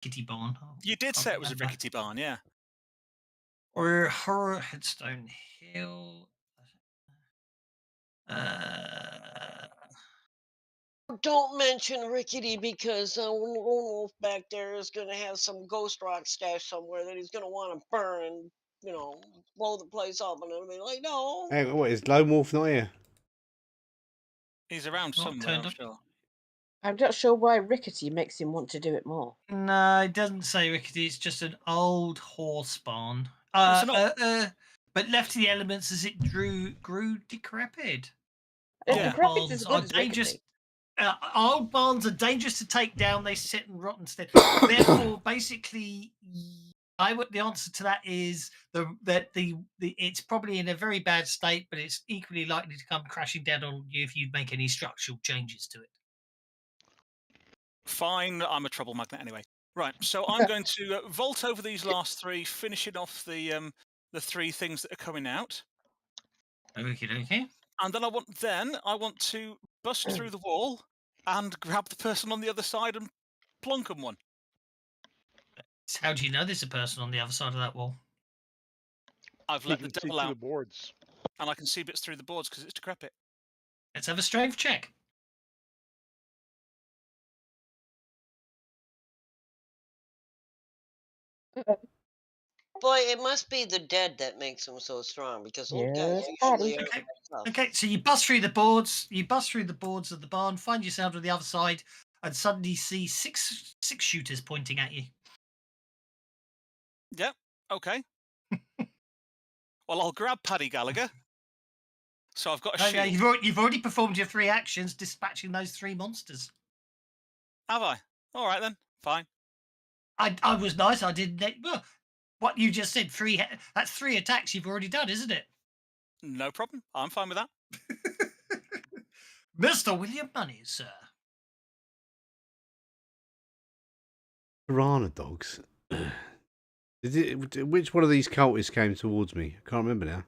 rickety barn. You did I'll say it was a remember. rickety barn, yeah. Or Horror Headstone Hill. Uh, Don't mention rickety because Wolf back there is going to have some ghost rock stash somewhere that he's going to want to burn and, blow the place up. And it'll be like, no. Hey, what is Lone Wolf not here? He's around not somewhere, turned I'm up. sure. I'm not sure why rickety makes him want to do it more. No, it doesn't say rickety. It's just an old horse barn. It's an old- But left to the elements as it grew decrepit. Yeah. Old Decrepit barns is are good as dangerous. rickety. Old barns are dangerous to take down. They sit and rot instead. Therefore, basically, the answer to that is that it's probably in a very bad state, but it's equally likely to come crashing down on you if you make any structural changes to it. Fine, I'm a trouble magnet anyway. Right, so I'm going to vault over these last three, finishing off the three things that are coming out. Okay. And then I want to bust through the wall and grab the person on the other side and plunk them one. How do you know there's a person on the other side of that wall? I've You let the can see devil through the out, boards. and I can see bits through the boards because it's decrepit. Let's have a strength check. Boy, it must be the dead that makes him so strong because old guys Yes, usually Patty. are Okay. tough. Okay, so you bust through the boards. You bust through the boards of the barn, find yourself on the other side, and suddenly see six shooters pointing at you. Yep, okay. Well, I'll grab Paddy Gallagher. So I've got a Okay, shield. you've already performed your 3 actions, dispatching those 3 monsters. Have I? All right then, fine. I was nice. I didn't. Well, what you just said, that's 3 attacks you've already done, isn't it? No problem. I'm fine with that. Mr. William Money, sir. Piranha dogs. Which one of these cultists came towards me? I can't remember now.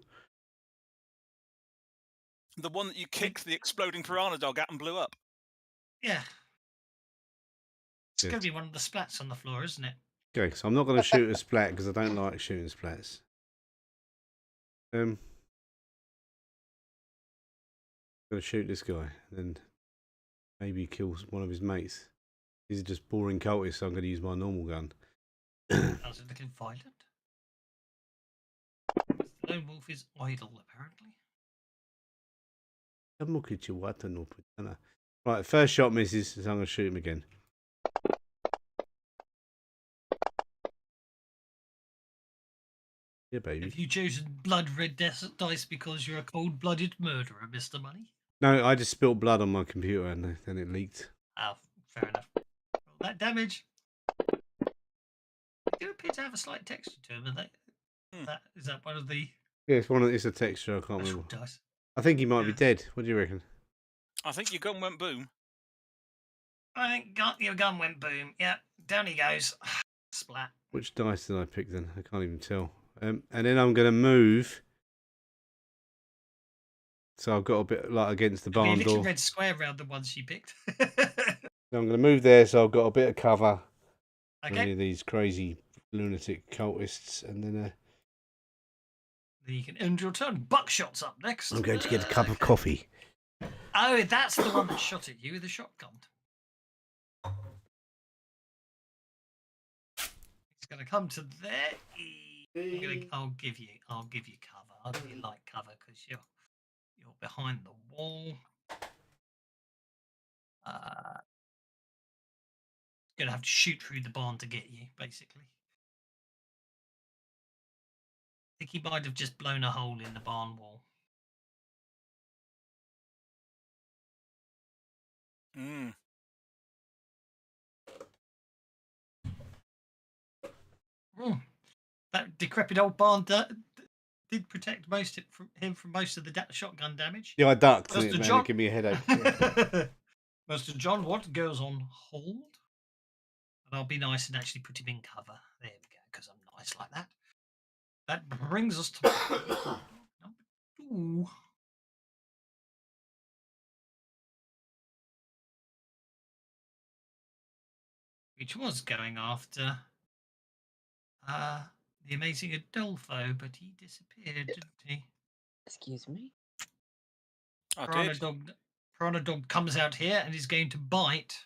The one that you kicked the exploding piranha dog at and blew up. Yeah. It's Good. going to be one of the splats on the floor, isn't it? Okay, so I'm not going to shoot a splat because I don't like shooting splats. I'm going to shoot this guy, and then maybe kill one of his mates. These are just boring cultists, so I'm going to use my normal gun. How's it looking violent? The lone wolf is idle, apparently. Right, first shot misses, so I'm going to shoot him again. Yeah, baby. Have you chosen blood red dice because you're a cold-blooded murderer, Mr. Money? No, I just spilled blood on my computer and then it leaked. Oh, fair enough. Roll that damage. They do appear to have a slight texture to them, is that one of the Yeah, it's a texture, I can't actual remember. dice? I think he might be Yeah. dead. What do you reckon? I think your gun went boom. I think your gun went boom. Yeah, down he goes. Splat. Which dice did I pick then? I can't even tell. And then I'm going to move. So I've got a bit like against the There'll be barn a little door. red square around the ones you picked. So I'm going to move there, so I've got a bit of cover. Okay. Any of these crazy lunatic cultists, and then Then you can end your turn. Buckshot's up next. I'm going to get a cup of coffee. Oh, that's the one that shot at you with a shotgun. It's going to come to there. I'll give you cover. I'll give you light cover because you're behind the wall. Going to have to shoot through the barn to get you, basically. I think he might have just blown a hole in the barn wall. That decrepit old barn did protect him from most of the shotgun damage. Yeah, I ducked. Mr. It, man, John, it gave me a headache. Mr. John, what goes on hold? And I'll be nice and actually put him in cover. There we go, because I'm nice like that. That brings us to number 2. which was going after the amazing Adolfo, but he disappeared, didn't he? Excuse me. I Piranha did. Dog, Piranha Dog comes out here and is going to bite.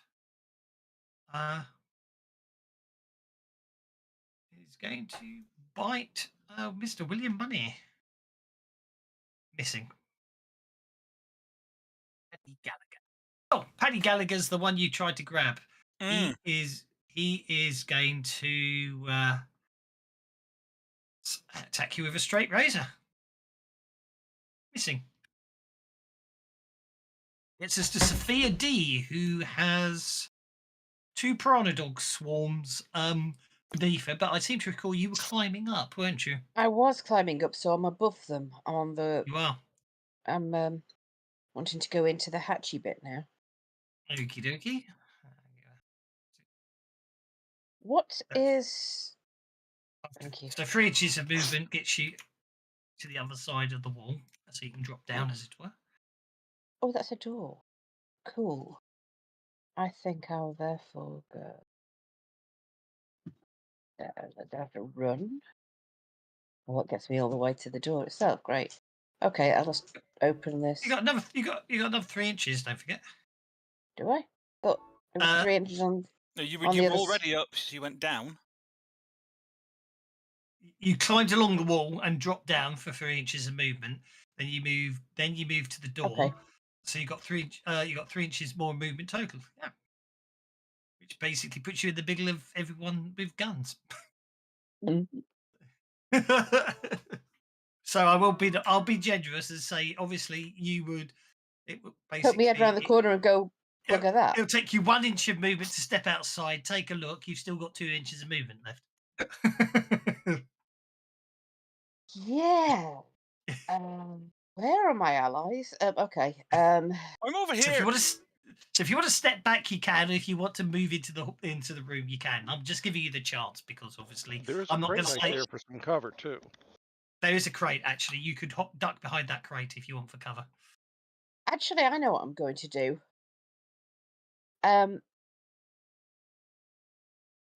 He's going to bite Mr. William Money. Missing. Paddy Gallagher. Oh, Paddy Gallagher's the one you tried to grab. Mm. He is going to attack you with a straight razor. Missing. It's us to Sophia D, who has 2 piranha dog swarms beneath her, but I seem to recall you were climbing up, weren't you? I was climbing up, so I'm above them. I'm on the. You are. I'm wanting to go into the hatchy bit now. Okie dokie. What is? Thank you. So 3 inches of movement gets you to the other side of the wall, so you can drop down, as it were. Oh, that's a door. Cool. I think I'll therefore go. I'd have to run. Well, it gets me all the way to the door itself. Great. Okay, I'll just open this. You got another 3 inches. Don't forget. Do I? Thought it was 3 inches on. No, you On the were other already up, so you went down. You climbed along the wall and dropped down for 3 inches of movement. Then you move. Then you move to the door. Okay. So you got 3. You got 3 inches more movement total. Yeah. Which basically puts you in the middle of everyone with guns. Mm. So I'll be generous and say, obviously, you would. It would Put my head around the corner and go. Look at that. It'll take you 1 inch of movement to step outside, take a look. You've still got 2 inches of movement left. Yeah. Where are my allies? Okay. I'm over So here. if you want to step back, you can. If you want to move into the room, you can. I'm just giving you the chance because obviously There's I'm a not going crate to right say there for some cover too. there is a crate. Actually, you could duck behind that crate if you want for cover. Actually, I know what I'm going to do. I'm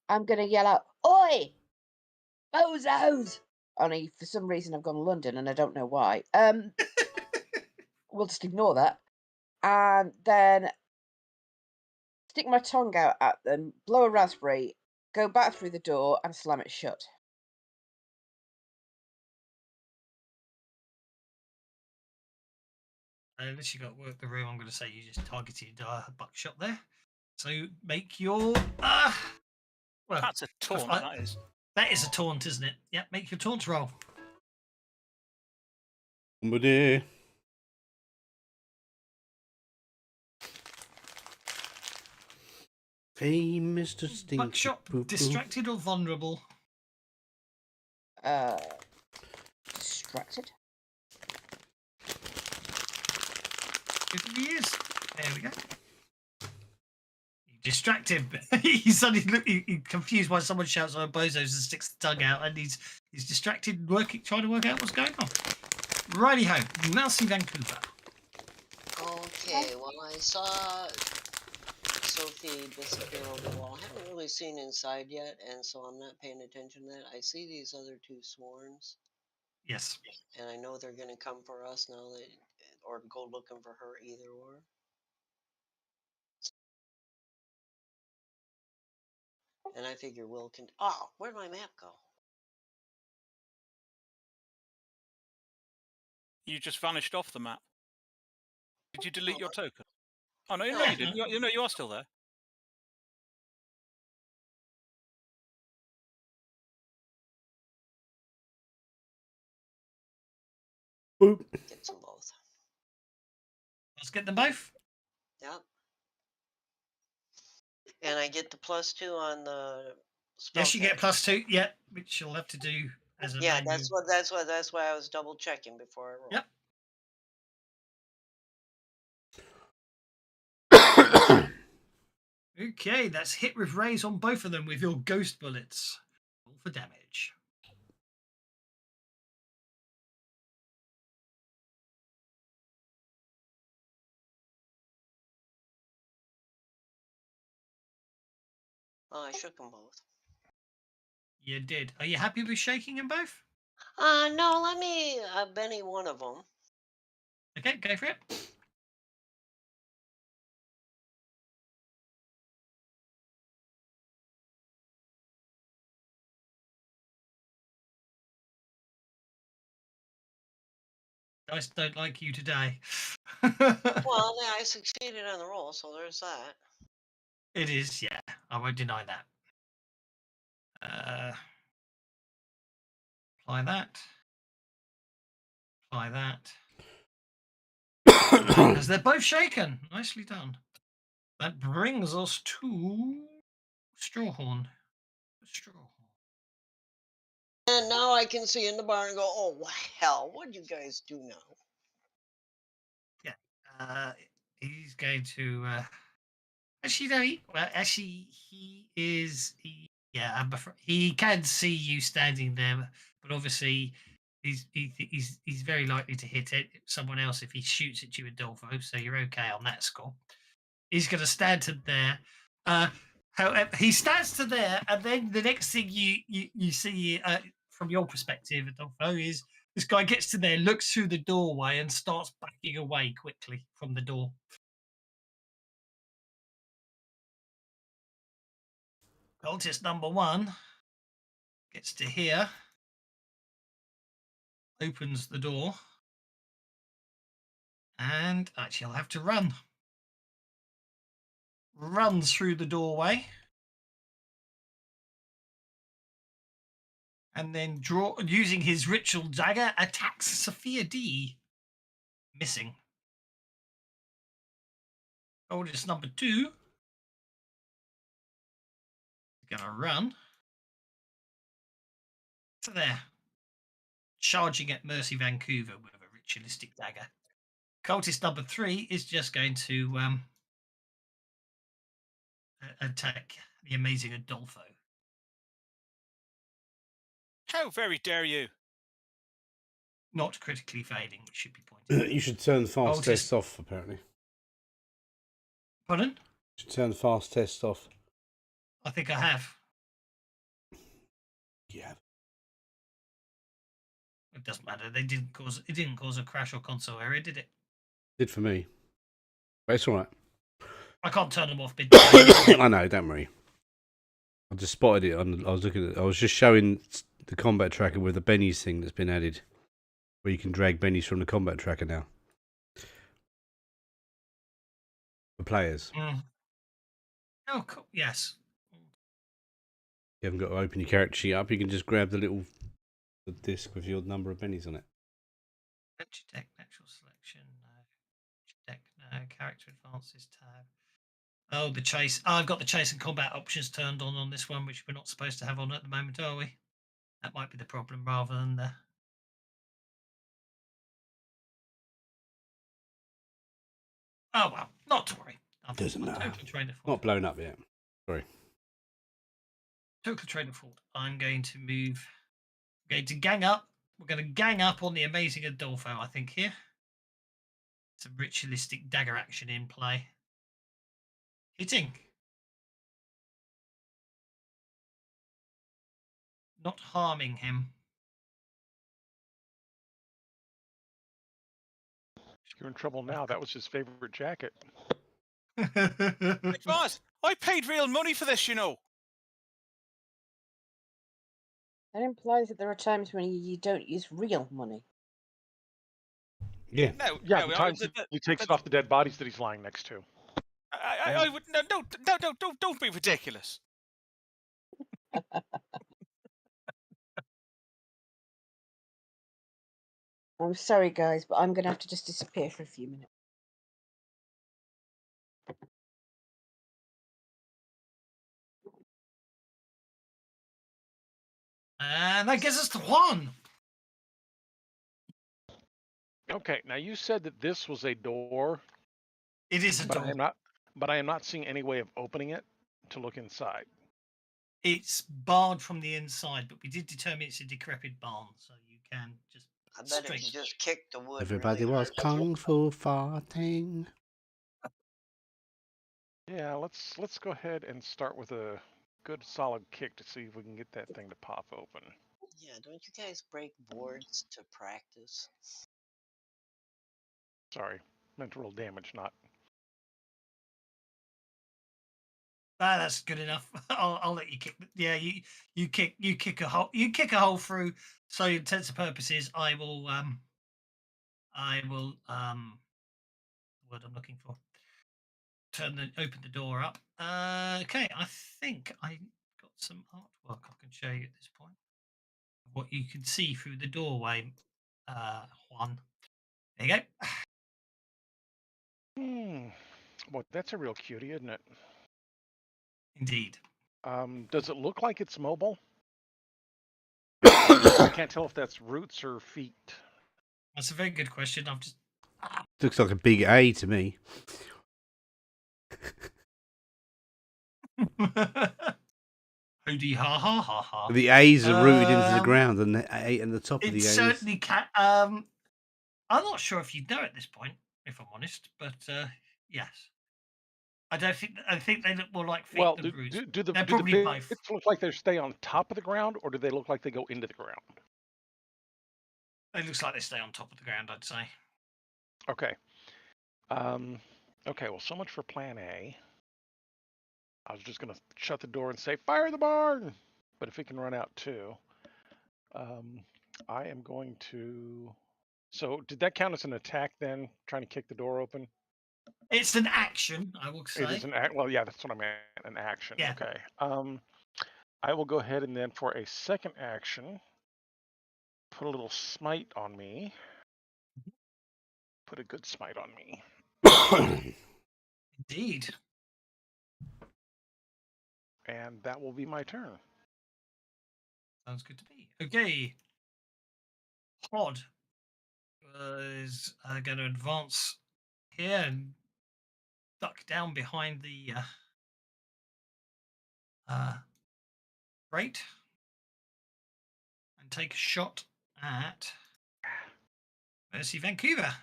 going to yell out, "Oi, bozos!" Only for some reason I've gone to London and I don't know why. We'll just ignore that, and then stick my tongue out at them, blow a raspberry, go back through the door, and slam it shut. Unless you got to work the room, I'm going to say you just targeted buckshot there. So make your well, That's a taunt, that is. That is a taunt, isn't it? Yeah, make your taunt roll. Somebody. Hey, Mr. Stinky Buckshot, Poo Poo. distracted or vulnerable? Distracted. If he is, there we go. You distract him. He suddenly he confused by someone shouts on bozos and sticks the tongue out, and he's distracted, trying to work out what's going on. Righty ho, Mousy Vancouver. Okay, well, I saw Sophie disappear over the wall. I haven't really seen inside yet, and so I'm not paying attention to that. I see these other 2 swarms, Yes. and I know they're going to come for us now, or go looking for her, either or. And I figure Will can. Oh, where'd my map go? You just vanished off the map. Did you delete your token? Oh no, No. you didn't. You are still there. Boop. Get them both. Let's get them both. Yep. And I get the +2 on the spell Yes, you check. get +2. Yeah, which you'll have to do as a Yeah, manual. that's why I was double checking before I rolled. Yep. Okay, that's hit with raise on both of them with your ghost bullets. Roll for damage. I shook them both. You did. Are you happy with shaking them both? No, let me Benny one of them. Okay, go for it. Dice don't like you today. Well, yeah, I succeeded on the roll, so there's that. It is, yeah. I won't deny that. Apply that. Apply that. As they're both shaken. Nicely done. That brings us to Strawhorn. Strawhorn. And now I can see in the bar and go, oh, hell, what'd you guys do now? He's going to. Actually, no. He is. Yeah, he can see you standing there, but obviously, he's very likely to hit someone else if he shoots at you, Adolfo. So you're okay on that score. He's going to stand to there. However, he stands to there, and then the next thing you see from your perspective, Adolfo, is this guy gets to there, looks through the doorway, and starts backing away quickly from the door. Cultist number 1 gets to here, opens the door, and actually I'll have to run. Runs through the doorway, and then using his ritual dagger, attacks Sophia D. Missing. Cultist number 2 gonna run to there, charging at Mercy Vancouver with a ritualistic dagger. Cultist number 3 is just going to attack the amazing Adolfo. How very dare you? Not critically failing, which should be pointed out. You should turn fast Cultist- tests off, apparently. Pardon? You should turn fast tests off. I think I have. Yeah. It doesn't matter. It didn't cause a crash or console error, did it? Did for me. But it's all right. I can't turn them off mid. I know, don't worry. I just spotted it. I was just showing the combat tracker with the bennies thing that's been added, where you can drag bennies from the combat tracker now for players. Oh, cool. Yes. You haven't got to open your character sheet up. You can just grab the disc with your number of bennies on it. Adventure deck, natural selection. No. Deck, no. Character advances tab. Oh, the chase. Oh, I've got the chase and combat options turned on this one, which we're not supposed to have on at the moment, are we? That might be the problem rather than the. Oh, well, not to worry. Doesn't matter. Total train of thought. Not blown up yet. Sorry. Total train of thought. I'm going to move. I'm going to gang up. We're going to gang up on the amazing Adolfo, I think, here. Some ritualistic dagger action in play. Hitting. Not harming him. You're in trouble now. That was his favorite jacket. It was. I paid real money for this, you know. That implies that there are times when you don't use real money. Yeah. No, Yeah, no, the times he takes it off the dead bodies that he's lying next to. I would no, don't be ridiculous. I'm sorry, guys, but I'm going to have to just disappear for a few minutes. And that gets us to Juan. Okay, now you said that this was a door, It is a but door. I am not seeing any way of opening it to look inside. It's barred from the inside, but we did determine it's a decrepit barn, so you can just. I bet if straight. you just kicked the wood. Everybody really was hard. kung fu farting. Yeah, let's go ahead and start with a good solid kick to see if we can get that thing to pop open. Yeah, don't you guys break boards to practice? Sorry, meant to roll damage, not. That's good enough. I'll let you kick. Yeah, you kick a hole through. So, intents and purposes, I will word I'm looking for. Open the door up. Okay, I think I got some artwork I can show you at this point. What you can see through the doorway, Juan. There you go. Well, that's a real cutie, isn't it? Indeed. Does it look like it's mobile? I can't tell if that's roots or feet. That's a very good question. I've just Looks like a big A to me. Hootie ha ha ha ha. The A's are rooted into the ground, and the top of It the A's. certainly can. I'm not sure if you know at this point, if I'm honest, but yes. I don't think. I think they look more like feet Well, than roots. do the They're probably both. bits look like they stay on top of the ground, or do they look like they go into the ground? It looks like they stay on top of the ground, I'd say. Okay. Okay, well, so much for plan A. I was just going to shut the door and say, fire the barn! But if it can run out too, I am going to... So did that count as an attack then, trying to kick the door open? It's an action, I will say. It is an act. Well, yeah, that's what I meant, an action. Yeah. Okay. I will go ahead and then for a second action, put a little smite on me. Put a good smite on me. Indeed. And that will be my turn. Sounds good to me. Okay. Pod is going to advance here and duck down behind the grate and take a shot at Mercy Vancouver.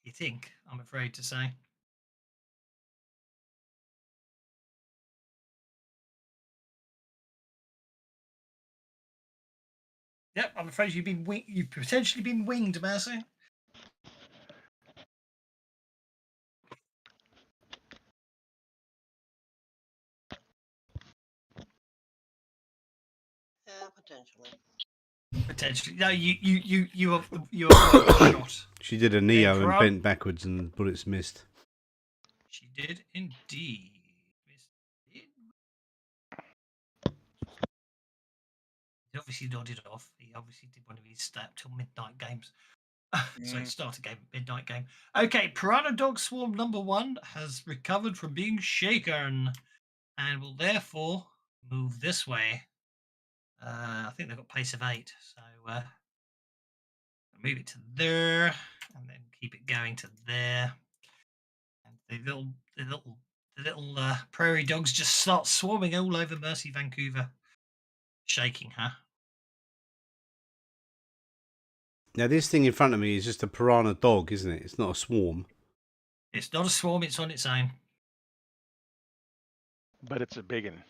You think, I'm afraid to say. Yep, I'm afraid you've potentially been winged, Mercy. Yeah, potentially. Potentially. No, you are shot. She did a Neo and Emperor. bent backwards, and the bullets missed. She did indeed. He obviously nodded off. He obviously did one of his stay up till midnight games. So he started game midnight game. Okay, Piranha Dog Swarm number 1 has recovered from being shaken and will therefore move this way. I think they've got pace of 8, so move it to there and then keep it going to there. And the little prairie dogs just start swarming all over Mercy Vancouver, shaking her. Now, this thing in front of me is just a piranha dog, isn't it? It's not a swarm. It's not a swarm, it's on its own. But it's a big one.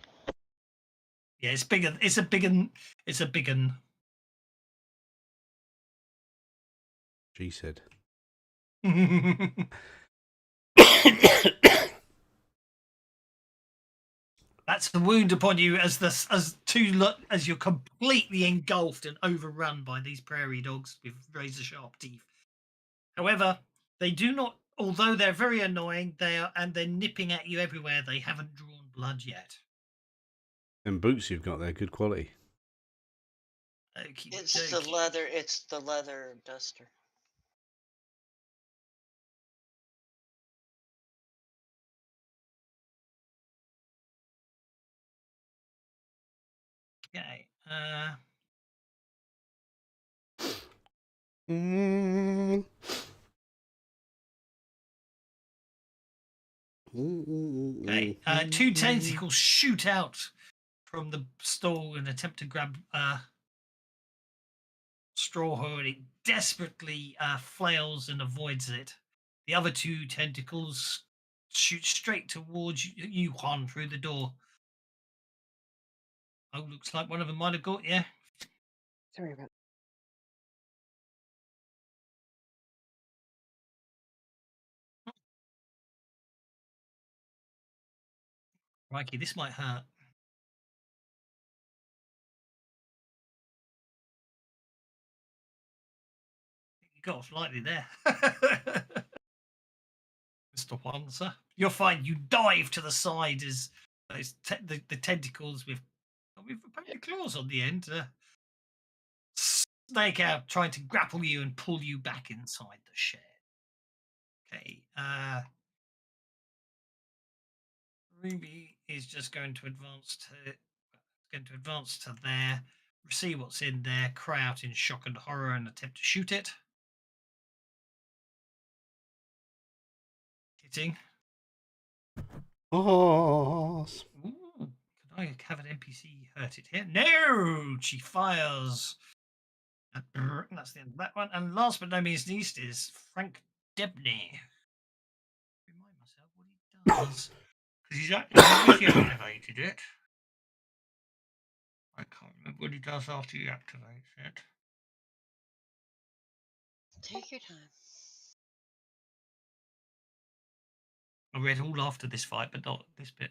Yeah, it's bigger. It's a big one. It's a big one. She said. That's the wound upon you as you're completely engulfed and overrun by these prairie dogs with razor sharp teeth. However, they do not. Although they're very annoying, they're nipping at you everywhere. They haven't drawn blood yet. And boots you've got there, good quality. It's the leather. It's the leather duster. Okay. Okay. 2 tentacles shoot out from the stall and attempt to grab Strawhood. It desperately flails and avoids it. The other 2 tentacles shoots straight towards you, Juan, through the door. Oh, looks like one of them might have got you. Sorry about Crikey, this might hurt. You got off lightly there. Mr. Juan, sir. You're fine. You dive to the side as the tentacles with apparently claws on the end snake out, trying to grapple you and pull you back inside the shed. Okay. Ruby is just going to advance to there, see what's in there, cry out in shock and horror, and attempt to shoot it. Hitting. Oh, Ooh, could I have an NPC hurt it here? No, she fires. That's the end of that one. And last but no means least is Frank Debney. Remind myself what he does. Because he's actually activated it. I can't remember what he does after he activates it. Take your time. I read all after this fight, but not this bit.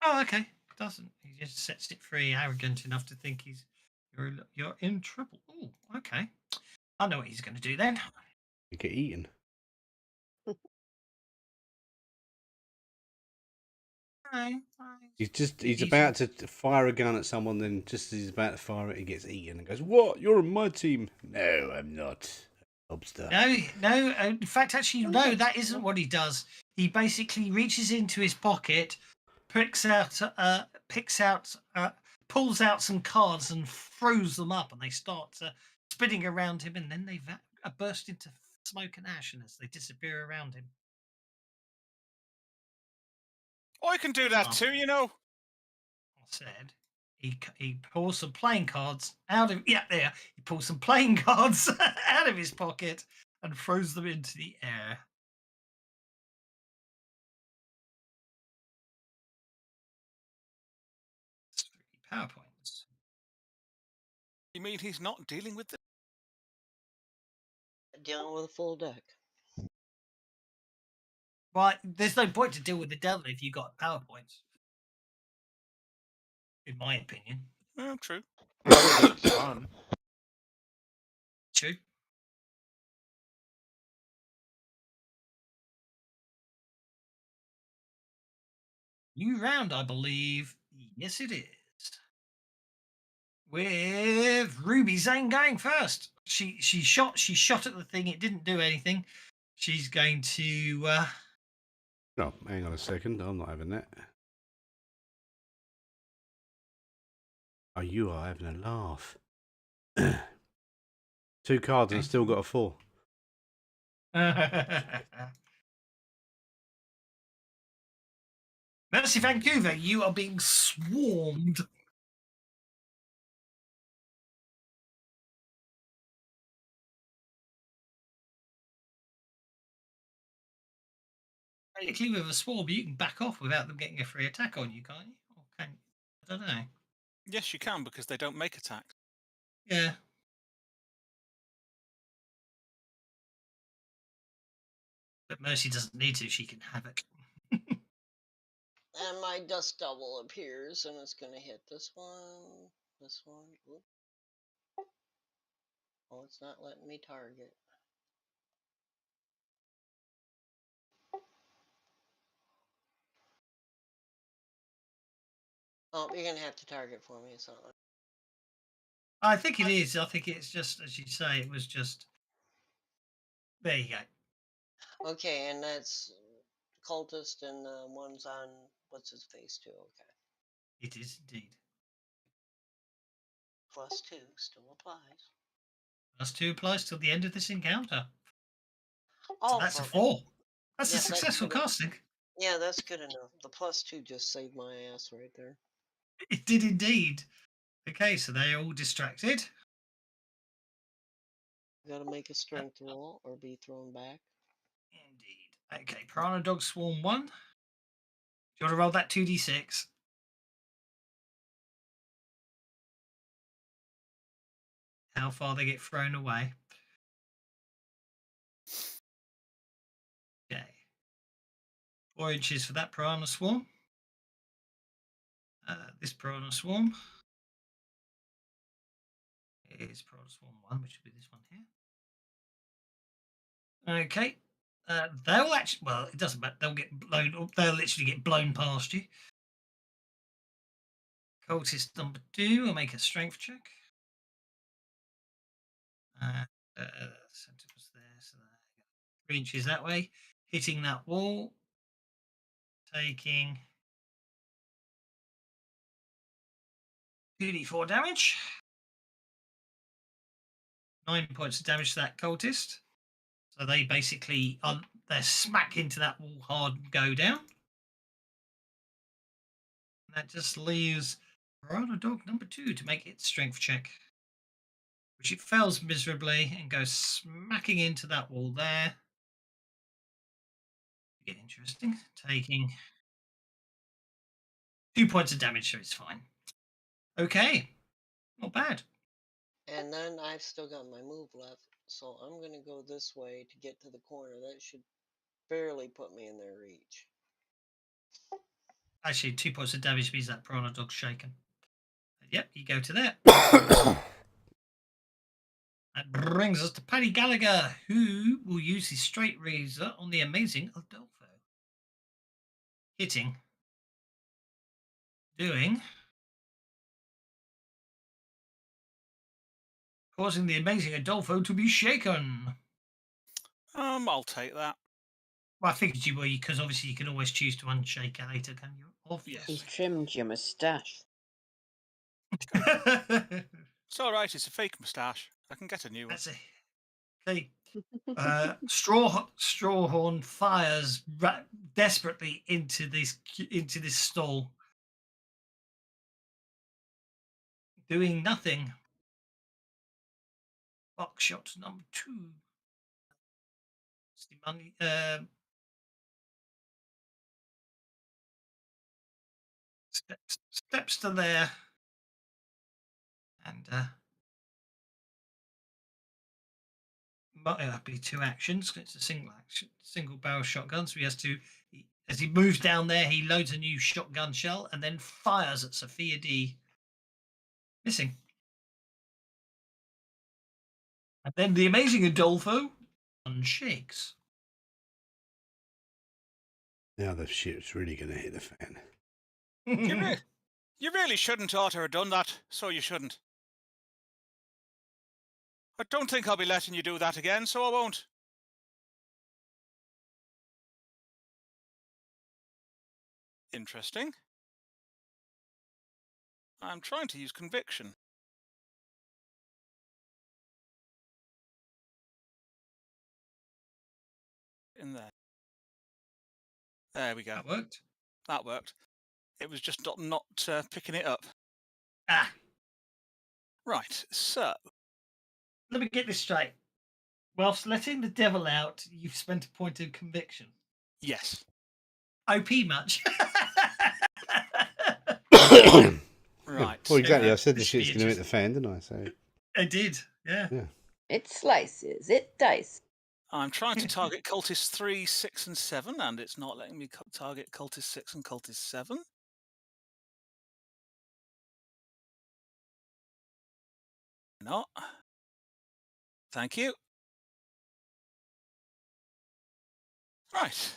Oh, okay. Doesn't. He just sets it free, arrogant enough to think you're in trouble. Oh, okay. I know what he's going to do then. you get eaten. He's about to fire a gun at someone, then just as he's about to fire it, he gets eaten and goes, "What? You're on my team?" No, I'm not. Lobster. No. In fact, actually, no. That isn't what he does. He basically reaches into his pocket, pulls out some cards and throws them up, and they start spinning around him, and then they burst into smoke and ash, and as they disappear around him. I can do that too, you know. I said he pulls some playing cards out of there. He pulls some playing cards out of his pocket and throws them into the air. It's 3 PowerPoints. You mean he's not dealing with this? Dealing with a full deck. Right, there's no point to deal with the devil if you got PowerPoints. In my opinion. Oh, true. It's fun. True. New round, I believe. Yes, it is. With Ruby Zane going first. She shot at the thing. It didn't do anything. She's going to. No, hang on a second. I'm not having that. Oh, you are having a laugh. 2 cards and I still got a 4. Mercy Vancouver, you are being swarmed. Technically, with a swarm, you can back off without them getting a free attack on you, can't you? Or can you? I don't know. Yes, you can, because they don't make attacks. Yeah. But Mercy doesn't need to. She can have it. And my dust devil appears, and it's going to hit this one. This one. Oop. Oh, it's not letting me target. Oh, you're going to have to target for me. It's not letting. I think it is. I think it's just, as you say, it was just. There you go. Okay, and that's cultist and the ones on what's his face too. Okay. It is indeed. +2 still applies. +2 applies till the end of this encounter. Oh, So that's a 4. That's Yeah, a that's successful good. casting. Yeah, that's good enough. The +2 just saved my ass right there. It did indeed. Okay, so they're all distracted. Gotta make a strength roll or be thrown back. Indeed. Okay, Piranha Dog Swarm 1. Do you want to roll that 2d6? How far they get thrown away. Okay. 4 inches for that Piranha Swarm. This Piranha Swarm is Piranha Swarm 1, which would be this one here. Okay. They'll actually, well, it doesn't matter. They'll get blown, they'll literally get blown past you. Cultist number 2 will make a strength check. Center was there, so 3 inches that way. Hitting that wall. Taking 2d4 damage. 9 points of damage to that cultist. So they basically they're smack into that wall hard and go down. And that just leaves Piranha Dog number 2 to make its strength check, which it fails miserably and goes smacking into that wall there. Get interesting. Taking 2 points of damage, so it's fine. Okay, not bad. And then I've still got my move left, so I'm gonna go this way to get to the corner. That should barely put me in their reach. Actually, 2 points of damage means that Piranha Dog's shaken. Yep, you go to there. That brings us to Paddy Gallagher, who will use his straight razor on the amazing Adolfo. Hitting. Doing. Causing the amazing Adolfo to be shaken. I'll take that. Well, I figured you were, because obviously you can always choose to unshake it later, can you? Obviously. He's trimmed your moustache. It's all right. It's a fake moustache. I can get a new one. That's it. Okay. Strawhorn fires desperately into this stall, doing nothing. Box shot number 2. It's the money. Steps to there, and it'll be 2 actions. It's a single barrel shotgun. So he has to, as he moves down there, he loads a new shotgun shell and then fires at Sophia D. Missing. And then the amazing Adolfo unshakes. Now the shit's really going to hit the fan. You really shouldn't ought to have done that, so you shouldn't. I don't think I'll be letting you do that again, so I won't. Interesting. I'm trying to use conviction. In there. There we go. That worked. That worked. It was just not picking it up. Ah, Right, so let me get this straight. Whilst letting the devil out, you've spent a point of conviction. yes. OP much? Right. Well, exactly. Yeah, I said the this shit's be going to hit just- the fan, didn't I? So I did, yeah. It slices, it dice. I'm trying to target cultist 3, 6, and 7, and it's not letting me target cultist 6 and cultist 7. Not. Thank you. Right.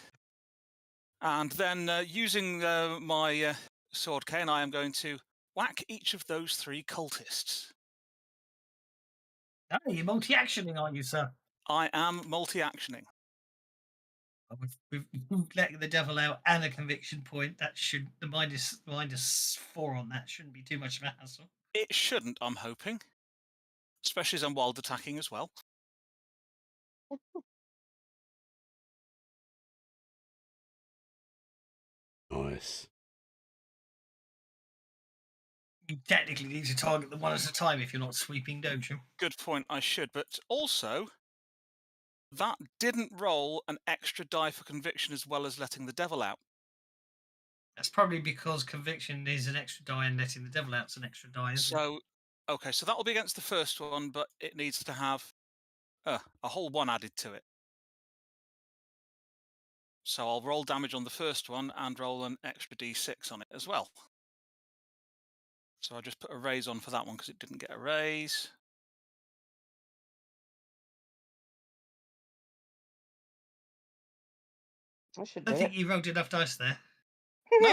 And then using my sword cane, I am going to whack each of those 3 cultists. Oh, you're multi-actioning, aren't you, sir? I am multi-actioning. We've let the devil out and a conviction point. That should, the minus 4 on that shouldn't be too much of a hassle. It shouldn't, I'm hoping. Especially as I'm wild attacking as well. nice. You technically need to target them one at a time if you're not sweeping, don't you? Good point, I should. But also, that didn't roll an extra die for conviction as well as letting the devil out. That's probably because conviction is an extra die and letting the devil out's an extra die, isn't it? So, okay, so that will be against the first one, but it needs to have a whole 1 added to it. So I'll roll damage on the first one and roll an extra d6 on it as well. So I just put a raise on for that one because it didn't get a raise. I should I do think it. you rolled enough dice there. No.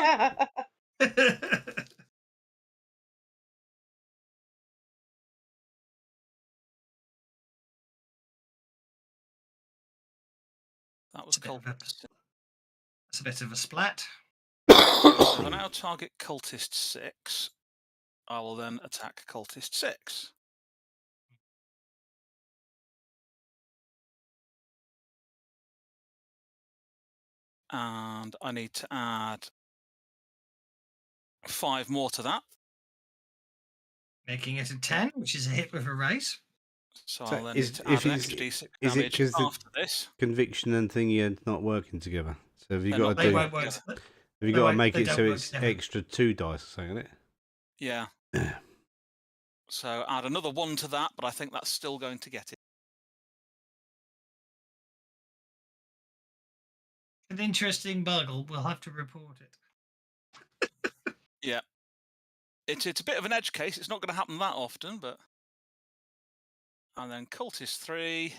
That was It's a bit of a- cultist. That's a bit of a splat. So if I now target cultist 6, I will then attack cultist 6. And I need to add 5 more to that. Making it a 10, which is a hit with a raise. So So I'll then is- need to if add an he's- extra d6 is it damage 'cause the- after this. Conviction and thingy are not working together. So have you They're got not- to They do? won't work. together. Have you they got to won't- make they it don't so work it's together. extra 2 dice or something, isn't it? Yeah. So add another 1 to that, but I think that's still going to get it. An interesting buggle. We'll have to report it. Yeah. It's a bit of an edge case. It's not going to happen that often, but... And then cultist 3.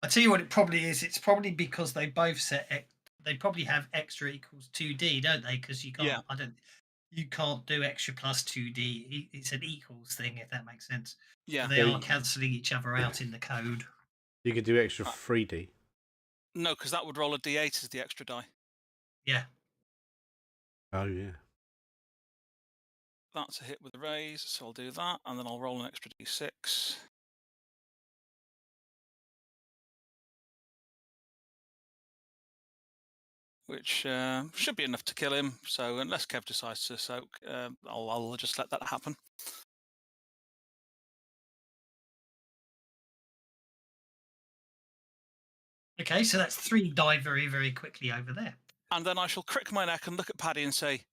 I tell you what, it probably is. It's probably because they both set. They probably have extra equals 2d, don't they? Because you can't. Yeah. You can't do extra plus 2d. It's an equals thing, if that makes sense. Yeah. So they So are cancelling each other out in the code. You could do extra 3D. No, because that would roll a d8 as the extra die. Yeah. Oh yeah. That's a hit with a raise, so I'll do that, and then I'll roll an extra d6. Which should be enough to kill him. So unless Kev decides to soak, I'll just let that happen. Okay, so that's 3 die very, very quickly over there. And then I shall crick my neck and look at Paddy and say,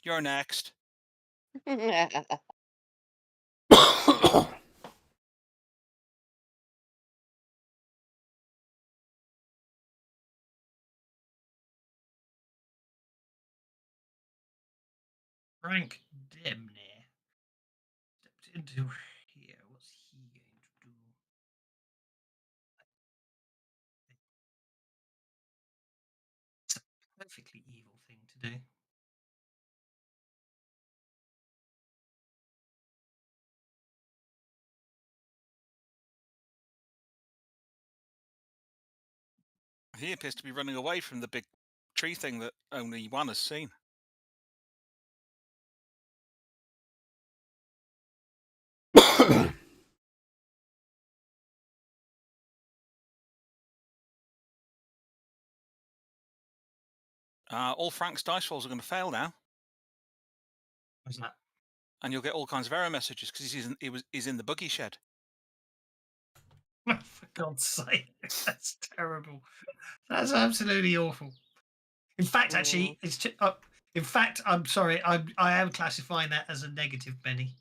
"You're next." Frank Demne stepped into here. What's he going to do? It's a perfectly evil thing to do. He appears to be running away from the big tree thing that only one has seen. All Frank's dice rolls are going to fail now, What's that? and you'll get all kinds of error messages because he's in the buggy shed. For God's sake, that's terrible. That's absolutely awful. In fact, actually, it's in fact, I'm sorry, I am classifying that as a negative, Benny.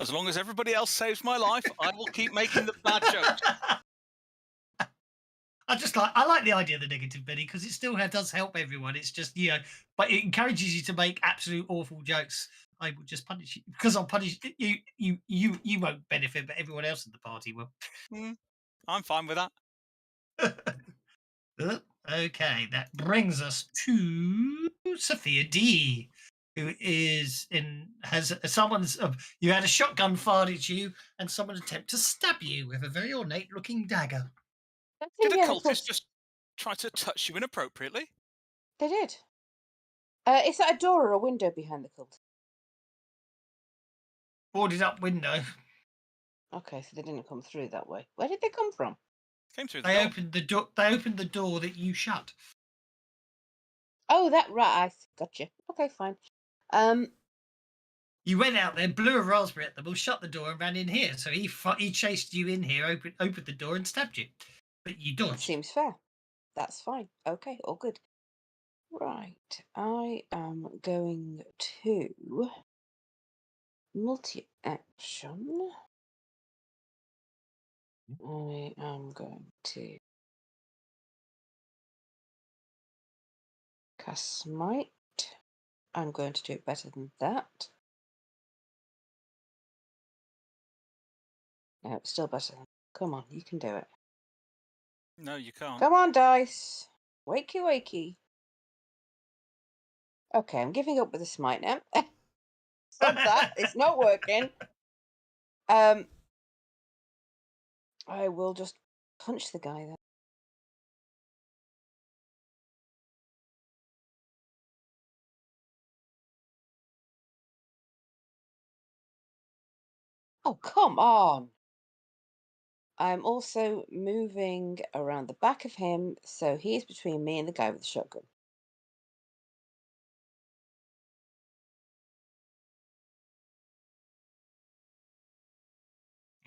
As long as everybody else saves my life, I will keep making the bad jokes. I like the idea of the negative Benny because it still does help everyone. It's just but it encourages you to make absolute awful jokes. I will just punish you because I'll punish you. You won't benefit, but everyone else in the party will. I'm fine with that. Okay, that brings us to Sophia D, who has someone's. You had a shotgun fired at you, and someone attempt to stab you with a very ornate-looking dagger. Did a Yeah, cultist just try to touch you inappropriately? They did. Is that a door or a window behind the cult? boarded up window. Okay, so they didn't come through that way. Where did they come from? Came through the They door. opened the door. They opened the door that you shut. Oh, that right. Gotcha. Okay, fine. You went out there, blew a raspberry at them, all shut the door, and ran in here. So he chased you in here, opened the door, and stabbed you. But you dodged. Seems fair. That's fine. Okay, all good. Right, I am going to multi-action. I am going to cast Smite. I'm going to do it better than that. No, it's still better than. Come on, you can do it. No, you can't. Come on, dice. Wakey, wakey. Okay, I'm giving up with the smite now. Stop that. It's not working. I will just punch the guy then. Oh, come on. I'm also moving around the back of him, so he's between me and the guy with the shotgun.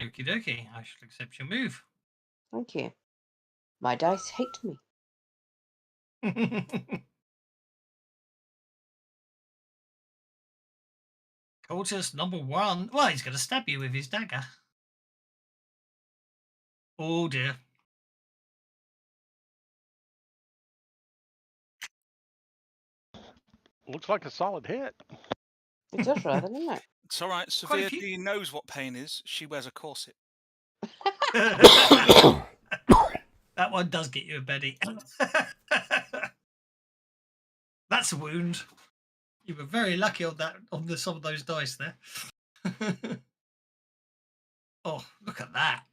Okie dokie. I shall accept your move. Thank you. My dice hate me. Cultist number 1. Well, he's going to stab you with his dagger. Oh dear. Looks like a solid hit. It does rather, doesn't it? It's all right. Quite a Sophia few- D knows what pain is. She wears a corset. That one does get you a Betty. That's a wound. You were very lucky on that some of those dice there. Oh, look at that.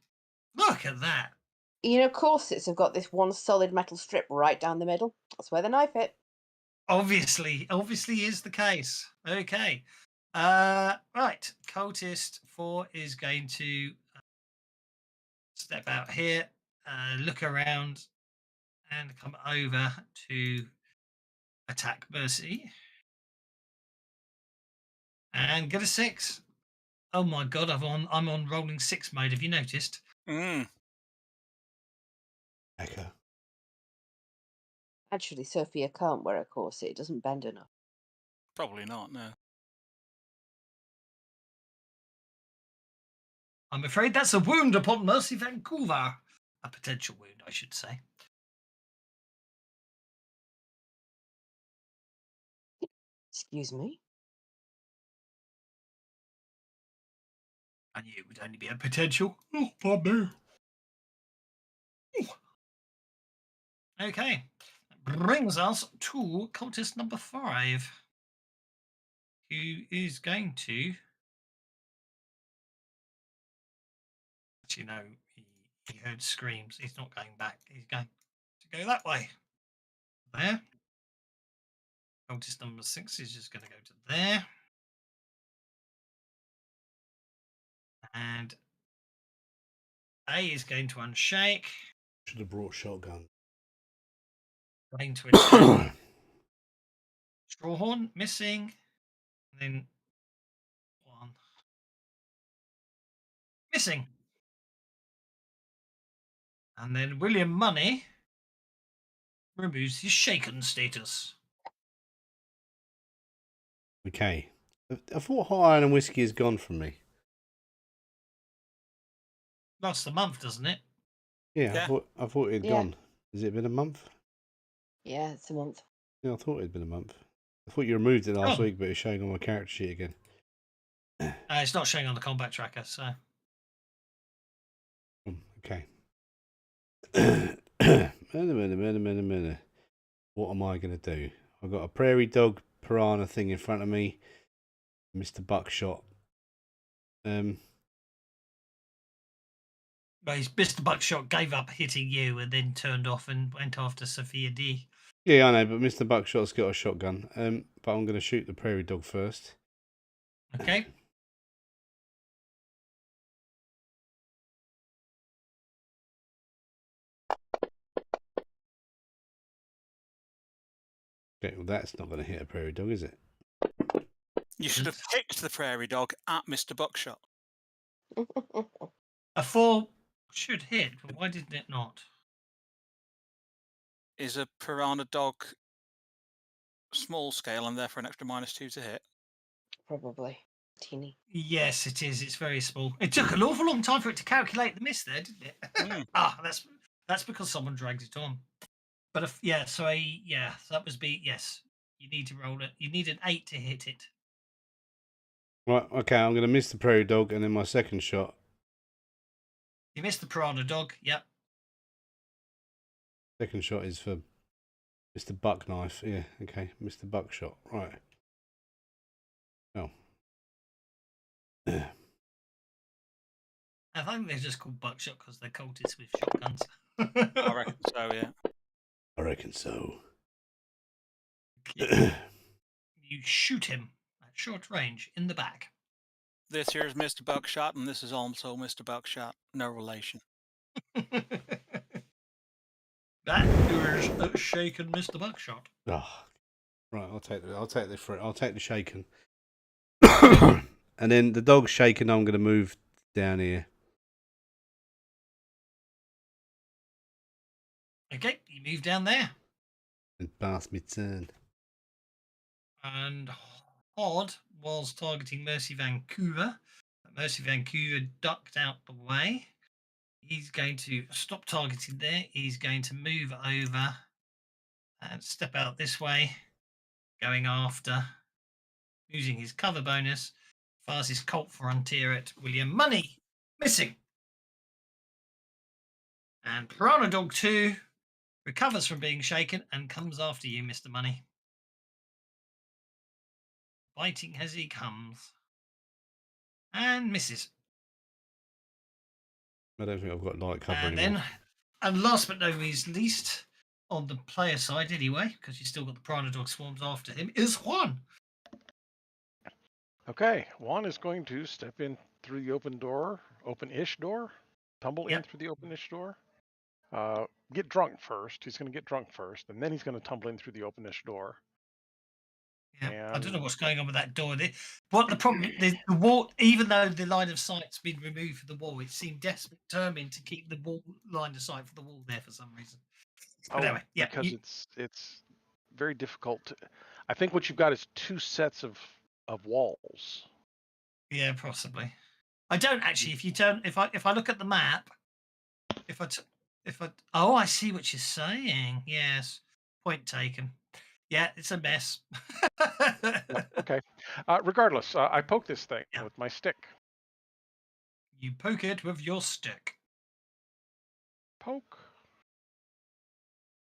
Look at that. You know, corsets have got this one solid metal strip right down the middle. That's where the knife hit. Obviously is the case. Okay. Right. Cultist 4 is going to step out here, look around, and come over to attack Mercy. And get a 6. Oh my god, I'm on rolling 6 mode. Have you noticed? Mm. Echo. Actually, Sophia can't wear a corset. It doesn't bend enough. Probably not, no. I'm afraid that's a wound upon Mercy Vancouver. A potential wound, I should say. Excuse me. I knew it would only be a potential. Oh, pardon me. Okay. That brings us to cultist number 5, who is going to. Actually, no, he heard screams. He's not going back. He's going to go that way. There. Cultist number 6 is just going to go to there. And A is going to unshake. Should have brought shotgun. Going to attack. Strawhorn missing. And then 1. Missing. And then William Money removes his shaken status. Okay. I thought hot iron and whiskey has gone from me. Lasts a month, doesn't it? Yeah, Yeah. I thought it had Yeah. gone. Has it been a month? Yeah, it's a month. Yeah, I thought it had been a month. I thought you removed it last Oh. week, but it's showing on my character sheet again. It's not showing on the combat tracker, so. Okay. minute. What am I going to do? I've got a prairie dog piranha thing in front of me. Mr. Buckshot. Well, Mr. Buckshot gave up hitting you and then turned off and went after Sophia D. Yeah, I know, but Mr. Buckshot's got a shotgun. But I'm going to shoot the prairie dog first. Okay. Okay, well, that's not going to hit a prairie dog, is it? You should have picked the prairie dog at Mr. Buckshot. A 4 should hit, but why didn't it not? Is a piranha dog small scale and therefore an extra -2 to hit? Probably. Teeny. Yes, it is. It's very small. It took an awful long time for it to calculate the miss there, didn't it? Mm. That's because someone dragged it on. But if so that was B. Yes, you need to roll it. You need an 8 to hit it. Right, okay, I'm going to miss the prairie dog, and then my second shot. You missed the piranha dog. Yep. Second shot is for Mr. Buck Knife. Yeah, okay, Mr. Buckshot. Right. Oh. I think they're just called buckshot because they're cultists with shotguns. I reckon so, yeah. I reckon so. You shoot him at short range in the back. This here is Mr. Buckshot, and this is also Mr. Buckshot. No relation. That is a shaken Mr. Buckshot. Oh, right. I'll take the shaken. And then the dog's shaken. I'm going to move down here. Okay, you move down there. And pass me turn. And Hod was targeting Mercy Vancouver. Mercy Vancouver ducked out the way. He's going to stop targeting there. He's going to move over and step out this way, going after, using his cover bonus, fires his Colt Frontier at William Money. Missing. And Piranha Dog 2 recovers from being shaken and comes after you, Mr. Money. Biting as he comes. And misses. I don't think I've got light cover And anymore. and last but no least, on the player side anyway, because you've still got the Piranha Dog swarms after him, is Juan. Okay, Juan is going to step in through the open-ish door, tumble in Yep. through the open-ish door. Get drunk first. He's going to get drunk first, and then he's going to tumble in through the open-ish door. Yeah, I don't know And what's going on with that door. What the problem? The wall, even though the line of sight's been removed for the wall, it seemed determined to keep the wall line of sight for the wall there for some reason. But anyway, yeah, because it's very difficult. I think what you've got is two sets of walls. yeah, possibly. I don't actually. If I look at the map, oh, I see what you're saying. Yes, point taken. Yeah, it's a mess. Yeah, okay. Regardless, I poke this thing Yeah. with my stick. You poke it with your stick. Poke.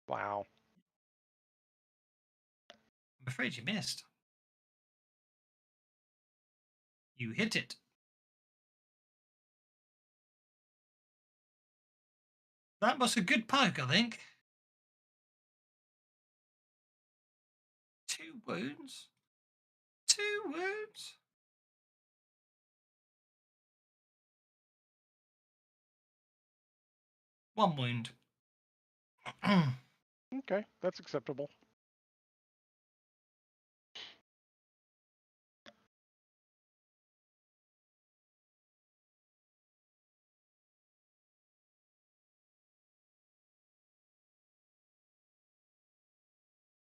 Wow. I'm afraid you missed. You hit it. That was a good poke, I think. 2 wounds. 2 wounds. One wound. Okay, that's acceptable.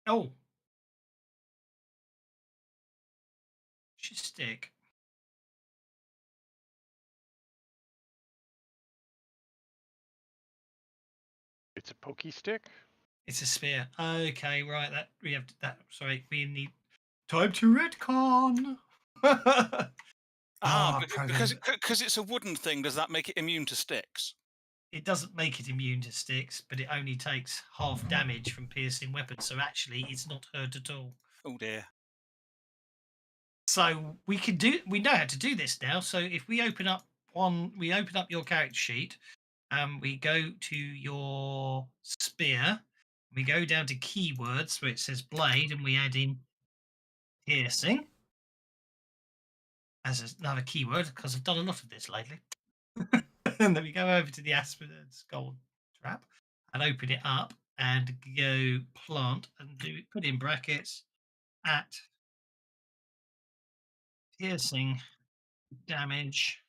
Oh. She's stick. It's a pokey stick. It's a spear. Okay, right. That we have that. Sorry, we need time to retcon. Because it's a wooden thing, does that make it immune to sticks? It doesn't make it immune to sticks, but it only takes half damage from piercing weapons. So actually, it's not hurt at all. Oh dear. So we know how to do this now. So if we open up your character sheet, we go to your spear, we go down to keywords where it says blade, and we add in piercing as another keyword because I've done a lot of this lately. And then we go over to the Aspen skull trap and open it up, and go plant and put in brackets at piercing damage.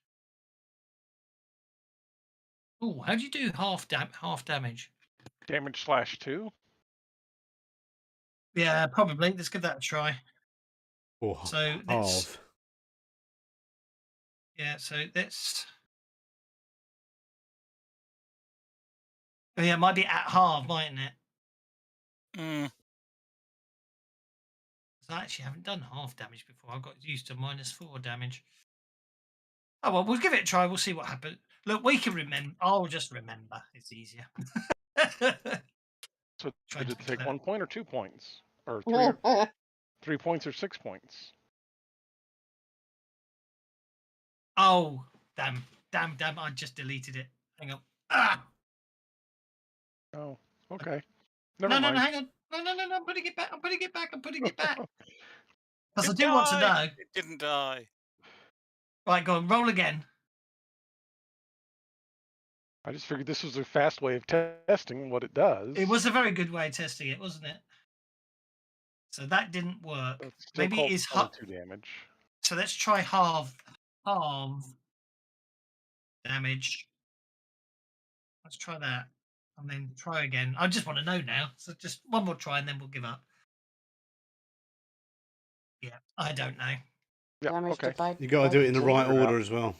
Oh, how do you do half damage? Damage /2. Yeah, probably. Let's give that a try. Or So let's half. yeah. So let's. Oh, yeah, it might be at half, mightn't it? Mm. 'Cause I actually haven't done half damage before. I've got used to -4 damage. Oh well, we'll give it a try. We'll see what happens. Look, we can remember. I'll just remember. It's easier. So Trying did to it be take clever. 1 point or 2 points? Or 3 points or 6 points? Oh, damn. I just deleted it. Hang on. Ah! Oh, okay. Never No, mind. hang on. No. I'm putting it back. I'm putting it back. Because I It do want to died. know. It didn't die. Right, go on. Roll again. I just figured this was a fast way of testing what it does. It was a very good way of testing it, wasn't it? So that didn't work. It's still Maybe called it is 22 damage. So let's try half damage. Let's try that. And then try again. I just want to know now. So just one more try and then we'll give up. Yeah, I don't know. Yeah, Damage okay. divided You got to by do it in the two. right Figure it out. order as well.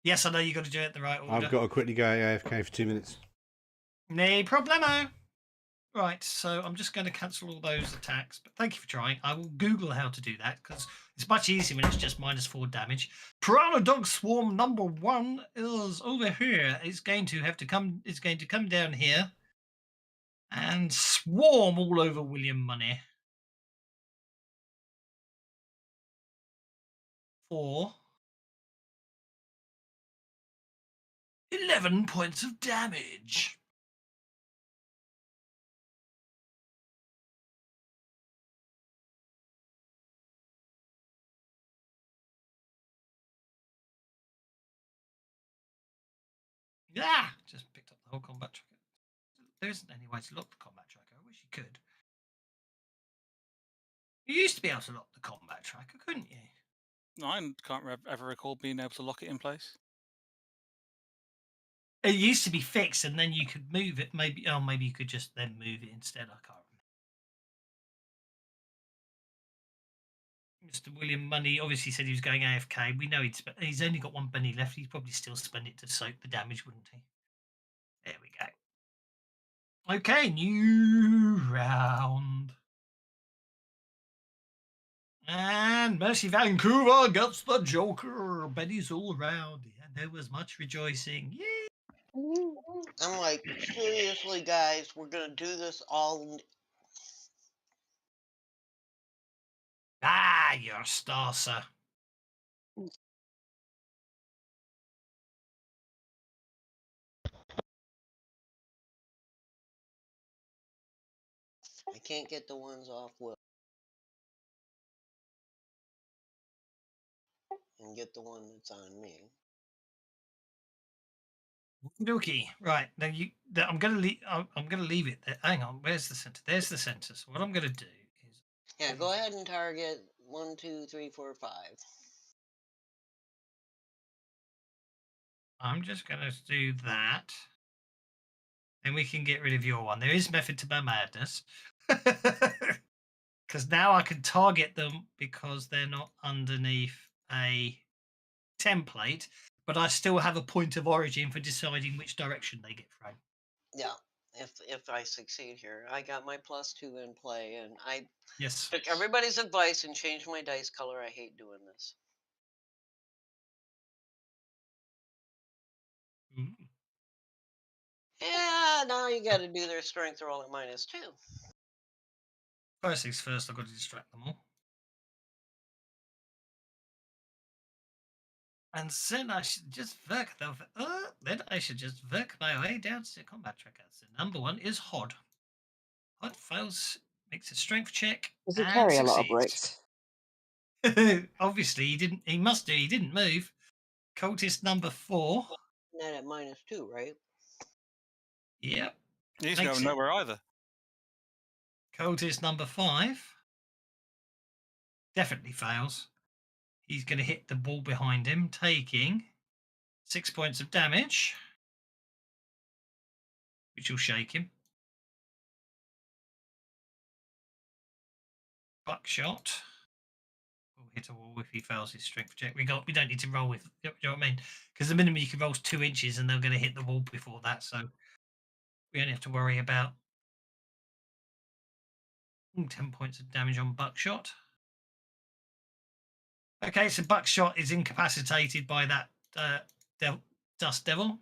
Yes, I know you got to do it in the right order. I've got to quickly go AFK for 2 minutes. No problemo. Right, so I'm just going to cancel all those attacks. But thank you for trying. I will Google how to do that because it's much easier when it's just -4 damage. Piranha Dog Swarm number 1 is over here. It's going to have to come. It's going to come down here and swarm all over William Money. For 11 points of damage. Yeah, just picked up the whole combat tracker. There isn't any way to lock the combat tracker. I wish you could. You used to be able to lock the combat tracker, couldn't you? I can't ever recall being able to lock it in place. It used to be fixed, and then you could move it. Maybe you could just then move it instead. I can't remember. Mr. William Money obviously said he was going AFK. We know he's only got 1 penny left. He'd probably still spend it to soak the damage, wouldn't he? There we go. Okay, new round. And Mercy Vancouver gets the Joker. Betty's all around. And there was much rejoicing. Yay! I'm like, seriously, guys, we're gonna do this all. Ah, you're a star, sir. I can't get the ones off Will. And get the one that's on me. Okey-dokey. Right now, I'm gonna leave. I'm gonna leave it there. Hang on. Where's the center? There's the center. So what I'm gonna do is, Yeah, go ahead and target 1, 2, 3, 4, 5. I'm just gonna do that, and we can get rid of your one. There is method to my madness, because now I can target them because they're not underneath a template, but I still have a point of origin for deciding which direction they get thrown. Yeah, if I succeed here, I got my +2 in play, and I Yes. took everybody's advice and changed my dice color. I hate doing this. Mm. Yeah, now you got to do their strength roll at -2. First things first, I've got to distract them all. And then I should just work then I should just work my way down to the combat trackers. The number 1 is Hod. Hod fails, makes a strength check, Does he and carry a lot of succeeds. bricks? Obviously, he didn't. He must do. He didn't move. Cultist number 4. Not at -2, right? Yep. He's Makes going it. nowhere either. Cultist number 5 definitely fails. He's going to hit the wall behind him, taking 6 points of damage, which will shake him. Buckshot will hit a wall if he fails his strength check. We don't need to roll with. You know what I mean? Because the minimum you can roll is 2 inches, and they're going to hit the wall before that. So we only have to worry about 10 points of damage on Buckshot. Okay, so Buckshot is incapacitated by that Dust Devil.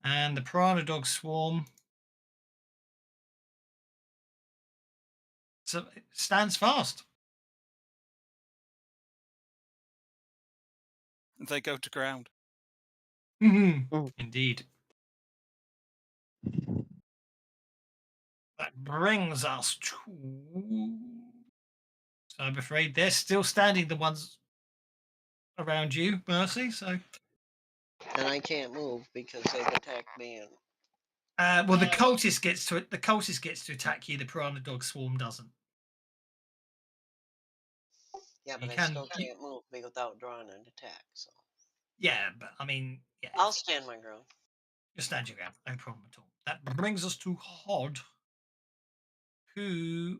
And the Piranha Dog Swarm stands fast. They go to ground. Indeed. That brings us to... So I'm afraid they're still standing, the ones around you, Mercy. So, And I can't move because they've attacked me. And well, the cultist gets to attack you. The Piranha Dog Swarm doesn't. yeah, You but I can- still can't move without drawing an attack. So Yeah, but I mean, yeah, I'll stand my ground. just stand your ground, no problem at all. That brings us to Hod, who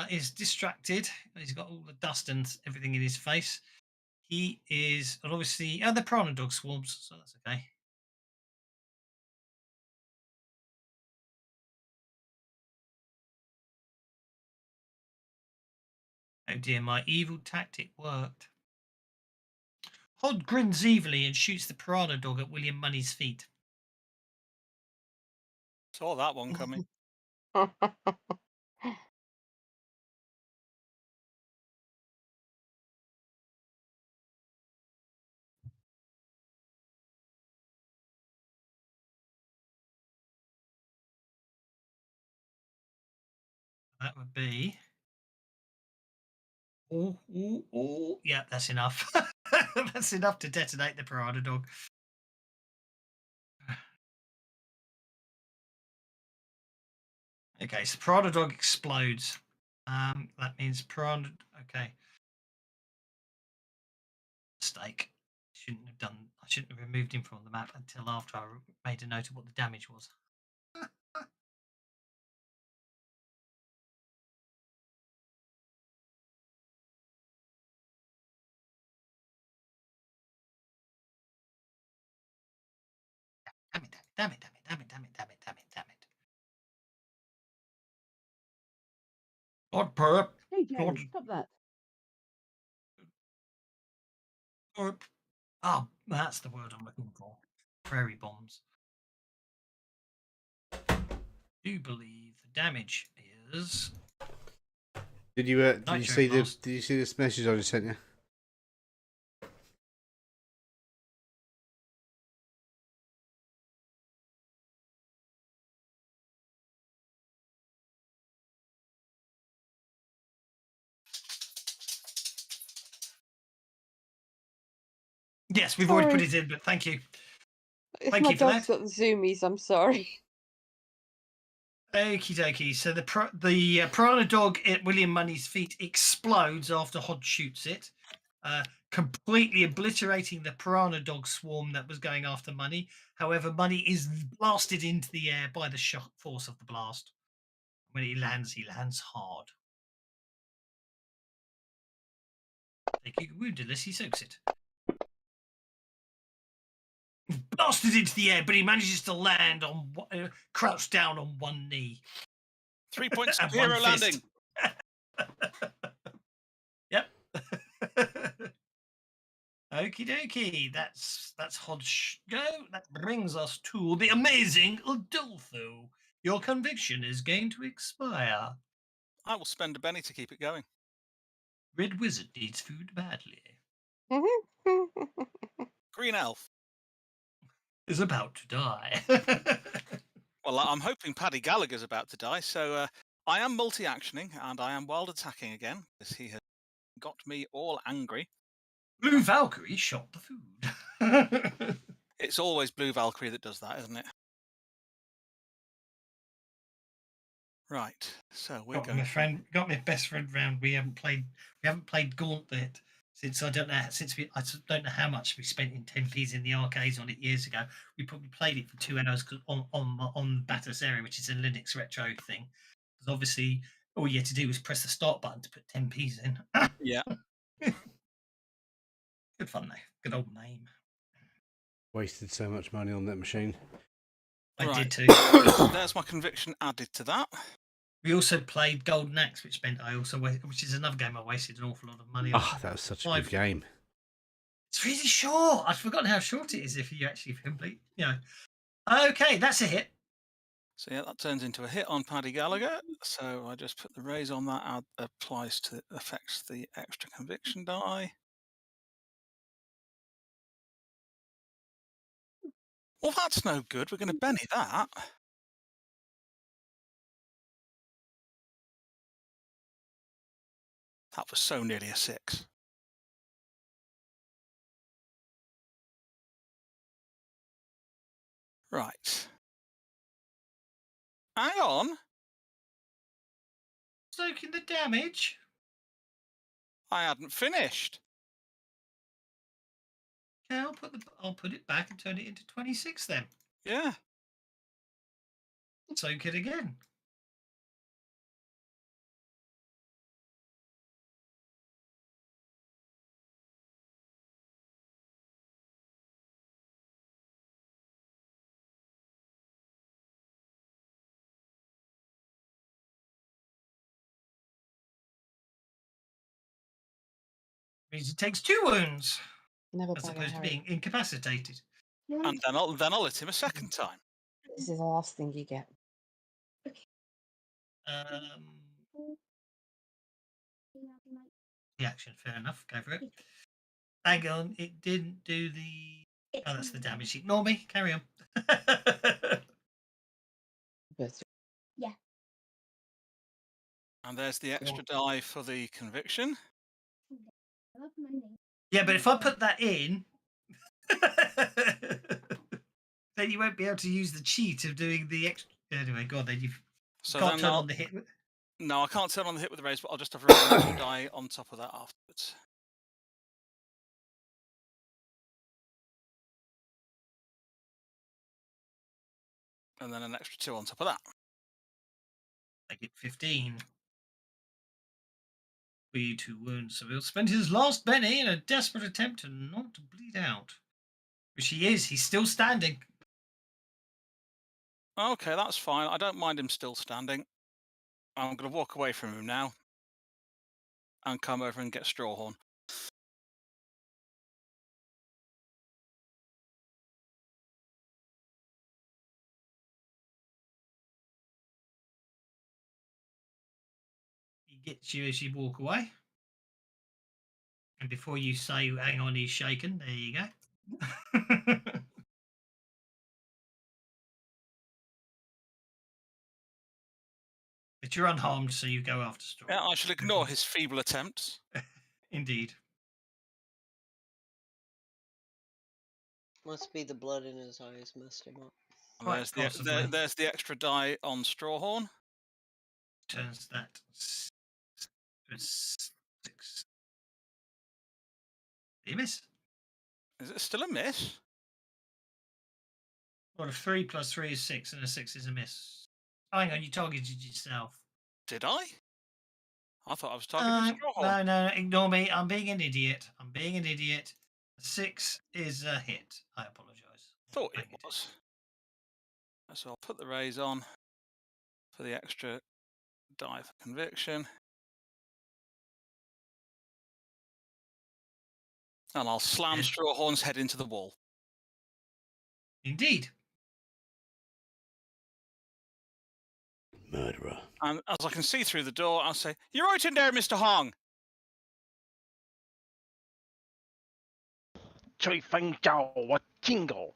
is distracted. He's got all the dust and everything in his face. He is, and obviously, the Piranha Dog swarms, so that's okay. Oh dear, my evil tactic worked. Hod grins evilly and shoots the Piranha Dog at William Money's feet. Saw that one coming. That would be... Oh, yeah, that's enough. That's enough to detonate the Piranha Dog. Okay, so Piranha Dog explodes. That means Piranha... Okay. Mistake. I shouldn't have removed him from the map until after I made a note of what the damage was. Damn it. Lord Perp. Hey, Jerry, Lord stop that. Perp. Oh, that's the word I'm looking for. Prairie bombs. Do believe the damage is... Did you see this message I just sent you? Yes, we've already put it in, but thank you. Thank My you for dog's that. got the zoomies, I'm sorry. Okie dokie. So the Piranha Dog at William Money's feet explodes after Hod shoots it, completely obliterating the Piranha Dog swarm that was going after Money. However, Money is blasted into the air by the shock force of the blast. When he lands hard. Taking a wound unless he soaks it. Blasted into the air, but he manages to land on, crouched down on one knee. 3 points And hero one landing. fist. Yep. Okie dokie. That's Hodge go. That brings us to the amazing Adolfo. Your conviction is going to expire. I will spend a penny to keep it going. Red Wizard needs food badly. Green Elf. Is about to die. Well, I'm hoping Paddy Gallagher's about to die, so I am multi-actioning and I am wild attacking again because he has got me all angry. Blue Valkyrie shot the food. It's always Blue Valkyrie that does that, isn't it? Right. So we're Got going. my friend, got my best friend round. We haven't played Gauntlet since I don't know how much we spent in 10p's in the arcades on it years ago. We probably played it for 2 hours on Battlesarea, which is a Linux retro thing. Because obviously all you had to do was press the start button to put 10p's in. Yeah. Good fun though. Good old name. Wasted so much money on that machine. I Right. did too. There's my conviction added to that. We also played Golden Axe, which meant which is another game I wasted an awful lot of money on. Ah, that was such a good game. It's really short. I've forgotten how short it is if you actually complete. Okay, that's a hit. So yeah, that turns into a hit on Paddy Gallagher. So I just put the raise on that. Affects the extra conviction die. Well, that's no good. We're going to Benny that. That was so nearly a 6. Right. Hang on. Soaking the damage. I hadn't finished. Okay, I'll put it back and turn it into 26 then. Yeah. Soak it again. Means it takes 2 wounds Never as bag opposed to Harry. being incapacitated. And then I'll hit him a second time. This is the last thing you get. The action, fair enough. Go for it. Hang on, it didn't do the. Oh, that's the damage. Ignore me. Carry on. But And there's the extra die for the conviction. Yeah, but if I put that in, then you won't be able to use the cheat of doing the extra. Anyway, go on then. You So can't then turn on the hit. No, I can't turn on the hit with the raise, but I'll just have to roll an extra die on top of that afterwards. And then an extra 2 on top of that. Make it 15. For you 2 wounds. So he'll spend his last Benny in a desperate attempt to not bleed out. Which he is. He's still standing. Okay, that's fine. I don't mind him still standing. I'm going to walk away from him now and come over and get Strawhorn. He gets you as you walk away. And before you say, hang on, he's shaken, there you go. But you're unharmed, so you go after Straw. Yeah, I shall ignore his feeble attempts. Indeed. Must be the blood in his eyes messed him up. And Quite possibly. there's the extra die on Strawhorn. Turns that to 6. You miss. Is it still a miss? Well, a 3 plus 3 is 6, and a 6 is a miss. Oh, hang on, you targeted yourself. Did I? I thought I was targeting Strawhorn. No, ignore me. I'm being an idiot. A 6 is a hit. I apologise. Thought it was. So I'll put the raise on for the extra die for conviction. And I'll slam Strawhorn's head into the wall. Indeed. Murderer. And as I can see through the door, I'll say, "You're right in there, Mr. Hong." Chui Fang Jiao Wa Jingle.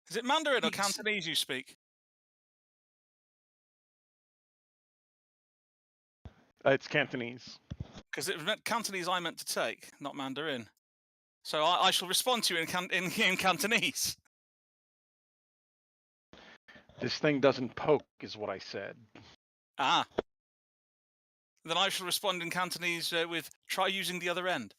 Is it Mandarin or Cantonese you speak? It's Cantonese. Because it was Cantonese I meant to take, not Mandarin. So I shall respond to you in Cantonese. This thing doesn't poke, is what I said. Ah. Then I shall respond in Cantonese with try using the other end.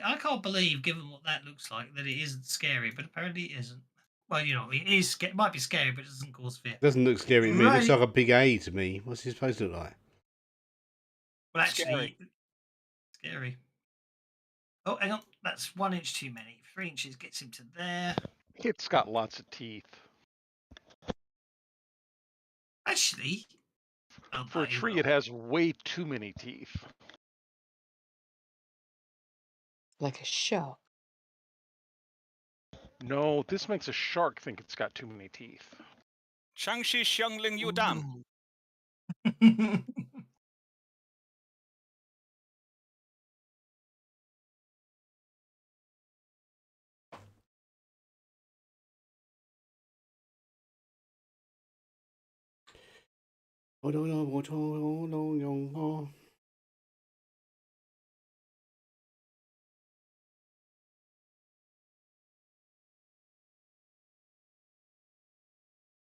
I can't believe, given what that looks like, that it isn't scary, but apparently it isn't. Well, you know, it is. It might be scary, but it doesn't cause fear. Doesn't look scary to me. It looks Right. like a big A to me. What's it supposed to look like? Well, actually, scary. Oh, hang on. That's 1 inch too many. 3 inches gets him to there. It's got lots of teeth. Actually, For a tree, it has way too many teeth. Like a shark. No, this makes a shark think it's got too many teeth. Shangshi Xiangling Yudan. Ooh.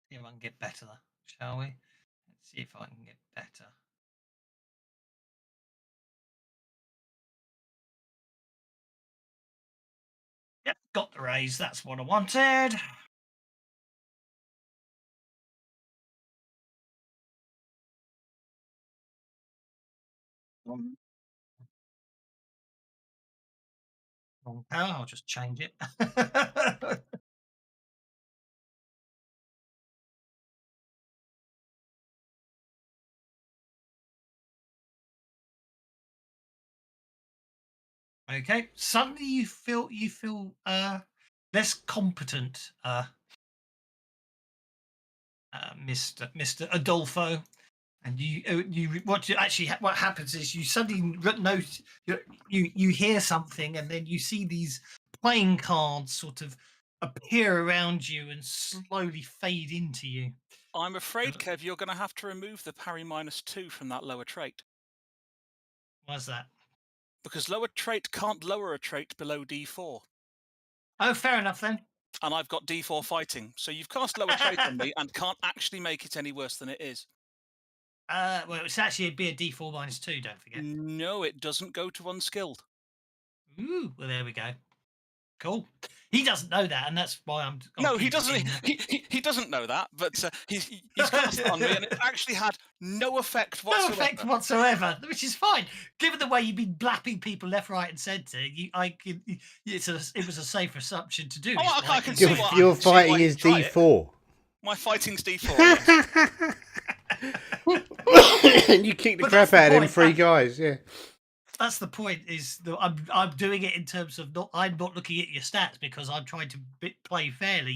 See if I can get better, shall we? Let's see if I can get better. Yep, got the raise. That's what I wanted. Wrong power. I'll just change it. Okay. Suddenly you feel less competent, Mr. Adolfo, and what happens is you suddenly note you hear something, and then you see these playing cards sort of appear around you and slowly fade into you. I'm afraid, Kev, you're going to have to remove the parry -2 from that lower trait. Why's that? Because lower trait can't lower a trait below D4. Oh, fair enough then. And I've got D4 fighting. So you've cast lower trait on me and can't actually make it any worse than it is. Well, it's actually be a D4 -2. Don't forget. No, it doesn't go to unskilled. Ooh, well there we go. Cool. He doesn't know that, and that's why I'm. No, he keeping it doesn't. in there. He doesn't know that, but he's cast it on me, and it actually had no effect No whatsoever. effect whatsoever, which is fine. Given the way you've been blapping people left, right, and centre, it was a safe assumption to do. Oh, It's I like- can see why. Your I can see why fighting you is try it. D4. My fighting's D4. Yes. And you kick the But crap that's the out of them point, 3 that- guys, yeah. That's the point. Is that I'm doing it in terms of I'm not looking at your stats because I'm trying to play fairly.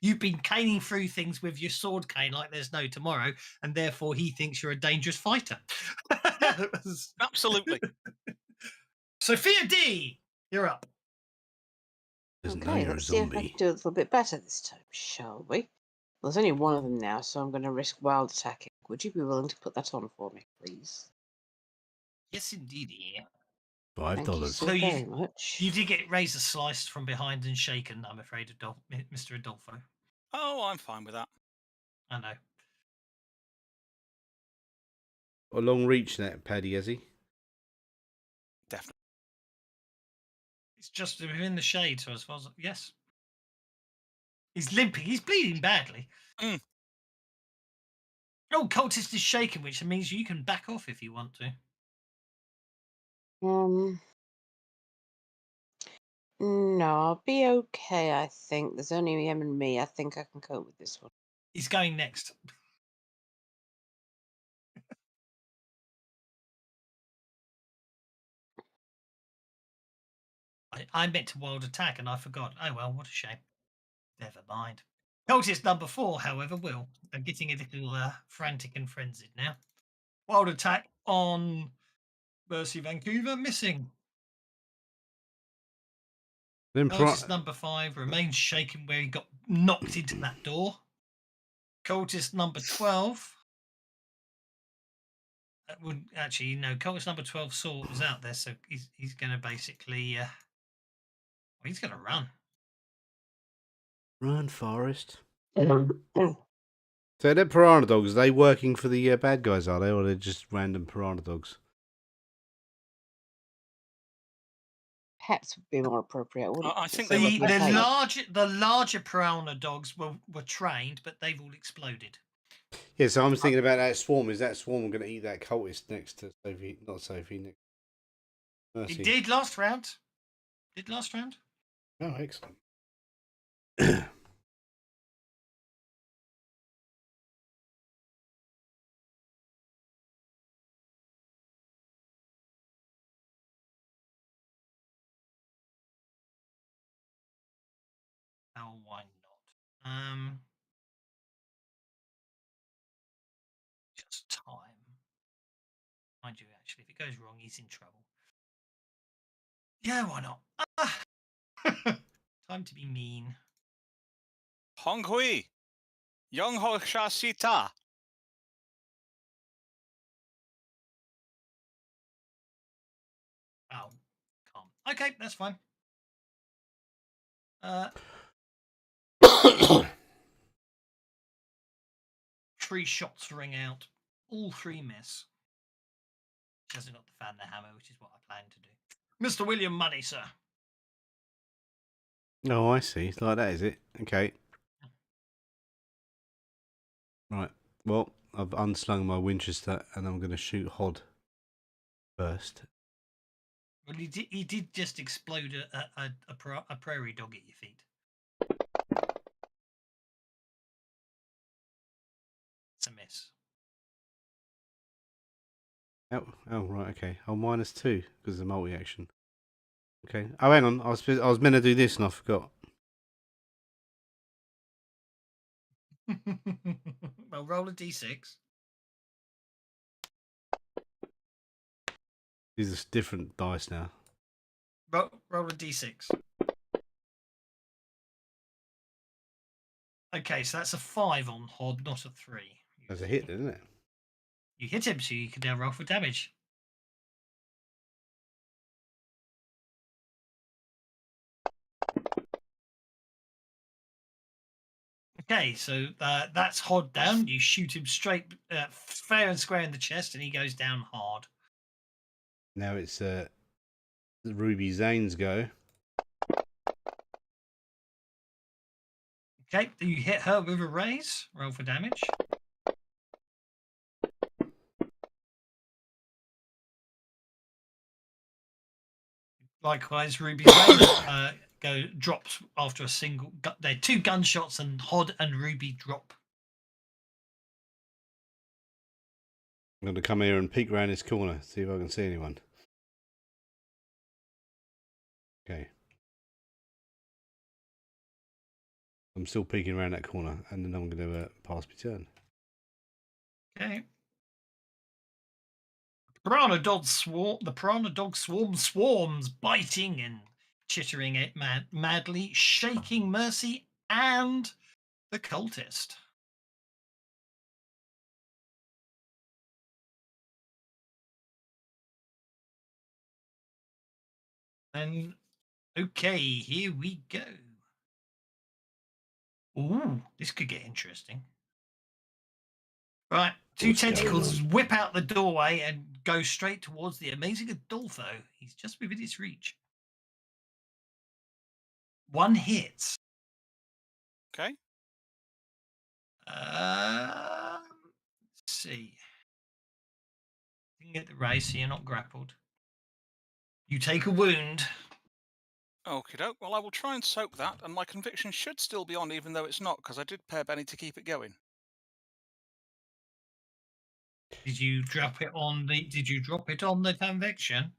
You've been caning through things with your sword cane like there's no tomorrow, and therefore he thinks you're a dangerous fighter. Absolutely. Sophia D, you're up. Doesn't know Okay, you're a let's see if I zombie. can do a little bit better this time, shall we? Well, there's only one of them now, so I'm going to risk wild attacking. Would you be willing to put that on for me, please? Yes, indeed. Yeah. Thank you $5. so So you- very much. You did get razor sliced from behind and shaken, I'm afraid, Mr. Adolfo. Oh, I'm fine with that. I know. A long reach that Paddy, has he? Definitely. It's just within the shade, so as far as yes. He's limping. He's bleeding badly. Mm. Oh, cultist is shaken, which means you can back off if you want to. No, I'll be okay, I think. There's only him and me. I think I can cope with this one. He's going next. I meant to wild attack and I forgot. Oh well, what a shame. Never mind. Cultist number 4, however, will. I'm getting a little frantic and frenzied now. Wild attack on Mercy Vancouver, missing. Then Cultist number 5 remains shaken where he got knocked into that door. Cultist number 12. Would actually no. Cultist number 12 saw what was out there, so he's going to basically he's going to run. Run, Forest. So they're piranha dogs. Are they working for the bad guys, are they, or are they just random piranha dogs? Pets would be more appropriate, wouldn't I think so they were you're saying- The larger piranha dogs were trained, but they've all exploded. Yeah, so I'm thinking about that swarm. Is that swarm going to eat that cultist next to Sophie? Not Sophie, next Mercy. It did last round. Oh, excellent. Oh, why not? Just time. Mind you, actually, if it goes wrong, he's in trouble. Yeah, why not? Time to be mean. Hong Hui, Young Ho Sha Sita. Oh, calm. Okay, that's fine. 3 shots ring out. All 3 miss. She hasn't got the fan the hammer, which is what I plan to do. Mr. William Money, sir. Oh, I see. It's like that, is it? Okay. Right. Well, I've unslung my Winchester and I'm going to shoot Hod first. Well, he did just explode a prairie dog at your feet. It's a miss. Oh, right. Okay. Oh, -2 because of the multi-action. Okay. Oh, hang on. I was meant to do this and I forgot. Well, roll a d6. These are different dice now. Roll a d6. Okay, so that's a 5 on Hod, not a 3. That's a hit, isn't it? You hit him, so you can now roll for damage. Okay, so that's Hod down. You shoot him straight, fair and square in the chest, and he goes down hard. Now it's Ruby Zane's go. Okay, you hit her with a raise. Roll for damage. Likewise, Ruby Zane drops after a single. They're 2 gunshots, and Hod and Ruby drop. I'm going to come here and peek around this corner, see if I can see anyone. Okay. I'm still peeking around that corner, and then I'm going to pass my turn. Okay. The piranha dog swarms, biting and chittering it madly, shaking Mercy and the cultist. And okay, here we go. Ooh, this could get interesting. Right, 2 tentacles whip out the doorway and go straight towards the amazing Adolfo. He's just within its reach. 1 hits. Okay. Let's see. You can get the raise, so you're not grappled. You take a wound. Okie doke. Well, I will try and soak that, and my conviction should still be on, even though it's not, because I did pay Benny to keep it going. Did you drop it on the? Did you drop it on the conviction?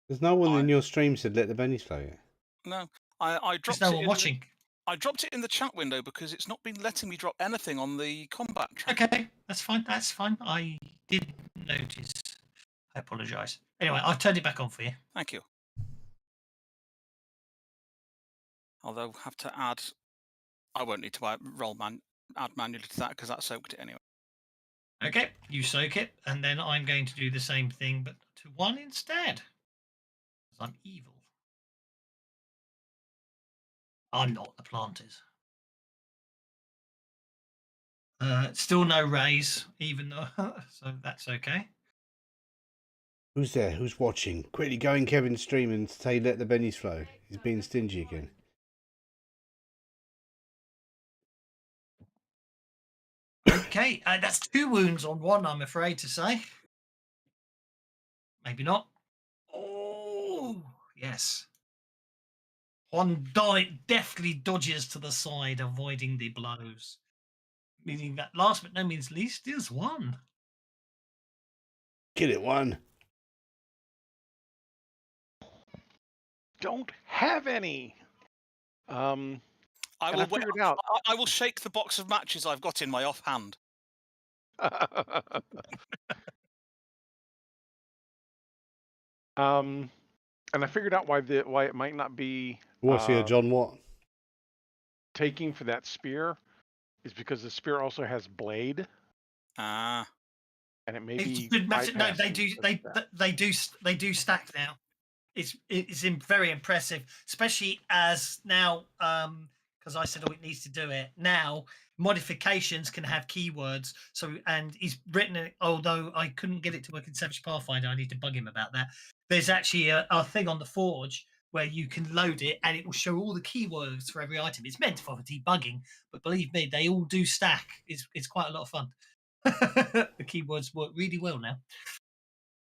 There's no one in your stream said let the bennies flow yet. No, I dropped There's no it one in watching. I dropped it in the chat window because it's not been letting me drop anything on the combat track. Okay, that's fine. That's fine. I did notice. I apologise. Anyway, I've turned it back on for you. Thank you. Although have to add, I won't need to add manually to that because that soaked it anyway. Okay, you soak it, and then I'm going to do the same thing, but to 1 instead. Because I'm evil. I'm not, the plant is. Still no raise, even though, so that's okay. Who's there? Who's watching? Quickly go in Kevin's stream and say let the bennies flow. He's being stingy again. Okay, that's 2 wounds on 1, I'm afraid to say. Maybe not. Oh, yes. One deftly dodges to the side, avoiding the blows. Meaning that last but no means least is 1. Kill it, 1. Don't have any. I And will I figured out. I will shake the box of matches I've got in my offhand. And I figured out why it might not be What's here, John? What? taking for that spear is because the spear also has blade, Ah, and it may It be should matter. No, they bypassing do. that. They do stack now. It's very impressive, especially as now because I said, oh, it needs to do it now. Modifications can have keywords. So, and he's written it. Although I couldn't get it to work in Savage Pathfinder, I need to bug him about that. There's actually a thing on the Forge where you can load it and it will show all the keywords for every item. It's meant for debugging, but believe me, they all do stack. It's quite a lot of fun. The keywords work really well now.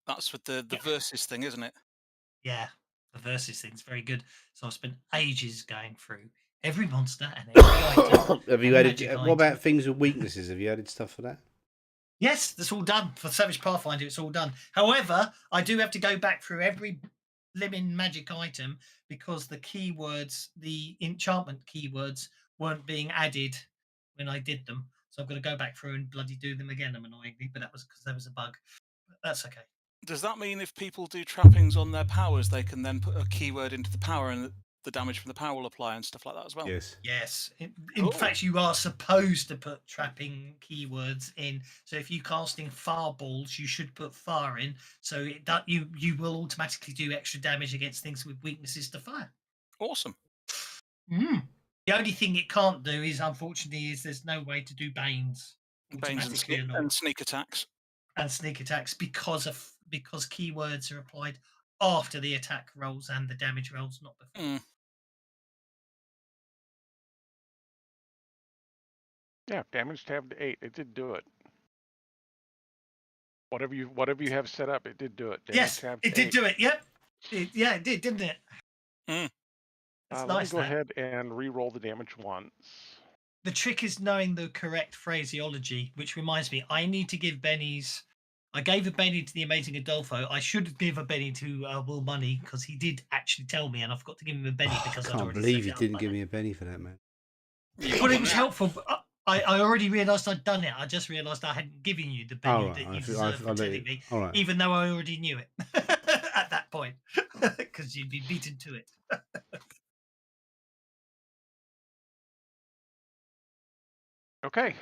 that's with the versus thing, isn't it? Yeah, the versus thing's very good. So I've spent ages going through every monster and every item. Have you and added? magic What about item. things with weaknesses? Have you added stuff for that? Yes, that's all done for Savage Pathfinder. It's all done. However, I do have to go back through every limit magic item because the keywords, the enchantment keywords, weren't being added when I did them. So I've got to go back through and bloody do them again. I'm annoyingly, but that was because there was a bug. But that's okay. Does that mean if people do trappings on their powers, they can then put a keyword into the power and the damage from the power will apply and stuff like that as well? Yes. Yes. In Cool. fact, you are supposed to put trapping keywords in. So if you casting fireballs, you should put fire in. So you will automatically do extra damage against things with weaknesses to fire. Awesome. Mm. The only thing it can't do is, unfortunately, is there's no way to do Banes Banes automatically and sneak attacks. and sneak attacks because keywords are applied after the attack rolls and the damage rolls, not before. Mm. Yeah, damage tab to 8. It did do it. Whatever you have set up, it did do it. Damage Yes, tab to it did 8. do it. Yep. It did, didn't it? Mm. It's Let nice. me go ahead and re-roll the damage once. The trick is knowing the correct phraseology, which reminds me, I need to give bennies. I gave a Benny to the Amazing Adolfo. I should give a Benny to Will Money because he did actually tell me, and I forgot to give him a Benny because I I'd can't already believe set you it up didn't by give then. me a penny for that, man. Well, it was helpful. But I already realised I'd done it. I just realised I hadn't given you the Benny All right, that you I deserved for let telling it- me, all right. even though I already knew it at that point because you'd be beaten to it. Okay.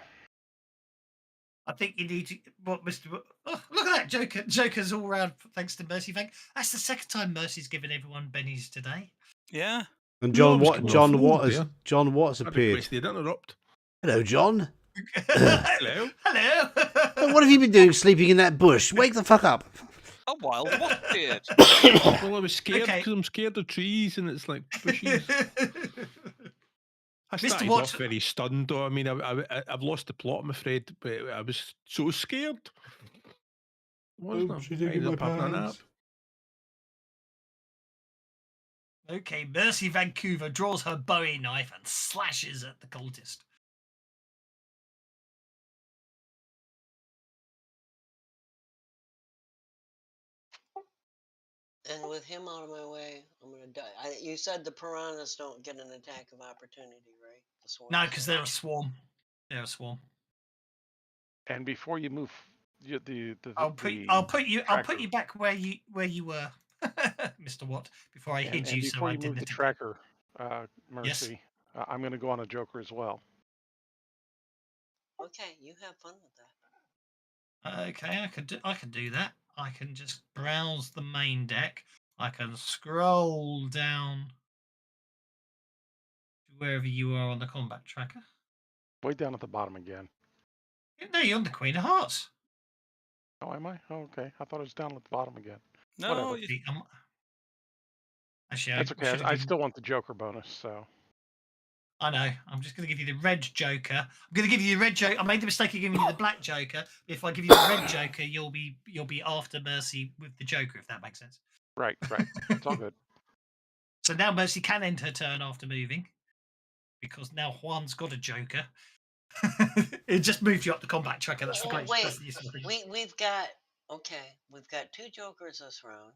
I think you need to. What, Mr. Oh, look at that Joker! Joker's all round thanks to Mercy Bank. That's the second time Mercy's given everyone bennies today. Yeah. And No, I John was Watt, giving John a fold Watt has there. John Watt's I appeared. requested interrupt. Hello, John. Hello. Hello. What have you been doing sleeping in that bush? Wake the fuck up. A wild what beard. Well, I was scared Okay. because I'm scared of trees and it's like bushes. I Mr. started Watt- off very stunned, though. I mean, I've lost the plot, I'm afraid, but I was so scared. Wasn't I? she's I taking ended my up having a nap. pants. Okay, Mercy Vancouver draws her Bowie knife and slashes at the cultist. And with him out of my way, I'm gonna die. You said the piranhas don't get an attack of opportunity, right? The swarms No, because do. they're a swarm. They're a swarm. And before you move, the I'll put you tracker. back where you were, Mr. Watt, before I hid and you so before I you move didn't the attack. tracker, Mercy. I'm going to go on a Joker as well. Okay, you have fun with that. Okay, I can do that. I can just browse the main deck. I can scroll down to wherever you are on the combat tracker. Way down at the bottom again. No, you're on the Queen of Hearts. Oh, am I? Oh, okay. I thought it was down at the bottom again. No, Whatever. Actually, That's I okay. should have I given. still want the Joker bonus, so. I know. I'm just going to give you the red Joker. I'm going to give you the red Joker. I made the mistake of giving you the black Joker. If I give you the red Joker, you'll be after Mercy with the Joker, if that makes sense. Right. It's all good. So now Mercy can end her turn after moving, because now Juan's got a Joker. It just moved you up the combat tracker. That's the Well, great. wait, That's the useful thing. we've got we've got 2 Jokers this round.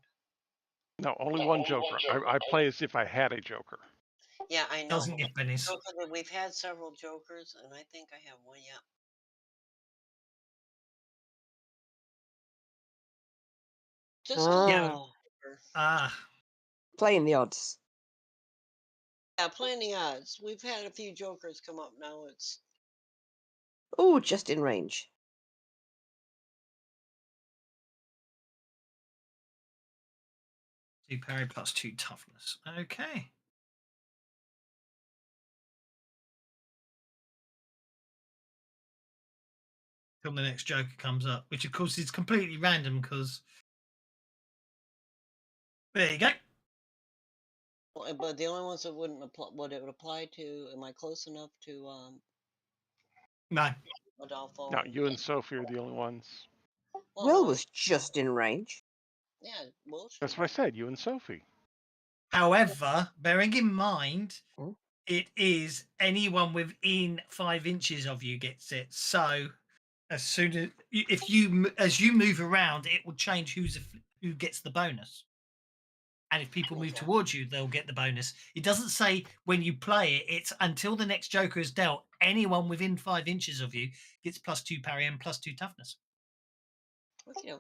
No, only one Joker. I play as if I had a Joker. Yeah, I know. Doesn't give pennies. Joker, we've had several Jokers, and I think I have one. Yeah. Just Yeah. a Joker. Ah, Playing the odds. Yeah, playing the odds. We've had a few Jokers come up. Now it's Oh, just in range. two parry plus 2 toughness. Okay. Till the next Joker comes up, which of course is completely random because there you go. but the only ones that wouldn't apply, what it would apply to. Am I close enough to No, Adolfo? No, you and Sophie are the only ones. Well, Will no, was just in range. yeah, well, That's what I said. You and Sophie. however, bearing in mind, Mm. it is anyone within 5 inches of you gets it. So as soon as if you as you move around, it will change who gets the bonus. And if people move Okay. towards you, they'll get the bonus. It doesn't say when you play it. It's until the next Joker is dealt. Anyone within 5 inches of you gets plus 2 parry and plus 2 toughness. Okay,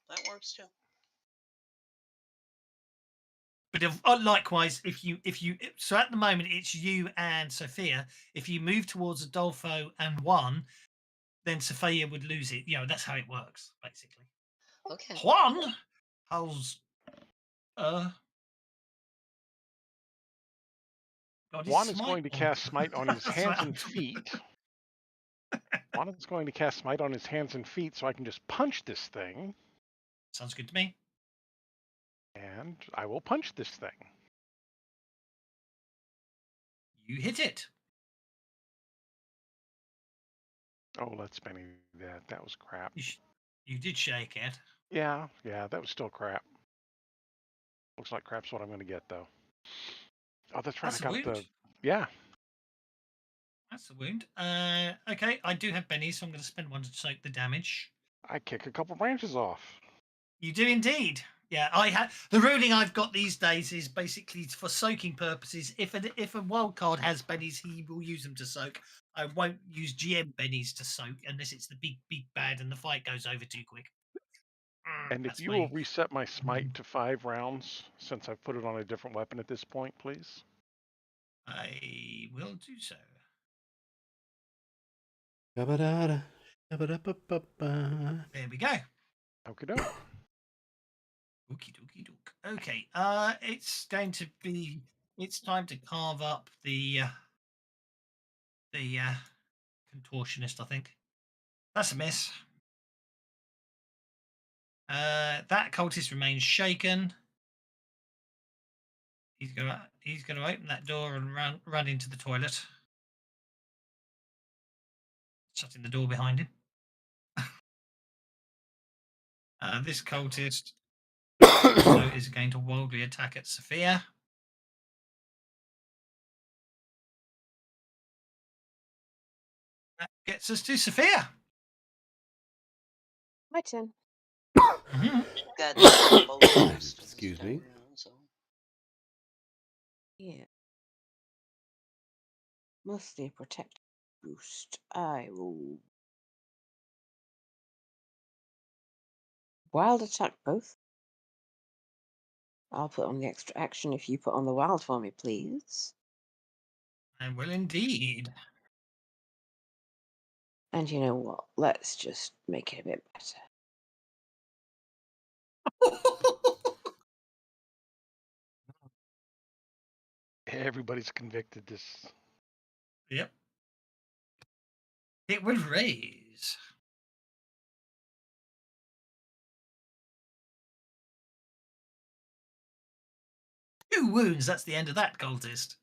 that works too. But likewise, if you so at the moment it's you and Sophia. If you move towards Adolfo and 1, then Sophia would lose it. You know, that's how it works, basically. Okay. Juan has got his Juan is smite going to on. cast Smite on his That's hands right. and feet. Juan is going to cast Smite on his hands and feet so I can just punch this thing. Sounds good to me. And I will punch this thing. You hit it. Oh, let's Benny that. That was crap. You did shake it. Yeah, that was still crap. Looks like crap's what I'm going to get, though. Oh, that's right. That's I a got the. wound. Yeah. That's a wound. Okay, I do have Benny, so I'm going to spend 1 to soak the damage. I kick a couple branches off. You do indeed. Yeah, I had the ruling I've got these days is basically for soaking purposes. If a wild card has bennies, he will use them to soak. I won't use GM bennies to soak unless it's the big bad and the fight goes over too quick. And if you will reset my smite to 5 rounds, since I've put it on a different weapon at this point, please. I will do so. Ba-ba-da-da, There we go. Okie doke. Okie dokie doke. Okay. It's going to be. It's time to carve up the contortionist. I think that's a miss. That cultist remains shaken. He's gonna open that door and run into the toilet, shutting the door behind him. This cultist also is going to wildly attack at Sophia. That gets us to Sophia. My turn. Mhm. Got both dice this Excuse time me. around, so. Yeah. Mostly a protect boost. I will wild attack both. I'll put on the extra action if you put on the wild for me, please. I will indeed. And you know what? Let's just make it a bit better. Everybody's convicted this. Yep. It will raise. Two wounds. That's the end of that cultist.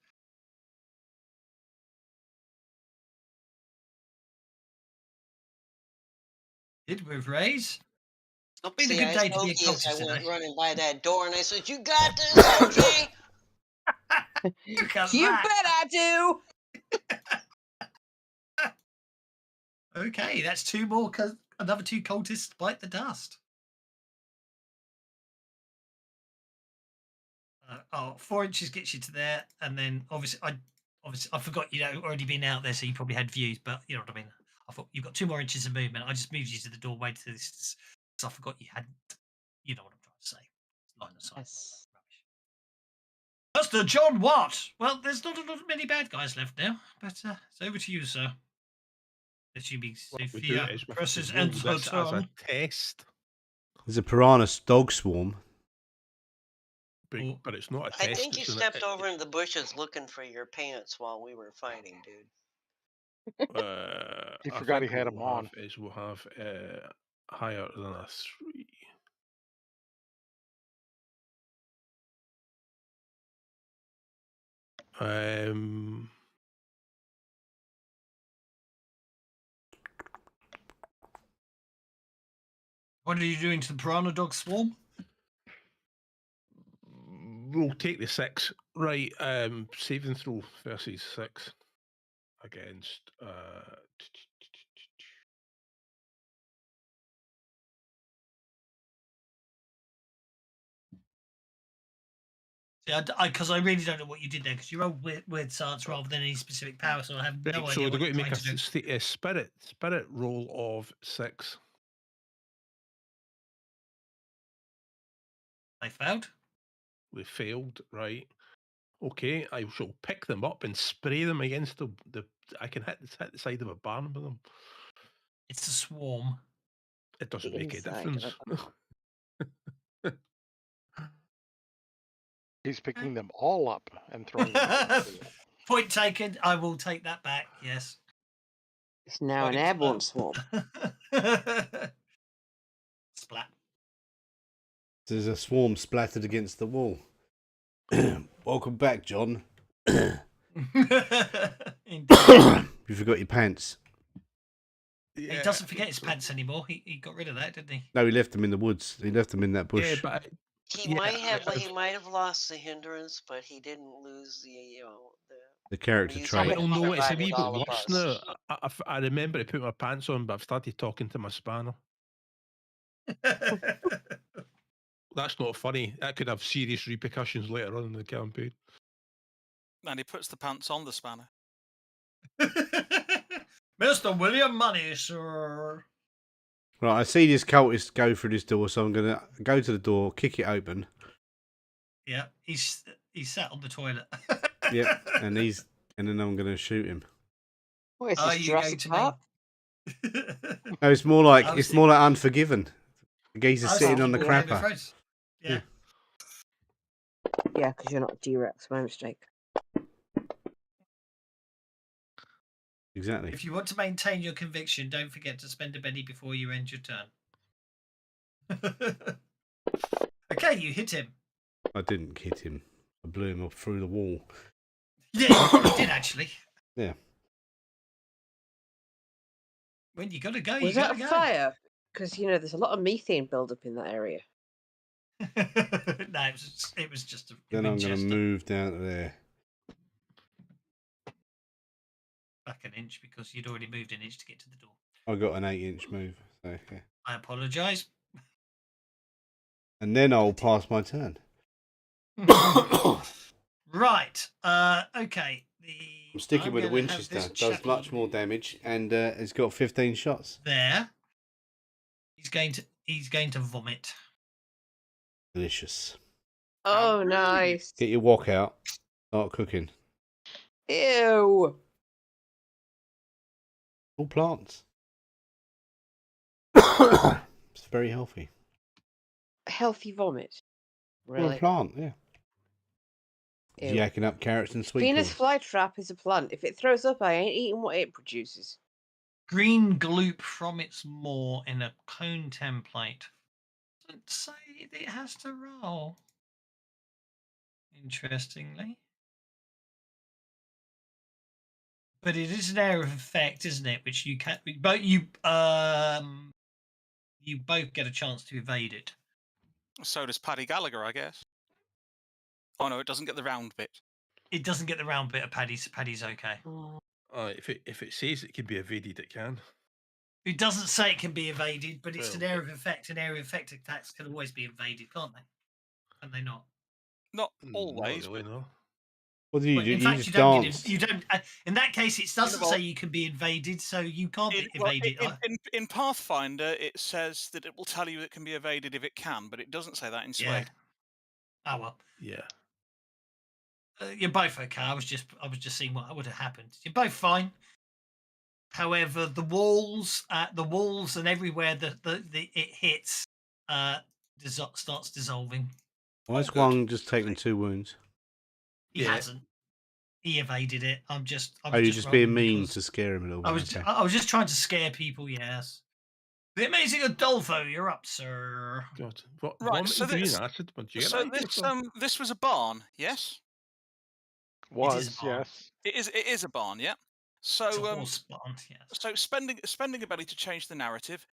It will raise. It's not been a See, good I day to told be a you as I cultist went today. running by that door, and I said, "You got this, OG." Look at You that. bet I do. Okay, that's two more. Another two cultists bite the dust. 4 inches gets you to there, and then obviously I forgot you'd already been out there, so you probably had views. But you know what I mean. I thought you've got 2 more inches of movement. I just moved you to the doorway to this, so I forgot you hadn't. You know what I'm trying to say. Line of sight. Yes. That's the John Watt. Well, there's not many bad guys left now, but it's over to you, sir. Assuming What we do Sophia is we presses roll ends her this as a turn. test, There's a piranha dog swarm. but it's not a I test. think you it's stepped over in the bushes looking for your pants while we were fighting, dude. He I forgot he think had what them we'll on. have is we'll have higher than a 3. What are you doing to the piranha dog swarm? We'll take the 6. Right, saving throw versus 6 against Yeah, because I really don't know what you did there, because you rolled weird science rather than any specific power, so I have no right, idea so what they're you're going to trying make to do. a spirit roll of 6. They failed. They failed, right? Okay, I shall pick them up and spray them against the I can hit the side of a barn with them. It's a swarm. It doesn't The make a inside of difference. He's picking them all up and throwing them out the field. Point taken. I will take that back. Yes. It's now an Right, airborne swarm. Splat. There's a swarm splattered against the wall. Welcome back, John. Indeed. You forgot your pants. He doesn't forget his pants anymore. He got rid of that, didn't he? No, he left them in the woods. He left them in that bush. Yeah, but He might have lost the hindrance, but he didn't lose The character reason trait. that well, no, it's a provided wee bit all of worse us. now. I remember I put my pants on, but I've started talking to my spanner. That's not funny. That could have serious repercussions later on in the campaign. And he puts the pants on the spanner. Mr. William Money, sir. Right, I see this cultist go through this door, so I'm going to go to the door, kick it open. Yeah, he's sat on the toilet. Yeah, and then I'm going to shoot him. What is Are this, you Jurassic Park? No, it's more like I was more like Unforgiven. The geezer's I was sitting thinking on the more Game of crapper. Thrones. Yeah. Yeah, because you're not T-Rex. My mistake. Exactly. If you want to maintain your conviction, don't forget to spend a penny before you end your turn. Okay, you hit him. I didn't hit him. I blew him off through the wall. Yeah, you did actually. Yeah. When you gotta go, Was you that gotta a go. fire? Because there's a lot of methane buildup in that area. No, it was just a Then I'm going to Winchester. move down to there. Back an inch because you'd already moved an inch to get to the door. I got an 8-inch move. So, yeah. I apologise. And then I'll pass my turn. Right. Okay. I'm sticking with the gonna have Winchester. this Does chappy much more damage, and it's got 15 shots. there. He's going to vomit. Delicious. Oh, nice. Get your wok out. Start cooking. Ew. All plants. It's very healthy. Healthy vomit. For a Really? plant, yeah. It's Ew. yakking up carrots and sweet Venus corn. flytrap is a plant. If it throws up, I ain't eating what it produces. Green gloop from its maw in a cone template. Doesn't say it has to roll. Interestingly. But it is an area of effect, isn't it? Which you can, but you both get a chance to evade it. So does Paddy Gallagher, I guess. Oh no, it doesn't get the round bit. It doesn't get the round bit of Paddy's. Paddy's okay. If it says it can be evaded, it can. It doesn't say it can be evaded, but it's Well, an area of effect. An area of effect attacks can always be evaded, can't they? Can they not? Not Not always, really, but no. What do you Well, do? in You fact, just you don't dance. get you don't. In that case, it doesn't well, say you can be invaded, so you can't be evaded. in Pathfinder, it says that it will tell you it can be evaded if it can, but it doesn't say that in Yeah. Suede. Oh well. Yeah. You're both okay. I was just seeing what would have happened. You're both fine. However, the walls and everywhere that it hits starts dissolving. Why is good. one just taking 2 wounds? He Yeah. hasn't. He evaded it. I was Oh, you're just being rolling mean because to scare him a little I bit. was Okay. I was just trying to scare people. Yes. The amazing Adolfo, you're up, sir. God. What? Right, Vomit so and green this- acid. Would you get So that idea from? this was a barn, yes? Was, a barn. yes. It is a barn, yeah. It's a So horse barn, yes. so spending a belly to change the narrative.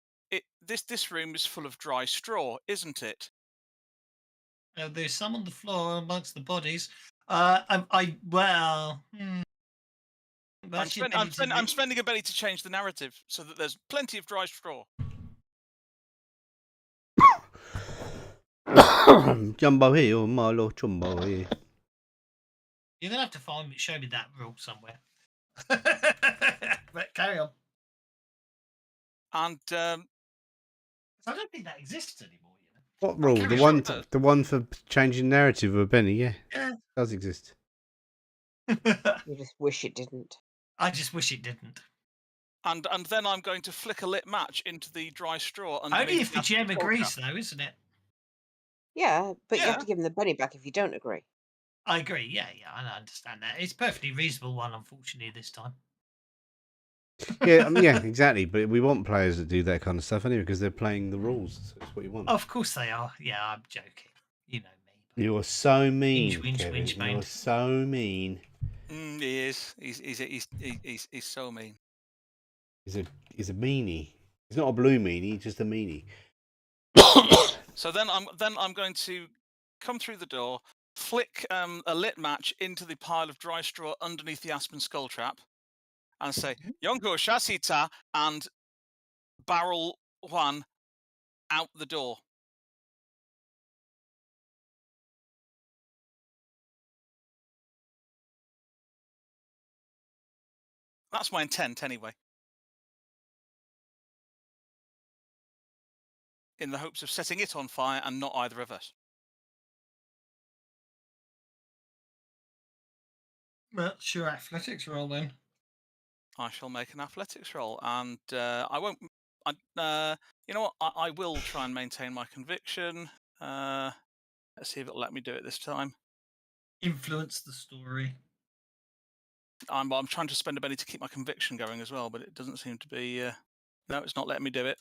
This room is full of dry straw, isn't it? There's some on the floor amongst the bodies. I'm spending a belly to change the narrative so that there's plenty of dry straw. Jumbo here or Marlo Jumbo here. You're gonna have to show me that rule somewhere. But carry on. And I don't think that exists anymore. You know. What rule? carry The on. one for changing narrative of Benny, yeah. Yeah. Does exist. You just wish it didn't. I just wish it didn't. and then I'm going to flick a lit match into the dry straw. Only if the aspen GM skull agrees, cap. though, isn't it? Yeah, but you have Yeah. to give him the bunny back if you don't agree. I agree. Yeah, I understand that. It's a perfectly reasonable one, unfortunately, this time. Yeah, yeah, exactly. But we want players that do that kind of stuff anyway because they're playing the rules. So that's what you want. Of course they are. Yeah, I'm joking. You know me. You're so mean, Winch, Kevin. winch, You're mate. so mean. He is. He's so mean. He's a meanie. He's not a blue meanie. He's just a meanie. So then I'm going to come through the door, flick a lit match into the pile of dry straw underneath the aspen skull trap, and say "Yonko Shasita" and barrel Juan out the door. That's my intent, anyway. In the hopes of setting it on fire and not either of us. That's your athletics roll then. I shall make an athletics roll, and I won't. You know what? I will try and maintain my conviction. Let's see if it'll let me do it this time. Influence the story. I'm trying to spend a penny to keep my conviction going as well, but it doesn't seem to be. No, it's not letting me do it.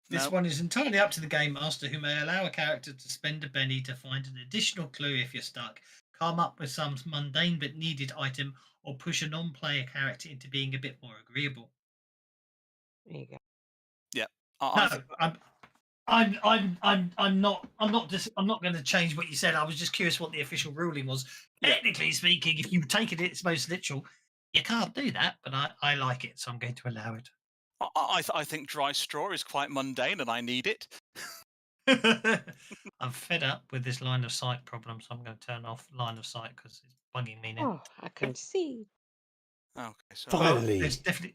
This No. one is entirely up to the game master, who may allow a character to spend a penny to find an additional clue if you're stuck, come up with some mundane but needed item, or push a non-player character into being a bit more agreeable. There you go. Yeah. I'm not going to change what you said. I was just curious what the official ruling was. Yeah. Technically speaking, if you take it its most literal, you can't do that, but I like it, so I'm going to allow it. I think dry straw is quite mundane, and I need it. I'm fed up with this line of sight problem, so I'm going to turn off line of sight because it's bugging me now. Oh, I can see. Okay, so Finally. There's definitely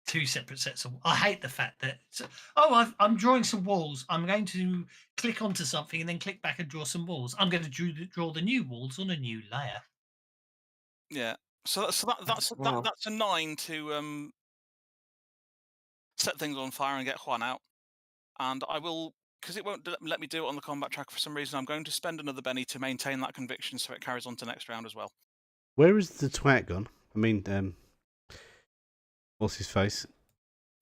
2 separate sets of. I hate the fact that. I'm drawing some walls. I'm going to click onto something and then click back and draw some walls. I'm going to draw the new walls on a new layer. Yeah. That's Wow. that's a 9 to set things on fire and get Juan out. And I will, because it won't let me do it on the combat track for some reason. I'm going to spend another Benny to maintain that conviction, so it carries on to next round as well. Where is the twat gone? I mean, what's his face?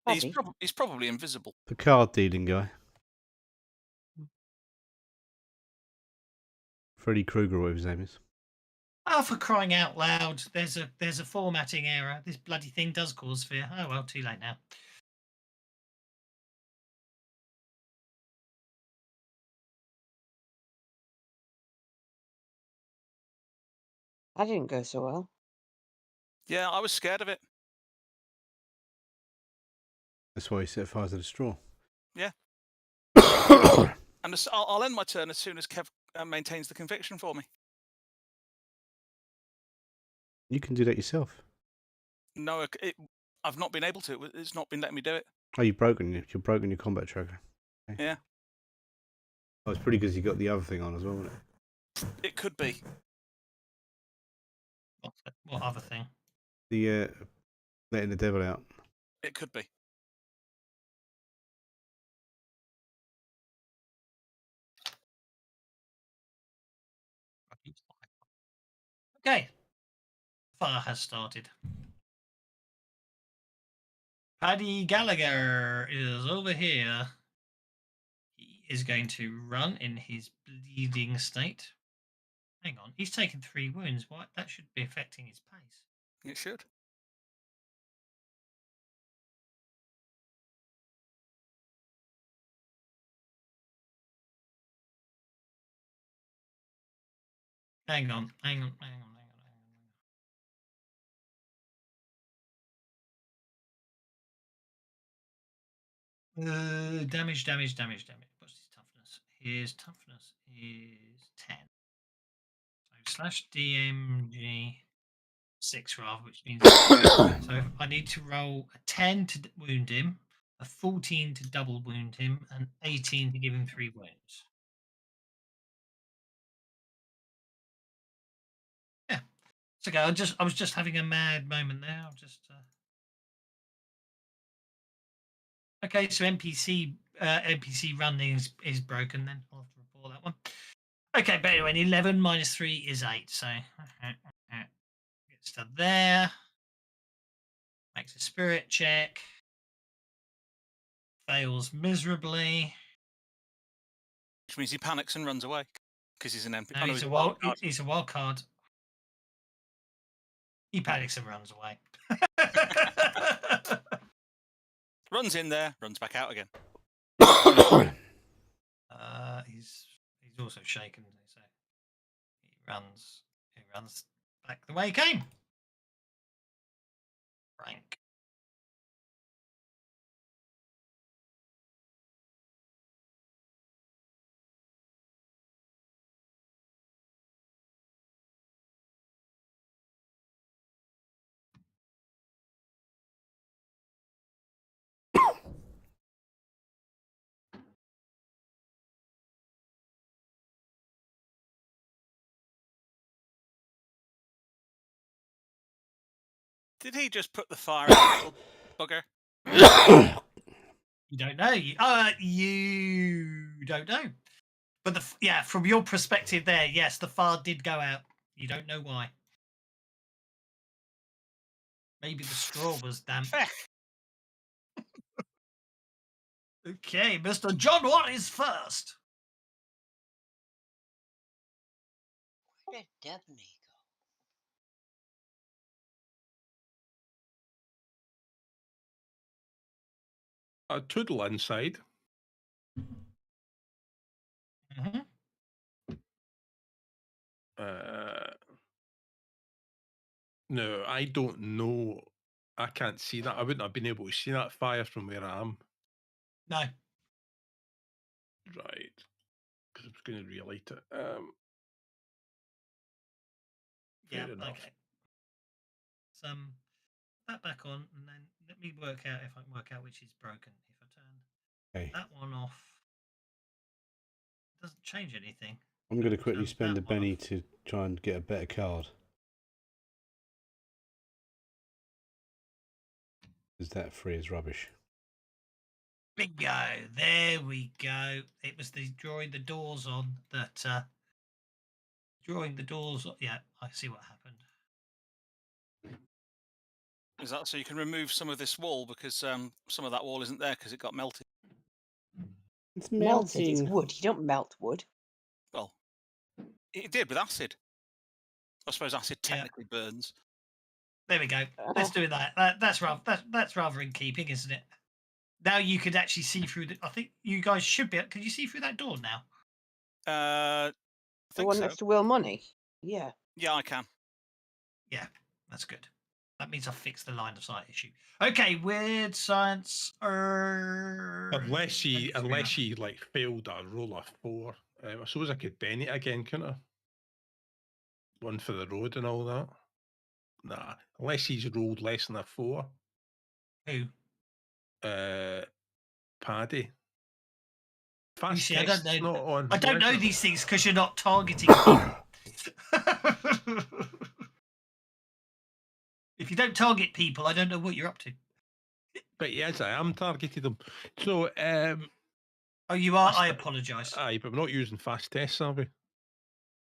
Paddy. He's probably invisible. The card dealing guy. Freddy Krueger, whatever his name is. Oh, for crying out loud! There's a formatting error. This bloody thing does cause fear. Oh well, too late now. That didn't go so well. Yeah, I was scared of it. That's why he set fire to the straw. Yeah. And I'll end my turn as soon as Kev maintains the conviction for me. You can do that yourself. No, I've not been able to. It's not been letting me do it. Oh, you've broken your combat tracker. Okay. Yeah. Oh, it's pretty good. You got the other thing on as well, wasn't it? It could be. What other thing? The letting the devil out. It could be. Okay. Fire has started. Paddy Gallagher is over here. He is going to run in his bleeding state. Hang on, he's taken 3 wounds. What? That should be affecting his pace. It should. Hang on. Damage. What's his toughness? His toughness is 10. So /DMG 6 rather, which means so I need to roll a 10 to wound him, a 14 to double wound him, and 18 to give him 3 wounds. Yeah, it's okay. I was just having a mad moment there. I'll just. Okay, so NPC running is broken. Then I'll have to report that one. Okay, but anyway, 11 minus 3 is 8. So gets to there. Makes a spirit check. Fails miserably. Which means he panics and runs away because he's an NPC. No, he's a wild card. He panics and runs away. Runs in there, runs back out again. He's also shaken, so he runs back the way he came. Frank. Did he just put the fire out, little bugger? You don't know. You don't know. But from your perspective there, yes, the fire did go out. You don't know why. Maybe the straw was damp. Okay, Mr. John, what is first? Where did Debney A Toodle inside. Mm-hmm. No, I don't know. I can't see that. I wouldn't have been able to see that fire from where I am. No. Right. Because I was going to relight it. Yeah, Fair enough. okay. that back on, and then let me work out if I can work out which is broken. If I turn Okay. that one off, it doesn't change anything. I'm going to quickly Turn spend a that one penny off. to try and get a better card. Because that free is rubbish. Bingo! There we go. It was the drawing the doors on that. Drawing the doors. Yeah, I see what happened. Is that so you can remove some of this wall because some of that wall isn't there because it got melted? It's Melted. It's melting. wood. You don't melt wood. Well, it did with acid. I suppose acid Yeah. technically burns. There we go. Let's do that. That's rather in keeping, isn't it? Now you could actually see through the. I think you guys should be. Can you see through that door now? I The think one so. next to Will Money. Yeah. Yeah, I can. Yeah, that's good. That means I fixed the line of sight issue. Okay, weird science. Unless you like failed a roll of 4. I suppose I could bend it again, couldn't I? One for the road and all that. Nah, unless he's rolled less than a 4. Who? Paddy. You Fast see, I don't test's know. not on. I don't Why know is it? these things because you're not targeting people. If you don't target people, I don't know what you're up to. But yes, I am targeted them. So, Oh, you are. Fast- I apologise. aye, but we're not using fast tests, are we?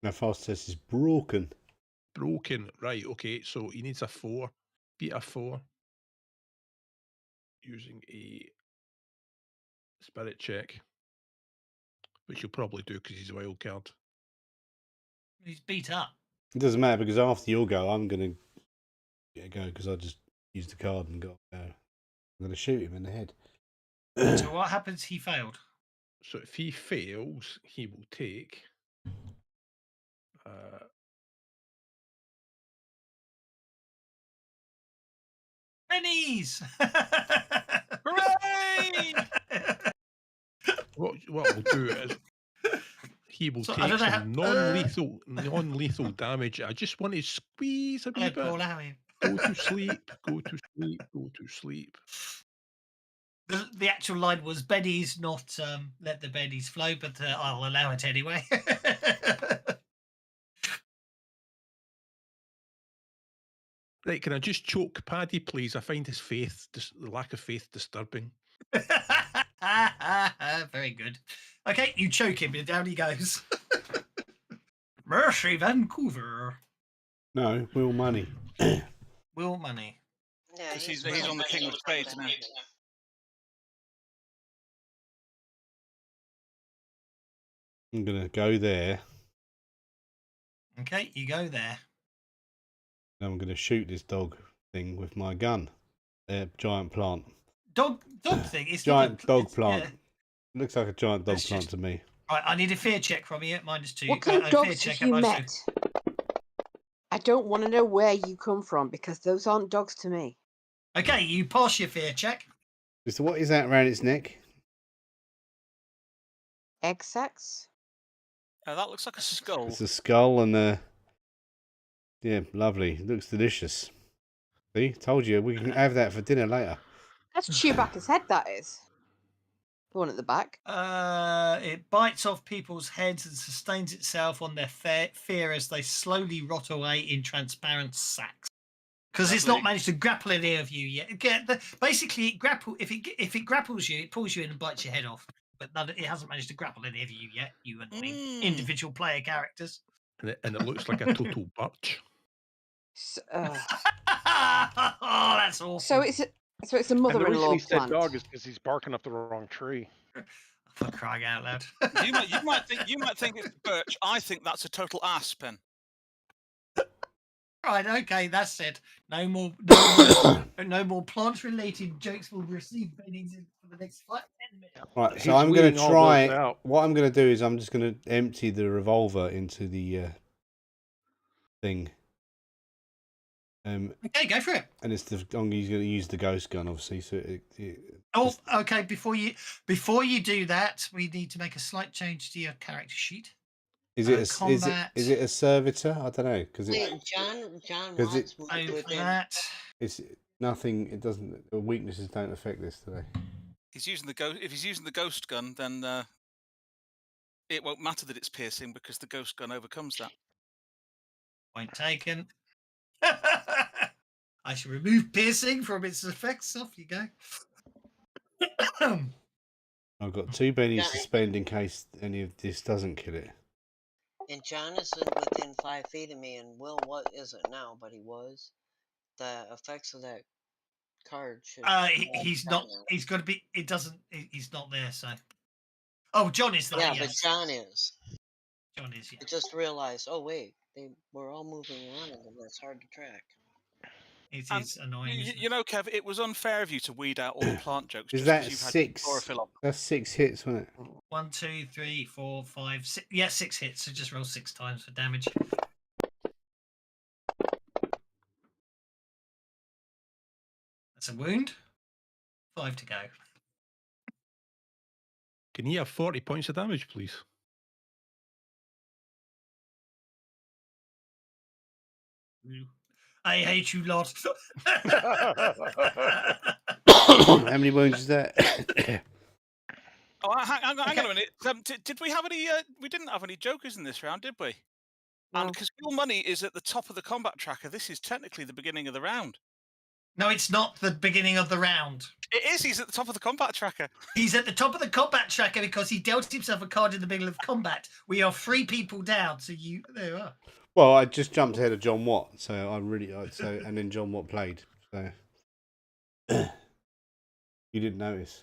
Now fast test is broken. Broken. Right, okay, so he needs a 4. Beat a 4. Using a spirit check. Which you'll probably do because he's a wild card. He's beat up. It doesn't matter because after your go, I'm going to get a go because I just used the card and got a go. I'm going to shoot him in the head. So what happens? He failed. So if he fails, he will take. Pennies! Hooray! What we'll do is he will So, I take don't know some non-lethal damage. I just want to squeeze a wee Hello, bit. Paul. How are you? Go to sleep. Go to sleep. Go to sleep. The actual line was Benny's not let the Bennies flow, but I'll allow it anyway. Right, can I just choke Paddy, please? I find his faith, the lack of faith, disturbing. Very good. Okay, you choke him, and down he goes. Mercy, Vancouver. No, Will Money. Will Money. Yeah, Because he's on the king of spades now. I'm going to go there. Okay, you go there. And I'm going to shoot this dog thing with my gun. Giant plant. Dog thing. It's Giant not dog plant. Yeah. Looks like a giant dog That's plant just- to me. Right, I need a fear check from you. -2. What kind of fear dogs check have you at -2. met? I don't want to know where you come from because those aren't dogs to me. Okay, you pass your fear check. So what is that around its neck? Egg sacs? That looks like a skull. It's a skull and yeah, lovely. It looks delicious. See, told you we can have that for dinner later. That's Chewbacca's head, that is. The one at the back. It bites off people's heads and sustains itself on their fear as they slowly rot away in transparent sacks. Because it's not Lovely. managed to grapple any of you yet. Basically, if it grapples you, it pulls you in and bites your head off. But it hasn't managed to grapple any of you yet. You annoying individual player characters. And it looks like a total birch. Oh, that's awful. So it's a And the reason mother-in-law he said plant. dog is because he's barking up the wrong tree. For crying out loud. You might think it's birch. I think that's a total aspen. Right, okay, that's it. No more plant-related jokes will receive Benny's for the next 10 minutes. Right, He's so I'm going weeding to all try. those out. What I'm going to do is I'm just going to empty the revolver into the thing. Okay, go for it. And it's I'm going to use the ghost gun, obviously. So Oh, okay. Before you do that, we need to make a slight change to your character sheet. is it combat. is it a servitor? I don't know because Wait, John Because wants me to Over do it. that. it's Nothing. It doesn't. The weaknesses don't affect this today. He's using the ghost. If he's using the ghost gun, then it won't matter that it's piercing because the ghost gun overcomes that. Point taken. I shall remove piercing from its effects. Off you go. I've got 2 bennies Yeah. to spend in case any of this doesn't kill it. And John isn't within 5 feet of me, and Will what isn't now, but he was. The effects of that card should. He's not. He's got to be. It doesn't. He's not there. So. Oh, John is there. Yeah, yes. but John is. John is. Yeah. I just realized. Oh wait, they were all moving around, and that's hard to track. It And is annoying. isn't You know, Kev, it was unfair of you to weed out all the plant jokes. Is just that 'cause you've had 6? chlorophyll on. That's 6 hits, wasn't it? it? 1, 2, 3, 4, 5, 6. Yeah, 6 hits. So just roll 6 times for damage. That's a wound. 5 to go. Can you have 40 points of damage, please? I hate you lot. How many wounds is that? Oh, hang on Okay. a minute. Did we have any? We didn't have any jokers in this round, did we? And No. because your money is at the top of the combat tracker, this is technically the beginning of the round. No, it's not the beginning of the round. It is. He's at the top of the combat tracker. He's at the top of the combat tracker because he dealt himself a card in the middle of combat. We are 3 people down, so you there you are. Well, I just jumped ahead of John Watt, so and then John Watt played. So you didn't notice.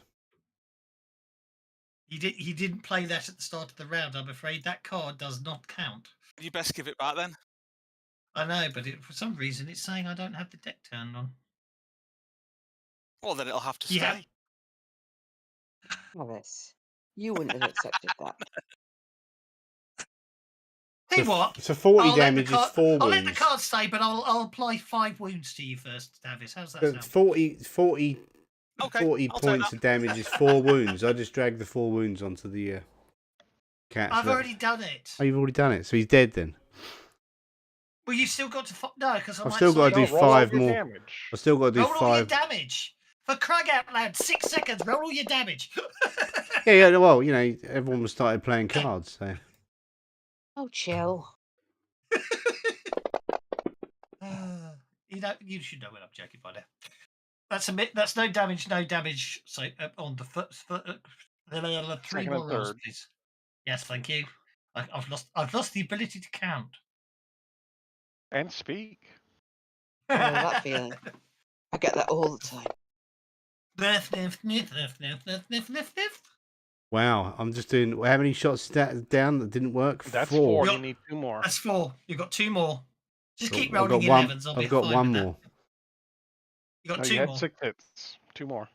He didn't play that at the start of the round. I'm afraid that card does not count. You best give it back then. I know, but for some reason it's saying I don't have the deck turned on. Well, then it'll have to Yeah. stay. Travis, you wouldn't have accepted that. Tell you what, So 40 I'll let the damage is card- 4 I'll wounds. let the card stay, but I'll apply 5 wounds to you first, Davis. How's that So sound? 40 Okay, 40 I'll take points that. of damage is 4 wounds. I just dragged the 4 wounds onto the cat. I've already done it. Oh, you've already done it. So he's dead then. Well, you've still got to no, because I've still got to do No, roll all 5 your more. damage. I've still got to do roll all your 5. damage. For crying out loud, 6 seconds. Roll all your damage. Yeah, well, you know, everyone started playing cards, so. Oh, chill. You should know when I'm joking by now. That's no damage, no damage. So on the first, 3 Second more and rolls, third. please. Yes, thank you. I've lost the ability to count. And speak. I know that feeling. I get that all the time. Wow, I'm just doing. How many shots down that didn't work? That's 4. 4. You Yep. need 2 more. That's 4. You've got 2 more. Just keep I've rolling got one. 11s. I'll be I've got fine one with that. more. You got No, 2 you had more. 6 hits. 2 more.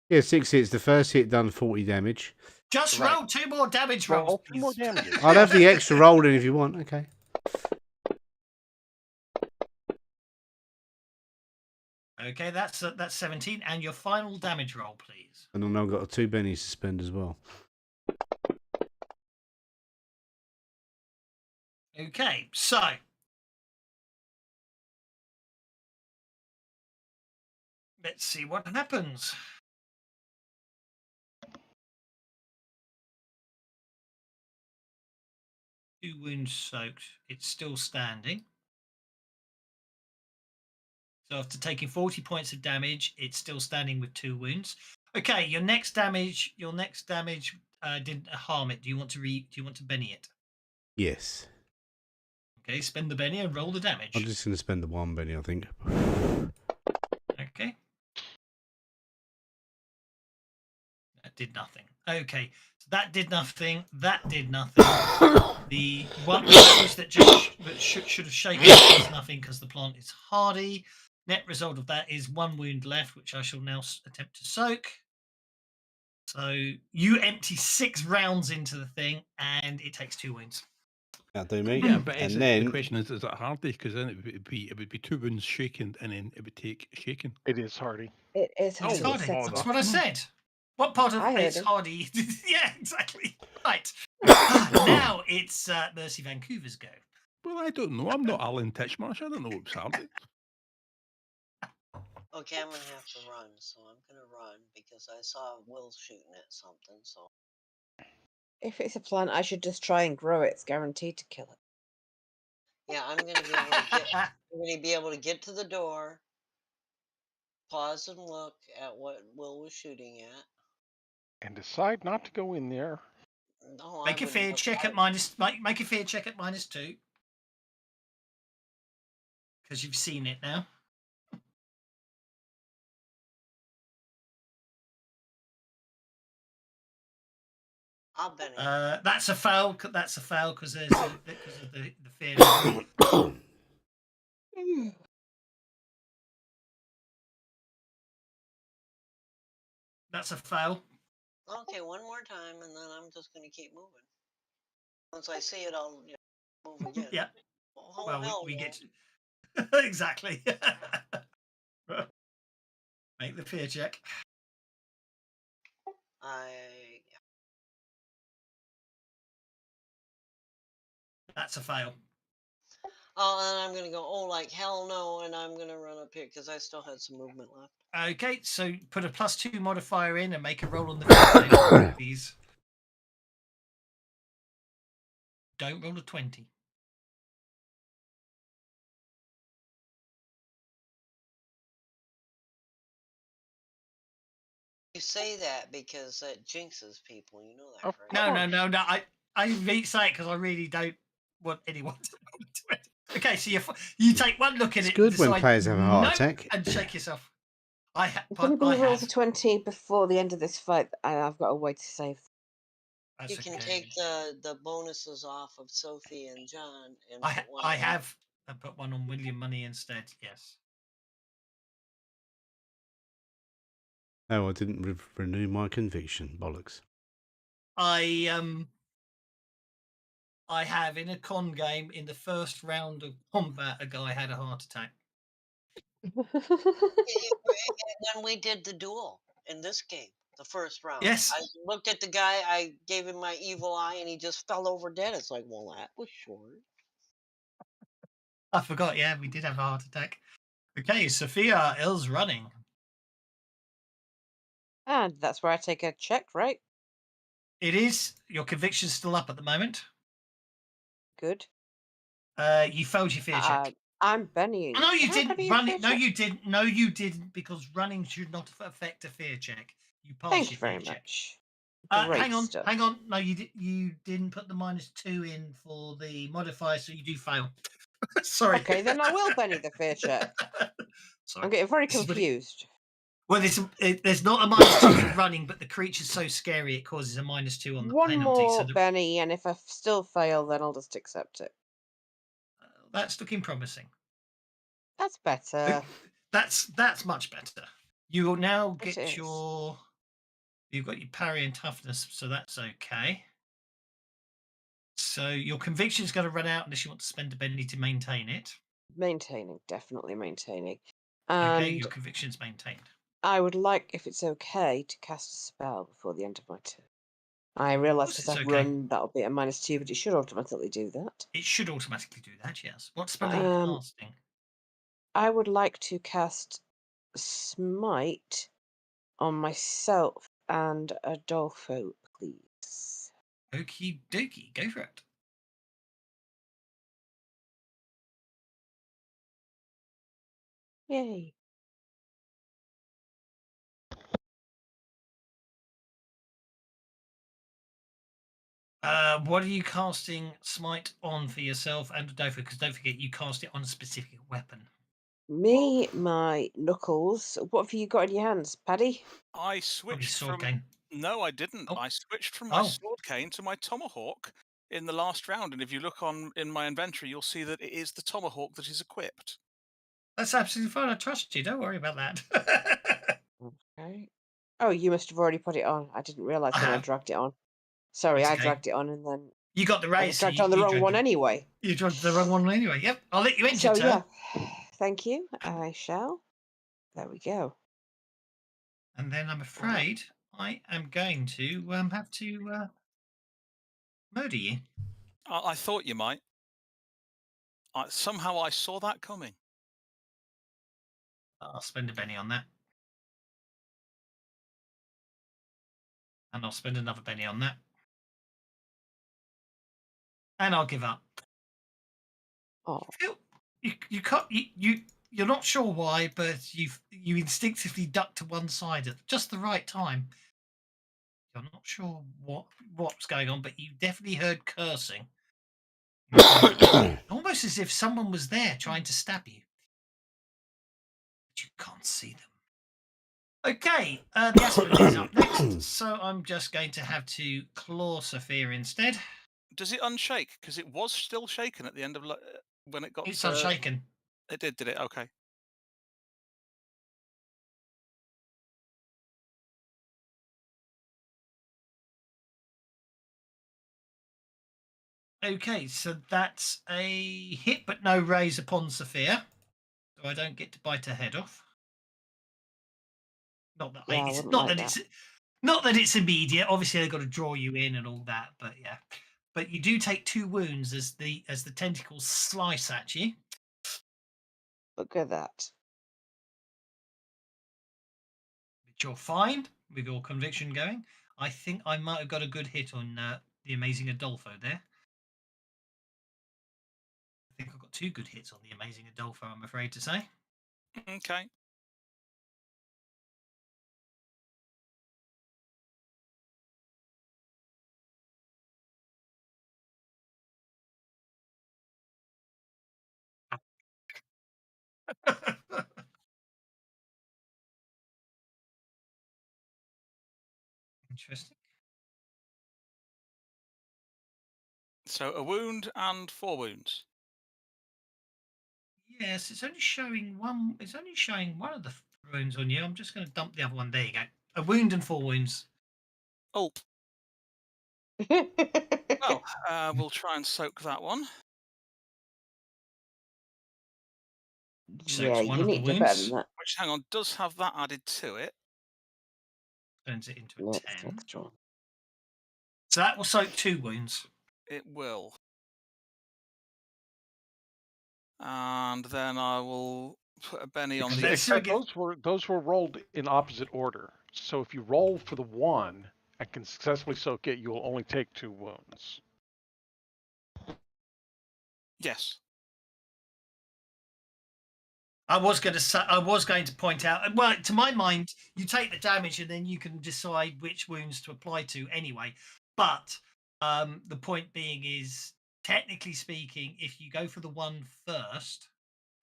Yeah, 6 hits. The first hit done 40 damage. Just Right. roll 2 more damage rolls. Roll 2 more please. damages. I'll have the extra rolling if you want. Okay. Okay, that's 17, and your final damage roll, please. And then I've got 2 bennies to spend as well. Okay, so let's see what happens. Two wounds soaked. It's still standing. So after taking 40 points of damage, it's still standing with 2 wounds. Okay, your next damage didn't harm it. Do you want to Benny it? Yes. Okay, spend the Benny and roll the damage. I'm just going to spend the 1 benny, I think. Okay. That did nothing. Okay, so that did nothing. That did nothing. The one damage that should have shaken does nothing because the plant is hardy. Net result of that is 1 wound left, which I shall now attempt to soak. So you empty 6 rounds into the thing, and it takes 2 wounds. That'll do me. Yeah, but and the then question is it hardy? Because then it would be 2 wounds shaken, and then it would take shaking. It is hardy. It is Oh, It's hardy. hardy. said oh, That's so. what I said. What part of I heard it's him. hardy? Yeah, exactly. Right. Now it's Mercy Vancouver's go. Well, I don't know. I'm not Alan Titchmarsh. I don't know what's hardy. Okay, I'm gonna have to run, so I'm gonna run because I saw Will shooting at something. So If it's a plant, I should just try and grow it. It's guaranteed to kill it. yeah, I'm gonna be able to get. I'm gonna be able to get to the door, pause and look at what Will was shooting at. And decide not to go in there. No, Make a fear check at make a fear check at -2. Because you've seen it now. I'll Benny. That's a foul. That's a foul because there's because of the fear level. That's a foul. Okay, one more time, and then I'm just gonna keep moving. Once I see it, I'll move again. Yeah. Oh, Well, hell we no. get exactly. Make the fear check. That's a fail. Oh, and I'm gonna go. Oh, like hell no, and I'm gonna run up here because I still had some movement left. Okay, so put a +2 modifier in and make a roll on the fear, please. Don't roll a 20. You say that because that jinxes people. You know that, Of right? No. I say it because I really don't want anyone to roll a 20. Okay, so you take one look at It's it. good and when decide, players have a heart "Nope," attack. and shake yourself. If anybody rolls a 20 before the end of this fight, I've got a way to save. That's You can okay. take the bonuses off of Sophie and John and put one I on. have. I put one on William Money instead. Yes. Oh, I didn't renew my conviction. Bollocks. I have in a con game in the first round of combat, a guy had a heart attack. When we did the duel in this game, the first round, Yes. I looked at the guy, I gave him my evil eye, and he just fell over dead. It's like, well, that was short. I forgot. Yeah, we did have a heart attack. Okay, Sophia is running. And that's where I take a check, right? It is. Your conviction's still up at the moment. Good. You failed your fear check. I'm Benny. Oh, no, you Can I didn't. Benny a Run fear it. No, check? you didn't. No, you didn't, because running should not affect a fear check. You passed Thank your you very fear check. much. Great Hang on, stuff. hang on. No, you didn't put the -2 in for the modifier, so you do fail. Sorry. Okay, then I will Benny the fear check. Sorry. I'm getting very This is what confused. Well, there's not a -2 for running, but the creature's so scary it causes a -2 on the One penalty. more So Benny, and if I still fail, then I'll just accept it. that's looking promising. That's better. That's much better. You will now It get is. you've got your parry and toughness, so that's okay. So your conviction is going to run out unless you want to spend a penny to maintain it. Maintaining, definitely maintaining. Okay, And your conviction's maintained. I would like, if it's okay, to cast a spell before the end of my turn. I realise course because it's I've okay. run, that'll be a -2, but it should automatically do that. It should automatically do that, yes. What spell are you casting? I would like to cast Smite on myself and Adolfo, please. Okie dokie, go for it. Yay. What are you casting Smite on for yourself and Adolfo? Because don't forget, you cast it on a specific weapon. Me, my knuckles. What have you got in your hands, Paddy? I Probably switched sword from. cane. No, I didn't. Oh. I switched from my Oh. sword cane to my tomahawk in the last round, and if you look in my inventory, you'll see that it is the tomahawk that is equipped. That's absolutely fine. I trust you. Don't worry about that. Okay. Oh, you must have already put it on. I didn't realise when I dragged it on. Sorry, It's I okay. dragged it on and then You got the I raise. dragged so on the you wrong dragged one anyway. You dragged the wrong one anyway. Yep. I'll let you end So your turn. yeah, thank you. I shall. There we go. And then I'm afraid I am going to have to murder you. I thought you might. Somehow I saw that coming. I'll spend a penny on that. And I'll spend another penny on that. And I'll give up. Oh, You can't you're not sure why, but you instinctively duck to one side at just the right time. You're not sure what's going on, but you definitely heard cursing. Almost as if someone was there trying to stab you. But you can't see them. Okay, the Aspen is up next, so I'm just going to have to claw Sophia instead. Does it unshake? Because it was still shaken at the end of when it got. It's unshaken. It did it? Okay. Okay, so that's a hit, but no raise upon Sophia. So I don't get to bite her head off. Not that yeah, I it's wouldn't not like that that. not that it's immediate. Obviously, they've got to draw you in and all that, but yeah. But you do take 2 wounds as the tentacles slice at you. Look at that. But you're fine with your conviction going. I think I might have got a good hit on the amazing Adolfo there. I think I've got 2 good hits on the amazing Adolfo, I'm afraid to say. Okay. Interesting. So a wound and 4 wounds. Yes, it's only showing one. It's only showing one of the wounds on you. I'm just going to dump the other one. There you go. A wound and 4 wounds. Oh. Well, we'll try and soak that one. Yeah, Soaks one you of the need to do better wounds. than that. Which, hang on, does have that added to it. Turns it into a Let's 10. take the draw. So that will soak 2 wounds. It will. And then I will put a Benny on Because the. that's still Except those were rolled in opposite order. So if you roll for the 1 and can successfully soak it, you'll only take 2 wounds. Yes. I was going to point out. Well, to my mind, you take the damage and then you can decide which wounds to apply to anyway. But the point being is, technically speaking, if you go for the 1 first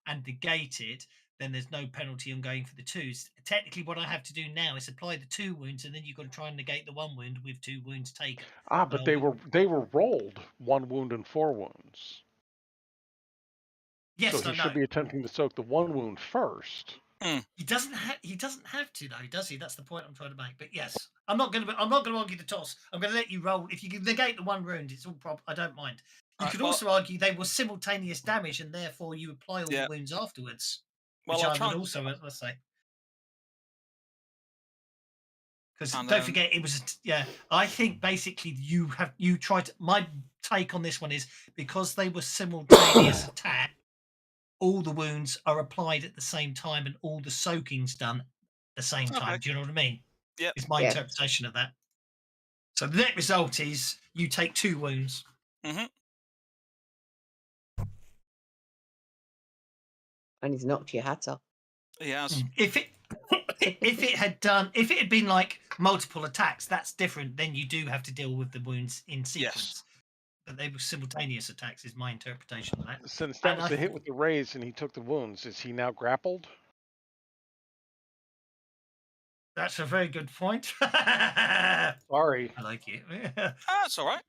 and negate it, then there's no penalty on going for the 2s. Technically, what I have to do now is apply the 2 wounds, and then you've got to try and negate the 1 wound with 2 wounds taken. But they were rolled 1 wound and 4 wounds. Yes, So I he know. should be attempting to soak the 1 wound first. He doesn't have to though, does he? That's the point I'm trying to make. But yes, I'm not going to argue the toss. I'm going to let you roll. If you can negate the 1 wound, it's all I don't mind. You could also argue they were simultaneous damage, and therefore you apply all the wounds afterwards. Which I would also, let's say. Because don't forget, it was I think basically you tried to, my take on this one is because they were simultaneous attack, all the wounds are applied at the same time and all the soaking's done at the same time. Do you know what I mean? Yeah. It's my interpretation of that. So the net result is you take 2 wounds. Mm-hmm. And he's knocked your hat off. He has. If it had been like multiple attacks, that's different. Then you do have to deal with the wounds in sequence. Yes. But they were simultaneous attacks, is my interpretation of that. Since that was the hit with the raise and he took the wounds, is he now grappled? That's a very good point. Sorry. I like it. That's all right.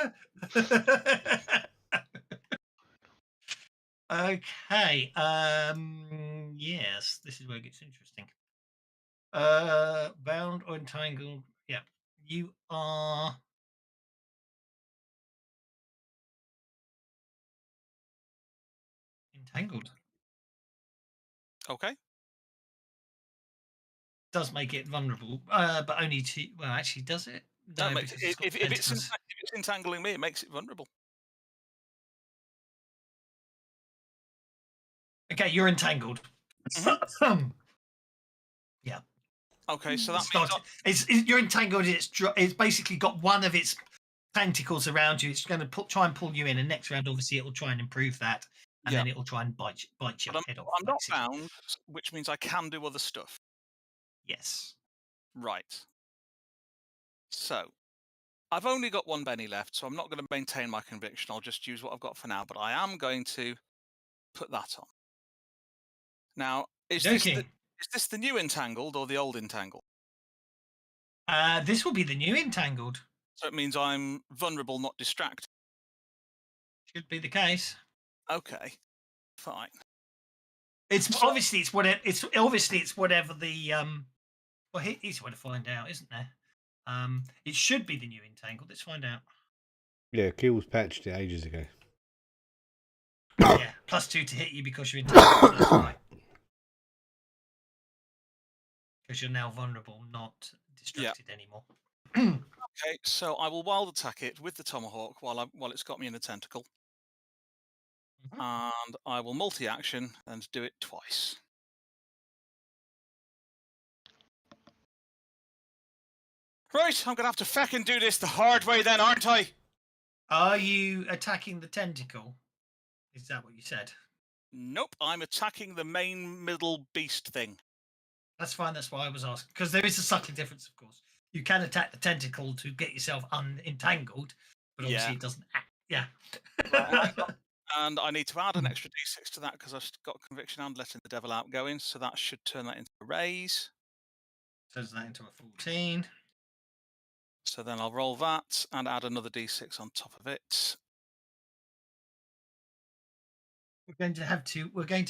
Okay. Yes, this is where it gets interesting. Bound or entangled. Yeah. You are entangled. Okay. Does make it vulnerable, but only to. Well, actually, does it? No, If it's entangling me, it makes it vulnerable. Okay, you're entangled. Yeah. Okay, so that It's means not. You're entangled. It's basically got one of its tentacles around you. It's going to try and pull you in, and next round, obviously, it will try and improve that, and then it will try and bite your but head off. I'm not basically. bound, which means I can do other stuff. Yes. Right. So I've only got one Benny left, so I'm not going to maintain my conviction. I'll just use what I've got for now, but I am going to put that on. Now, is this the new entangled or the old entangled? This will be the new entangled. So it means I'm vulnerable, not distracted. Should be the case. Okay, fine. It's obviously it's whatever the Well, easy way to find out, isn't there? It should be the new entangled. Let's find out. Yeah, Kills patched it ages ago. Yeah, +2 to hit you because you're entangled. That's right. Because you're now vulnerable, not distracted anymore. Okay, so I will wild attack it with the tomahawk while it's got me in the tentacle. And I will multi-action and do it twice. Right, I'm going to have to fucking do this the hard way then, aren't I? Are you attacking the tentacle? Is that what you said? Nope, I'm attacking the main middle beast thing. That's fine, that's why I was asking. Because there is a subtle difference, of course. You can attack the tentacle to get yourself unentangled, but obviously it doesn't act. Yeah. And I need to add an extra d6 to that because I've got conviction and letting the devil out going, so that should turn that into a raise. Turns that into a 14. So then I'll roll that and add another d6 on top of it. We're going to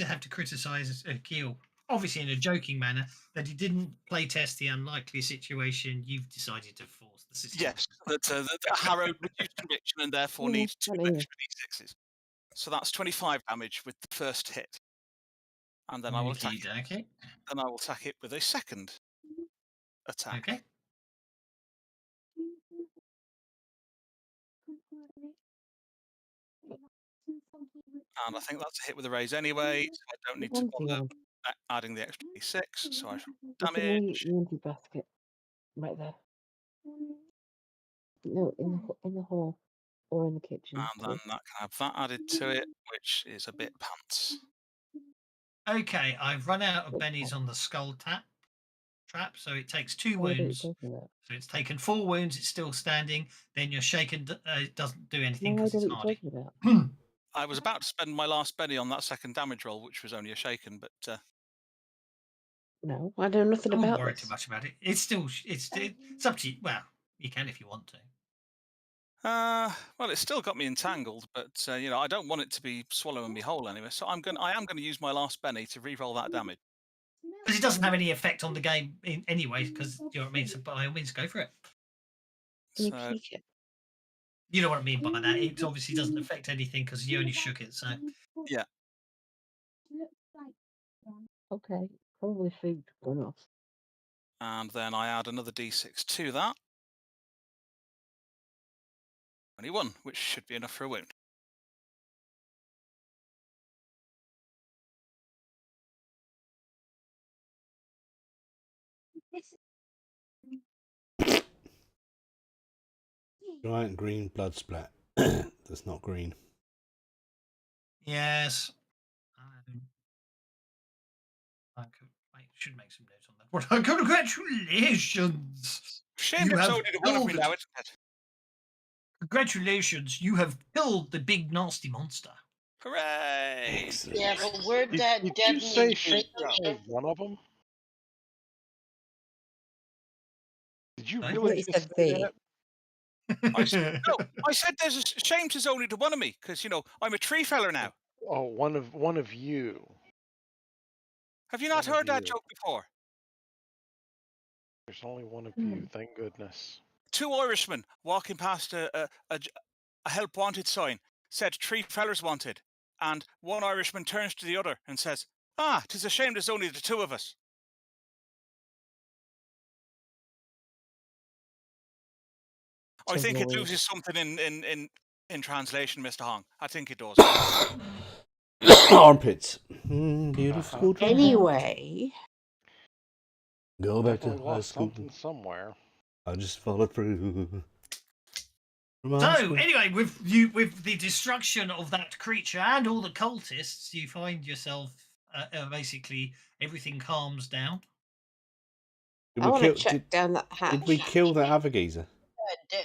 have to criticise Keel, obviously in a joking manner, that he didn't playtest the unlikely situation you've decided to force the system. Yes, that Harrow reduced conviction and therefore needs 2 extra d6s. So that's 25 damage with the first hit. And then I will attack it. Okay. Then I will attack it with a second attack. Okay. And I think that's a hit with a raise anyway, so I don't need to bother adding the extra d6. So I damage. The empty basket, right there. No, in the hall or in the kitchen. And then that can have that added to it, which is a bit pants. Okay, I've run out of bennies on the skull trap, so it takes 2 wounds. So it's taken 4 wounds, it's still standing. Then you're shaken, it doesn't do anything because it's hardy. I was about to spend my last Benny on that second damage roll, which was only a shaken, but no, I know nothing about. I wouldn't worry too much about it. It's up to you. Well, you can if you want to. Well, it's still got me entangled, but I don't want it to be swallowing me whole anyway. So I am going to use my last Benny to re-roll that damage. Because it doesn't have any effect on the game in anyway. Because you know what I mean. So by all means, go for it. So, you know what I mean by that. It obviously doesn't affect anything because you only shook it. So yeah. Okay, probably food going off. And then I add another d6 to that. 21, which should be enough for a wound. Giant green blood splat. That's not green. yes. I should make some notes on that. What? Congratulations! Shame it's only the one of me now, isn't it? Congratulations, you have killed the big nasty monster. Hooray! Excellent. Yeah, but where'd that Did you say Shane from? killed one of them? Did you I really thought just you say said that? I said there's a shame tis only to one of me, because I'm a tree feller now. Oh, one of you. Have you not One of heard that you. joke before? There's only one of you, thank goodness. 2 Irishmen walking past a help wanted sign said 3 fellers wanted, and one Irishman turns to the other and says, "Ah, 'tis a shame there's only the 2 of us." I think it loses something in translation, Mr. Hong. I think it does. Armpits. Beautiful. Anyway, Go back to Definitely high lost school. something somewhere. I just followed through. So anyway, with the destruction of that creature and all the cultists, you find yourself basically everything calms down. I want to check down that hatch. Did we kill that other geezer?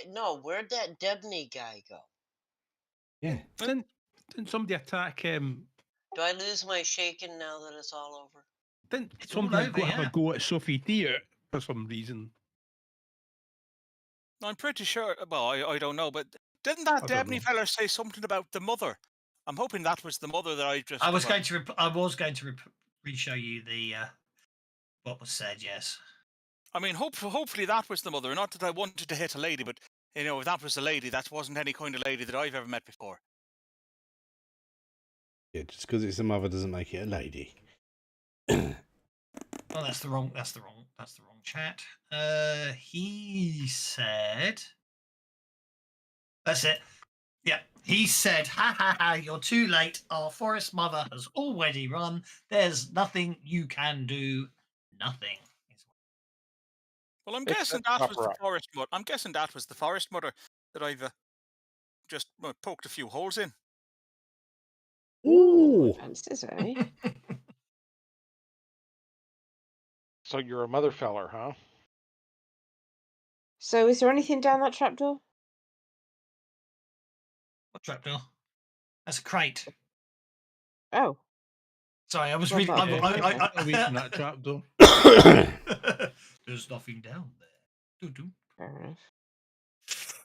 No, where'd that Debney guy go? Yeah. Didn't somebody attack Do I lose my shaking now that it's all over? Didn't It's all somebody over, have yeah. a go at Sophie Deer for some reason? I'm pretty sure. Well, I don't know, but didn't that I don't Debney know. fella say something about the mother? I'm hoping that was the mother that I just. I was going to re-show you the what was said. Yes. I mean, hopefully that was the mother. Not that I wanted to hit a lady, but if that was a lady, that wasn't any kind of lady that I've ever met before. Yeah, just because it's a mother doesn't make it a lady. Oh, that's the wrong chat. He said. That's it. Yeah, he said, "Ha ha ha! You're too late. Our forest mother has already run. There's nothing you can do. Nothing." Well, I'm It's guessing that that was the opera. forest mother. I'm guessing that was the forest mother that I've just poked a few holes in. Ooh, fences, eh? So you're a mother feller, huh? So, is there anything down that trapdoor? What trapdoor? That's a crate. Oh, Sorry, I was Well, reading. not Yeah, then, okay. get away from that trapdoor. There's nothing down there. Doo-doo. Fair enough.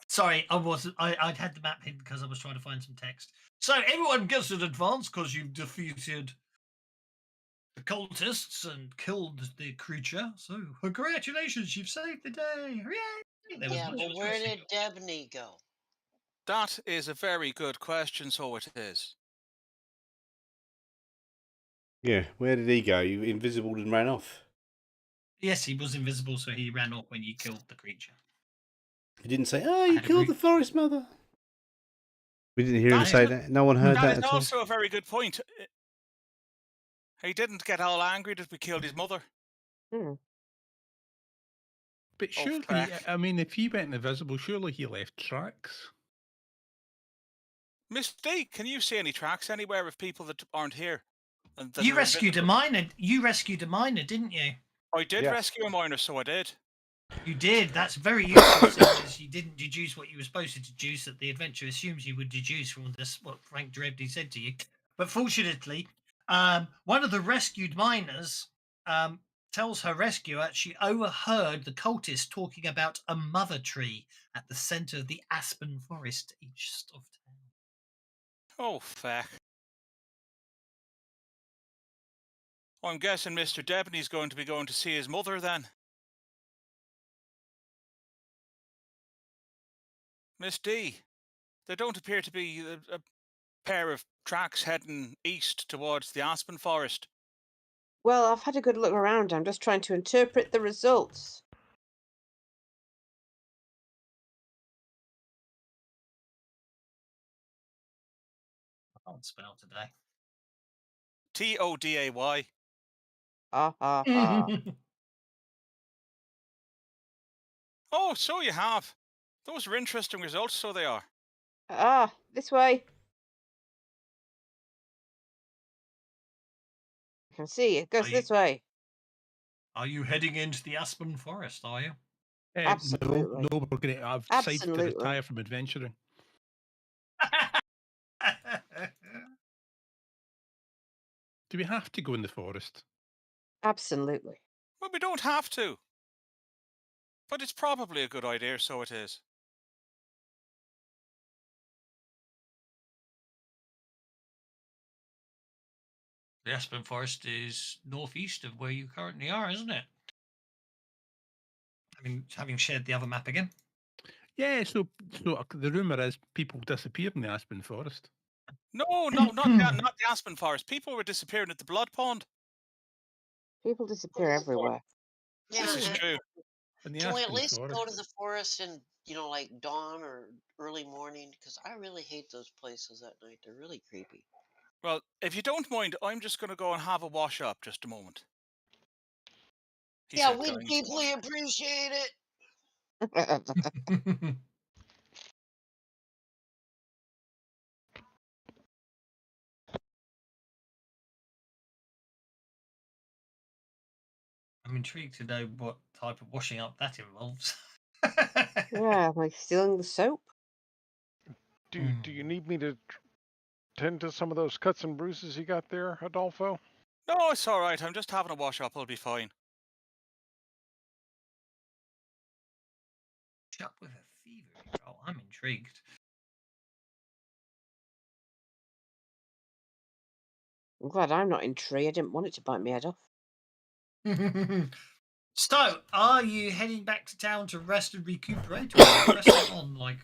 Sorry, I'd had the map hidden because I was trying to find some text. So everyone gets an advance because you've defeated the cultists and killed the creature. So congratulations, you've saved the day. Hooray! There was Yeah, much but where rejoicing. did Debney go? That is a very good question. So it is. Yeah, where did he go? You invisible and ran off. Yes, he was invisible, so he ran off when you killed the creature. He didn't say, "Oh, you had a killed brief- the forest mother." We didn't hear him That say is- that. No one heard That that is at all. also a very good point. He didn't get all angry that we killed his mother. Hmm. But Oh, surely, feck. I mean, if he went invisible, surely he left tracks. Miss D, can you see any tracks anywhere of people that aren't here? And that You are rescued a invisible? miner. You rescued a miner, didn't you? I did Yes. rescue a miner, so I did. You did. That's very useful, since you didn't deduce what you were supposed to deduce that the adventure assumes you would deduce from this, what Frank Drebney said to you. But fortunately, one of the rescued miners tells her rescuer she overheard the cultists talking about a mother tree at the centre of the aspen forest east of town. Oh, feck. I'm guessing Mr. Debney's going to be going to see his mother then. Miss D, there don't appear to be a pair of tracks heading east towards the aspen forest. Well, I've had a good look around. I'm just trying to interpret the results. I can't spell today. Today. Ha ha ha. Oh, so you have. Those are interesting results, so they are. Ah, this way. I can see it goes Are this way. Are you heading into the aspen forest? Are you? Absolutely. No, we're going to. I've decided to Absolutely. retire from adventuring. Do we have to go in the forest? Absolutely. Well, we don't have to. But it's probably a good idea, so it is. The aspen forest is northeast of where you currently are, isn't it? Having shared the other map again. Yeah, so the rumour is people disappeared in the aspen forest. No, not the aspen forest. People were disappearing at the blood pond. People disappear everywhere. Yeah, This is true. In the can we at aspen least forest. go to the forest in, like dawn or early morning? Because I really hate those places at night. They're really creepy. Well, if you don't mind, I'm just going to go and have a wash up just a moment. He Yeah, said we going to deeply wash. appreciate it. I'm intrigued to know what type of washing up that involves. Yeah, like stealing the soap. Do you need me to tend to some of those cuts and bruises you got there, Adolfo? No, it's all right. I'm just having a wash up. I'll be fine. Up with a fever. Oh, I'm intrigued. I'm glad I'm not in tree. I didn't want it to bite me head off. So, are you heading back to town to rest and recuperate, or are you pressing on like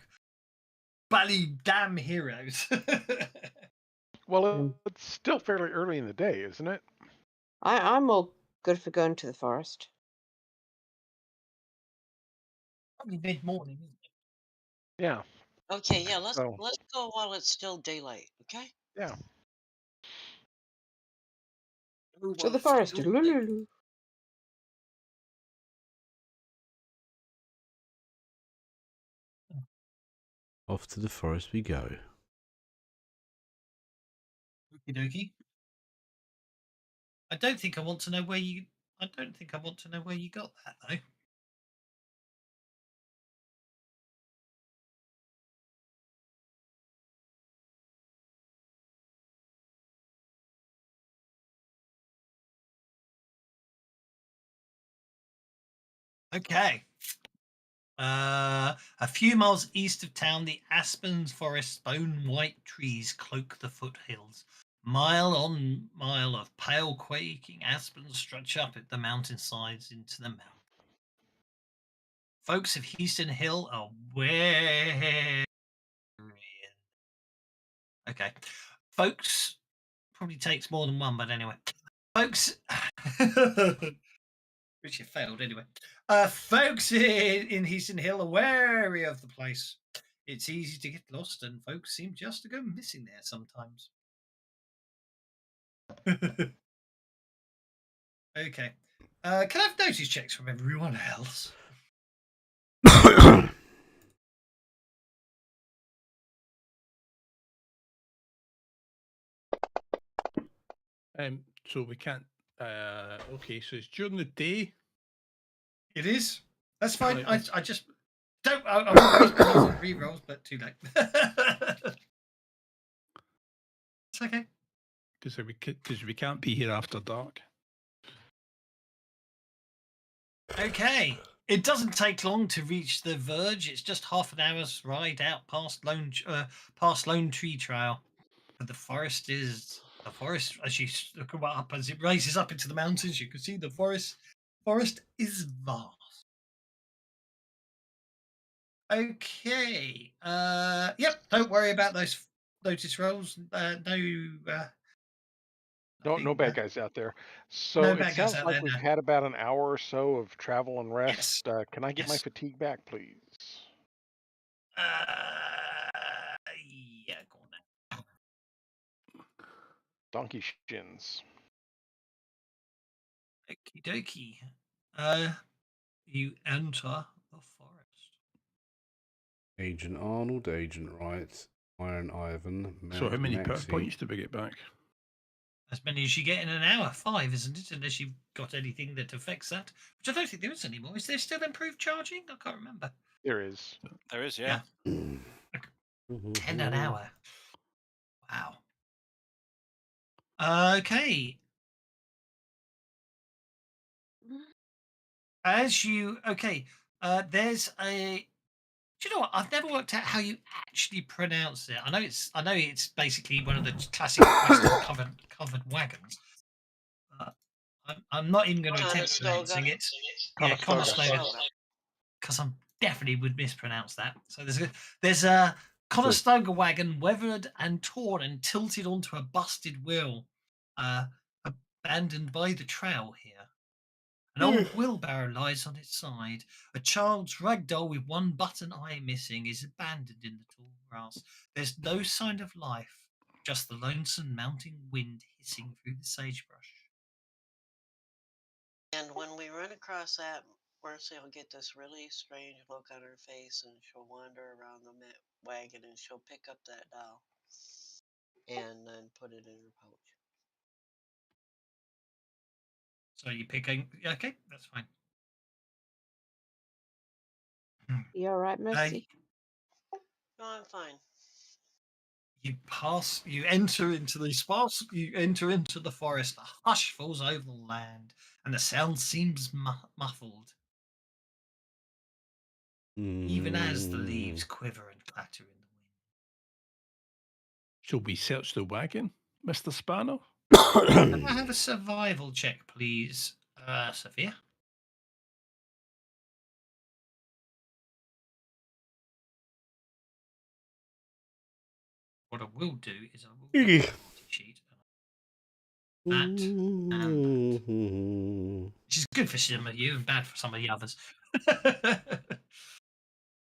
bally damn heroes? Well, Mm. it's still fairly early in the day, isn't it? I'm all good for going to the forest. Probably mid morning, isn't it? Yeah. Okay, yeah, let's So, go while it's still daylight. Okay. yeah. Oh, To well, the it's forest. still day. Lulu. Off to the forest we go. Okie dokie. I don't think I want to know where you. I don't think I want to know where you got that though. Okay. A few miles east of town, the aspens forest bone white trees cloak the foothills. Mile on mile of pale quaking aspens stretch up at the mountainsides into the mountain. Folks of Houston Hill are wary. Okay. Folks probably takes more than one, but anyway. Folks which you failed anyway. Folks in Houston Hill are wary of the place. It's easy to get lost, and folks seem just to go missing there sometimes. Okay. Can I have notice checks from everyone else? So we can't. Okay, so it's during the day. It is. That's fine. Right. I just don't. I want to waste on re-rolls, but too late. It's okay. Because we can't be here after dark. Okay. It doesn't take long to reach the verge. It's just half an hour's ride out past Lone Tree Trail. But the forest as you look up as it raises up into the mountains, you can see the forest. Forest is vast. Okay. Yep. Don't worry about those notice rolls. No bad guys out there. So No it bad guys sounds out like there. we've No. had about an hour or so of travel and rest. Yes. Can I get my Yes. fatigue back, please? Yeah. Go on now. Donkey shins. Okie dokie. You enter the forest. Agent Arnold, Agent Wright, Iron Ivan, Mad So how many power Maxie. points did we get back? As many as you get in an hour. 5, isn't it? Unless you've got anything that affects that. Which I don't think there is anymore. Is there still improved charging? I can't remember. There is. There is, yeah. 10 an hour. Wow. Okay. There's a. Do you know what? I've never worked out how you actually pronounce it. I know it's basically one of the classic Western covered wagons. I'm not even going to attempt Conestoga. pronouncing it. Conestoga. Yeah, Conestoga, because I definitely would mispronounce that. So there's a Conestoga wagon weathered and torn and tilted onto a busted wheel, abandoned by the trail here. An old wheelbarrow lies on its side. A child's rag doll with one button eye missing is abandoned in the tall grass. There's no sign of life, just the lonesome mounting wind hissing through the sagebrush. And when we run across that, Mercy will get this really strange look on her face, and she'll wander around the wagon, and she'll pick up that doll and then put it in her pouch. So you're picking. Okay, that's fine. You all right, Mercy? No, I'm fine. You pass. You enter into the sparse. You enter into the forest. A hush falls over the land, and the sound seems muffled, even as the leaves quiver and clatter in the wind. Shall we search the wagon, Mr. Spanner? Can I have a survival check, please, Sophia? What I will do is I will get a party sheet. That and which is good for some of you and bad for some of the others.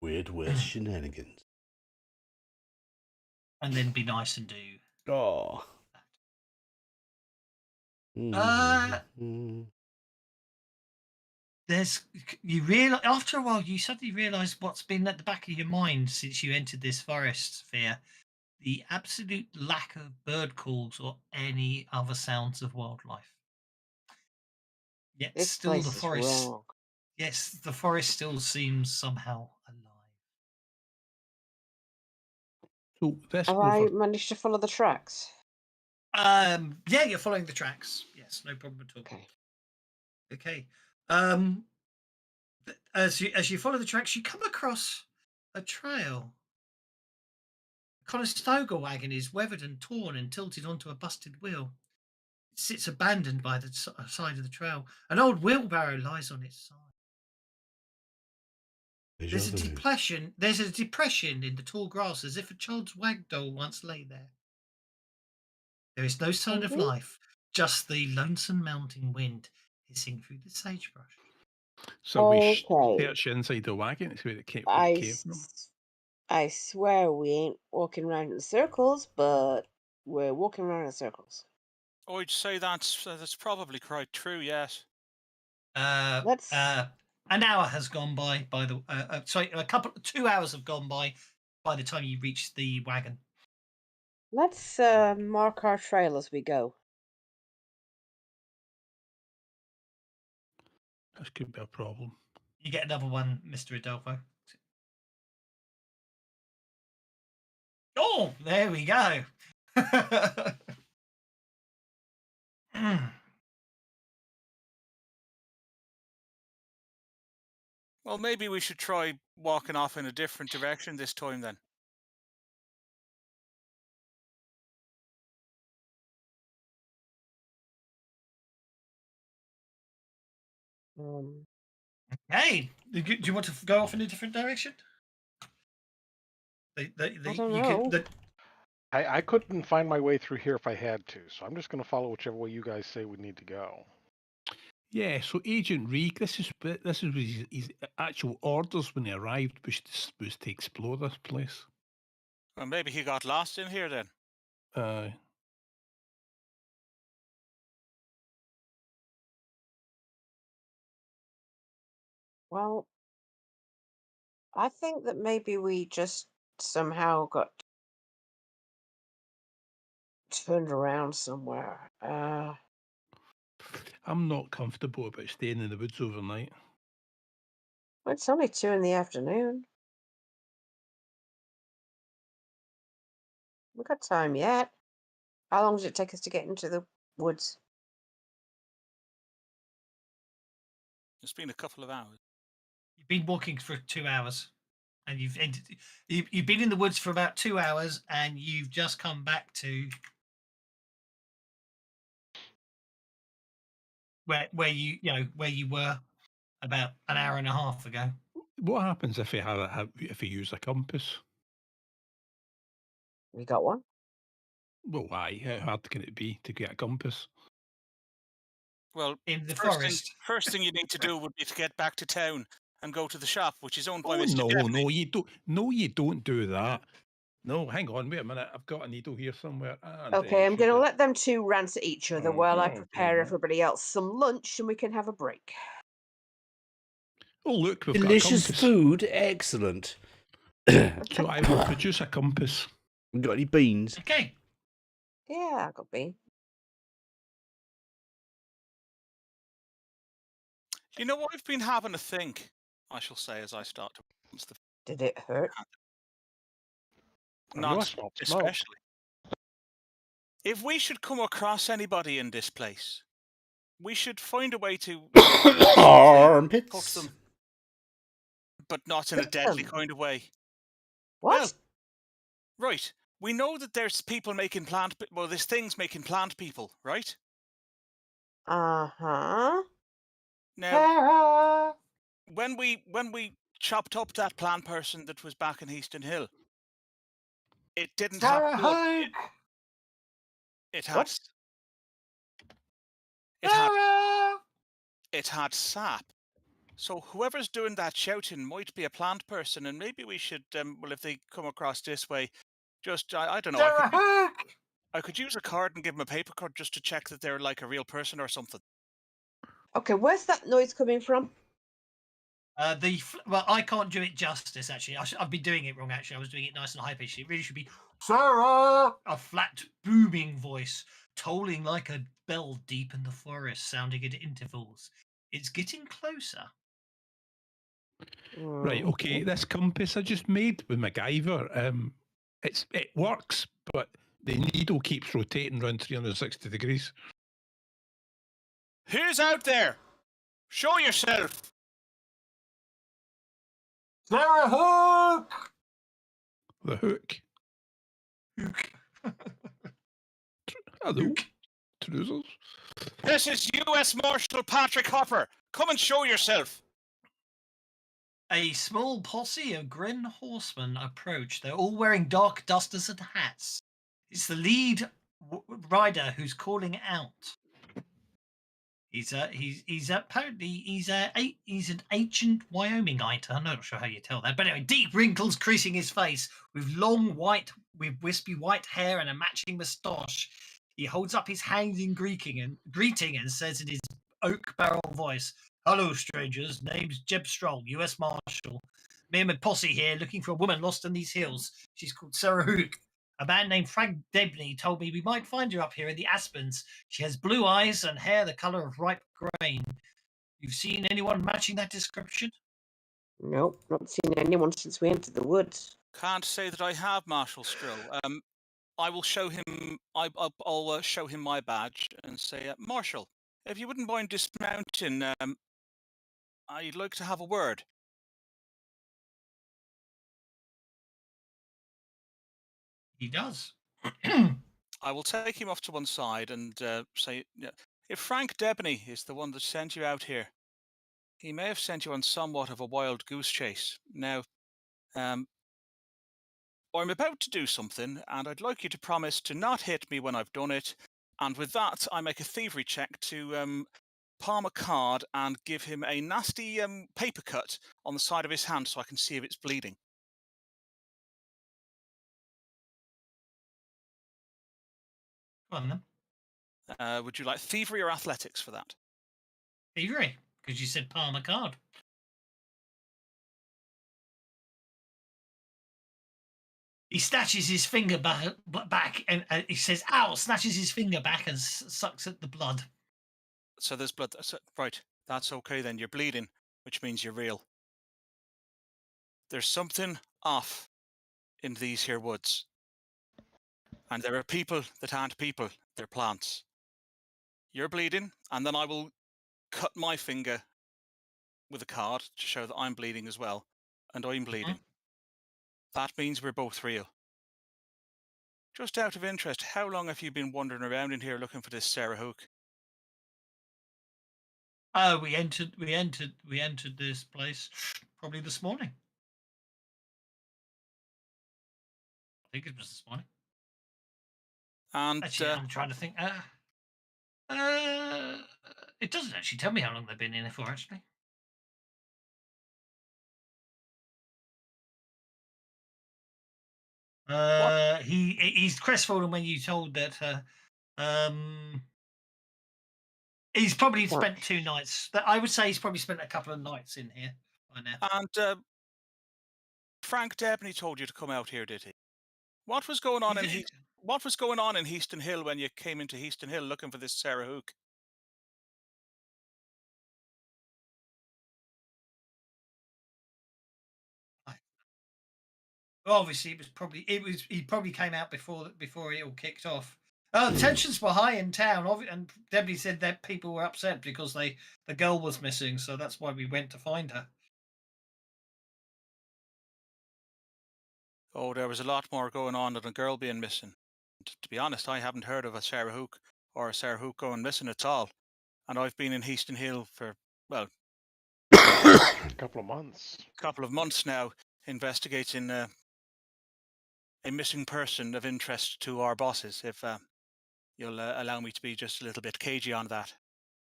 Weird West Shenanigans. And then be nice and do Oh. that. There's you realize after a while you suddenly realize what's been at the back of your mind since you entered this forest, Fear. The absolute lack of bird calls or any other sounds of wildlife. Yet This still the place is forest. wrong. Yes, the forest still seems somehow alive. So this Have I managed to follow the tracks? Yeah, you're following the tracks. Yes, no problem at all. Okay. Okay. As you follow the tracks, you come across a trail. The Conestoga wagon is weathered and torn and tilted onto a busted wheel. It sits abandoned by the side of the trail. An old wheelbarrow lies on its side. There's a depression. There's a depression in the tall grass, as if a child's wag doll once lay there. There is no sign of life, just the lonesome mountain wind hissing through the sagebrush. So we Okay. search inside the wagon. It's where it came from. I swear we ain't walking around in circles, but we're walking around in circles. I'd say that's probably quite true. Yes. Let's An hour has gone by. Sorry, 2 hours have gone by the time you reach the wagon. let's mark our trail as we go. This could be a problem. You get another one, Mr. Adolfo. Oh, there we go. Well, maybe we should try walking off in a different direction this time then. Hey, do you want to go off in a different direction? I don't know. I couldn't find my way through here if I had to, so I'm just going to follow whichever way you guys say we need to go. Yeah, so Agent Reek, this is his actual orders when he arrived, was to explore this place. Well, maybe he got lost in here then. Well, I think that maybe we just somehow got turned around somewhere. I'm not comfortable about staying in the woods overnight. Well, it's only 2 PM. We've got time yet. How long does it take us to get into the woods? It's been a couple of hours. You've been walking for 2 hours, and you've been in the woods for about 2 hours, and you've just come back to where you were about an hour and a half ago. What happens if he use a compass? We got one? Well, why? How hard can it be to get a compass? Well, In the first forest. first thing you need to do would be to get back to town and go to the shop, which is owned by Oh Mr. no, Devlin. no, you don't. No, you don't do that. No, hang on, wait a minute. I've got a needle here somewhere. Okay, I'm going to let them two rant at each other while I okay, prepare yeah. everybody else some lunch and we can have a break. Oh, look, we've Delicious got a compass. food, excellent. So I will produce a compass. Got any beans? Okay. Yeah, I got bean. You know what? I've been having a think, I shall say, as I start to balance the Did it hurt? You not must not smoke. especially. If we should come across anybody in this place, we should find a way to simply Armpits. hook them, but not in a Hook deadly them? kind of way. What? Well, right. We know that there's people making plant. Well, there's things making plant people, right? Uh-huh. Now, when we chopped up that plant person that was back in Easton Hill, it didn't have blood. It had. What? It had sap. So whoever's doing that shouting might be a plant person, and maybe we should. Well, if they come across this way, just I don't know. I could use a card and give them a paper cut just to check that they're like a real person or something. Okay, where's that noise coming from? Well, I can't do it justice. Actually, I've been doing it wrong. Actually, I was doing it nice and high pitched. It really should be Sarah, a flat, booming voice, tolling like a bell deep in the forest, sounding at intervals. It's getting closer. Right, okay, this compass I just made with MacGyver, it works, but the needle keeps rotating around 360 degrees. Who's out there? Show yourself. Sarah Hook. The hook. Hook. Hello, trousers. This is U.S. Marshal Patrick Hopper. Come and show yourself. A small posse of grim horsemen approach. They're all wearing dark dusters and hats. It's the lead rider who's calling out. He's apparently he's an ancient Wyomingite. I'm not sure how you tell that, but anyway, deep wrinkles creasing his face, with wispy white hair and a matching moustache. He holds up his hand in greeting and says in his oak barrel voice, "Hello, strangers. Name's Jeb Stroll, U.S. Marshal. Me and my posse here looking for a woman lost in these hills. She's called Sarah Hook. A man named Frank Debney told me we might find her up here in the Aspens. She has blue eyes and hair the colour of ripe grain. You've seen anyone matching that description?" Nope, not seen anyone since we entered the woods. Can't say that I have, Marshal Stroll. I will show him. I'll show him my badge and say, Marshal, if you wouldn't mind dismounting, I'd like to have a word. He does. I will take him off to one side and say, if Frank Debney is the one that sent you out here, he may have sent you on somewhat of a wild goose chase. Now, I'm about to do something, and I'd like you to promise to not hit me when I've done it. And with that, I make a thievery check to palm a card and give him a nasty paper cut on the side of his hand so I can see if it's bleeding. Go on then. Would you like thievery or athletics for that? Thievery, because you said palm a card. He snatches his finger back and he says, "Ow!" Snatches his finger back and sucks at the blood. So there's blood. Right, that's okay then. You're bleeding, which means you're real. There's something off in these here woods. And there are people that aren't people, they're plants. You're bleeding, and then I will cut my finger with a card to show that I'm bleeding as well. And I'm bleeding. That means we're both real. Just out of interest, how long have you been wandering around in here looking for this Sarah Hook? We entered this place probably this morning. I think it was this morning. And Actually, I'm trying to think. It doesn't actually tell me how long they've been in here for, actually. He's crestfallen when you told that. He's probably What? spent 2 nights. I would say he's probably spent a couple of nights in here by now. And Frank Debney told you to come out here, did he? What was going on He did. What was going on in Heaston Hill when you came into Heaston Hill looking for this Sarah Hook? Obviously, he probably came out before it all kicked off. Tensions were high in town, and Debbie said that people were upset because the girl was missing, so that's why we went to find her. Oh, there was a lot more going on than a girl being missing. To be honest, I haven't heard of a Sarah Hook or a Sarah Hook going missing at all. And I've been in Heaston Hill for, well, A couple of months. a couple of months now, investigating a missing person of interest to our bosses, if you'll allow me to be just a little bit cagey on that.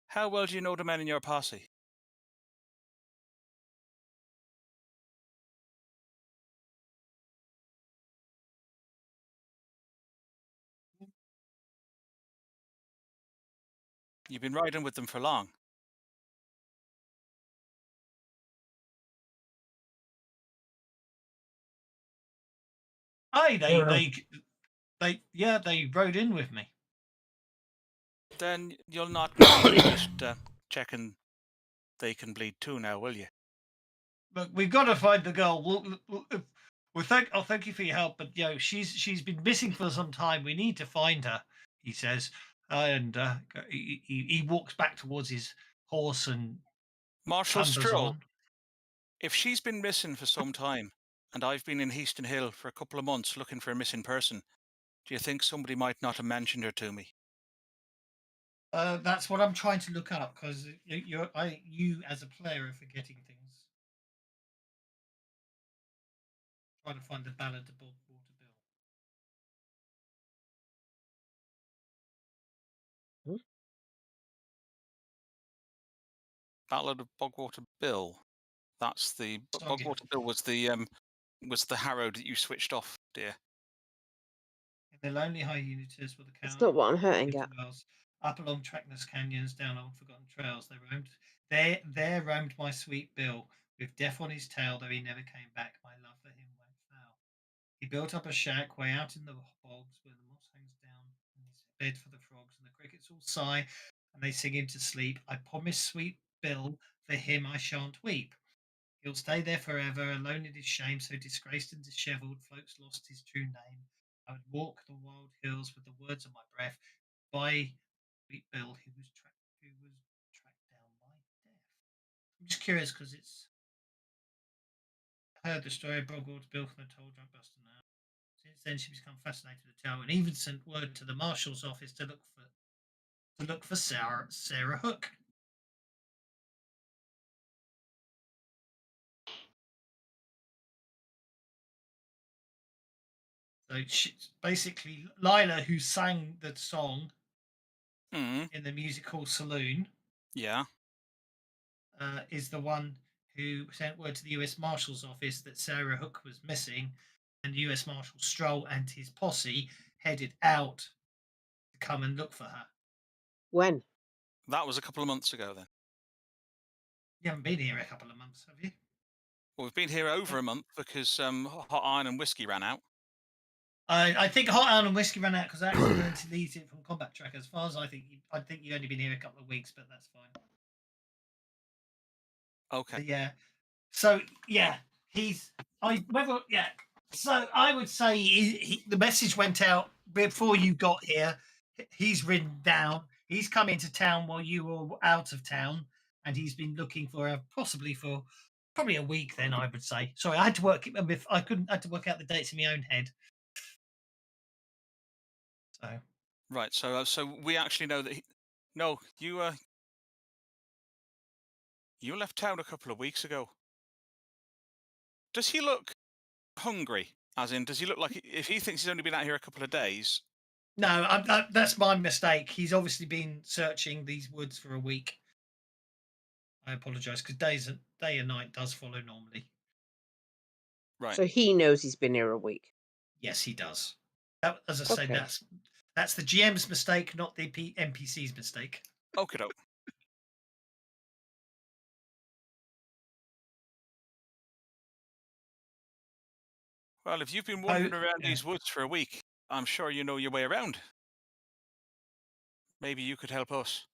How well do you know the men in your posse? You've been riding with them for long. Aye, they rode in with me. Then you'll not mind just checking they can bleed too now, will you? Look, we've got to find the girl. I'll thank you for your help, but she's been missing for some time. We need to find her, he says, and he walks back towards his horse and Marshal thunders Stroll, on. if she's been missing for some time, and I've been in Heaston Hill for a couple of months looking for a missing person, do you think somebody might not have mentioned her to me? That's what I'm trying to look up because you as a player are forgetting things. Trying to find the Ballad of Bogwater Bill. Ballad of Bogwater Bill. That's the Sorry. Bogwater Bill was the harrow that you switched off, dear. In the lonely high unitas were the cows. That's not what I'm hurting at. Up along trackless canyons, down old forgotten trails, they roamed. There roamed my sweet Bill, with death on his tail, though he never came back. My love for him went foul. He built up a shack way out in the bogs, where the moss hangs down, and his bed for the frogs, and the crickets all sigh, and they sing him to sleep. I promise sweet Bill, for him I shan't weep. He'll stay there forever, alone in his shame, so disgraced and dishevelled, folks lost his true name. I would walk the wild hills with the words on my breath, by sweet Bill, who was tracked down by death. I'm just curious because I heard the story of Bogwater Bill from the Toll Drunk Buster now. Since then, she's become fascinated with the tale and even sent word to the marshal's office to look for Sarah Hook. So basically, Lila, who sang the song in the music hall saloon, yeah, is the one who sent word to the U.S. Marshal's office that Sarah Hook was missing, and U.S. Marshal Stroll and his posse headed out to come and look for her. When? that was a couple of months ago then. You haven't been here a couple of months, have you? Well, we've been here over a month because hot iron and whiskey ran out. I think Hot Iron and Whiskey ran out because I accidentally deleted it from Combat Track. As far as I think you've only been here a couple of weeks, but that's fine. Okay. But yeah. So yeah, So I would say the message went out before you got here. He's ridden down. He's come into town while you were out of town, and he's been looking for her probably a week. Then I would say. Sorry, I had to work. I had to work out the dates in my own head. So Right. So we actually know that. No, you left town a couple of weeks ago. Does he look hungry? As in, does he look like if he thinks he's only been out here a couple of days? no, that's my mistake. He's obviously been searching these woods for a week. I apologise because day and night does follow normally. Right. So he knows he's been here a week. Yes, he does. As I say, Okay. that's the GM's mistake, not the NPC's mistake. Okie doke. Well, if you've been wandering around yeah. these woods for a week, I'm sure you know your way around. Maybe you could help us.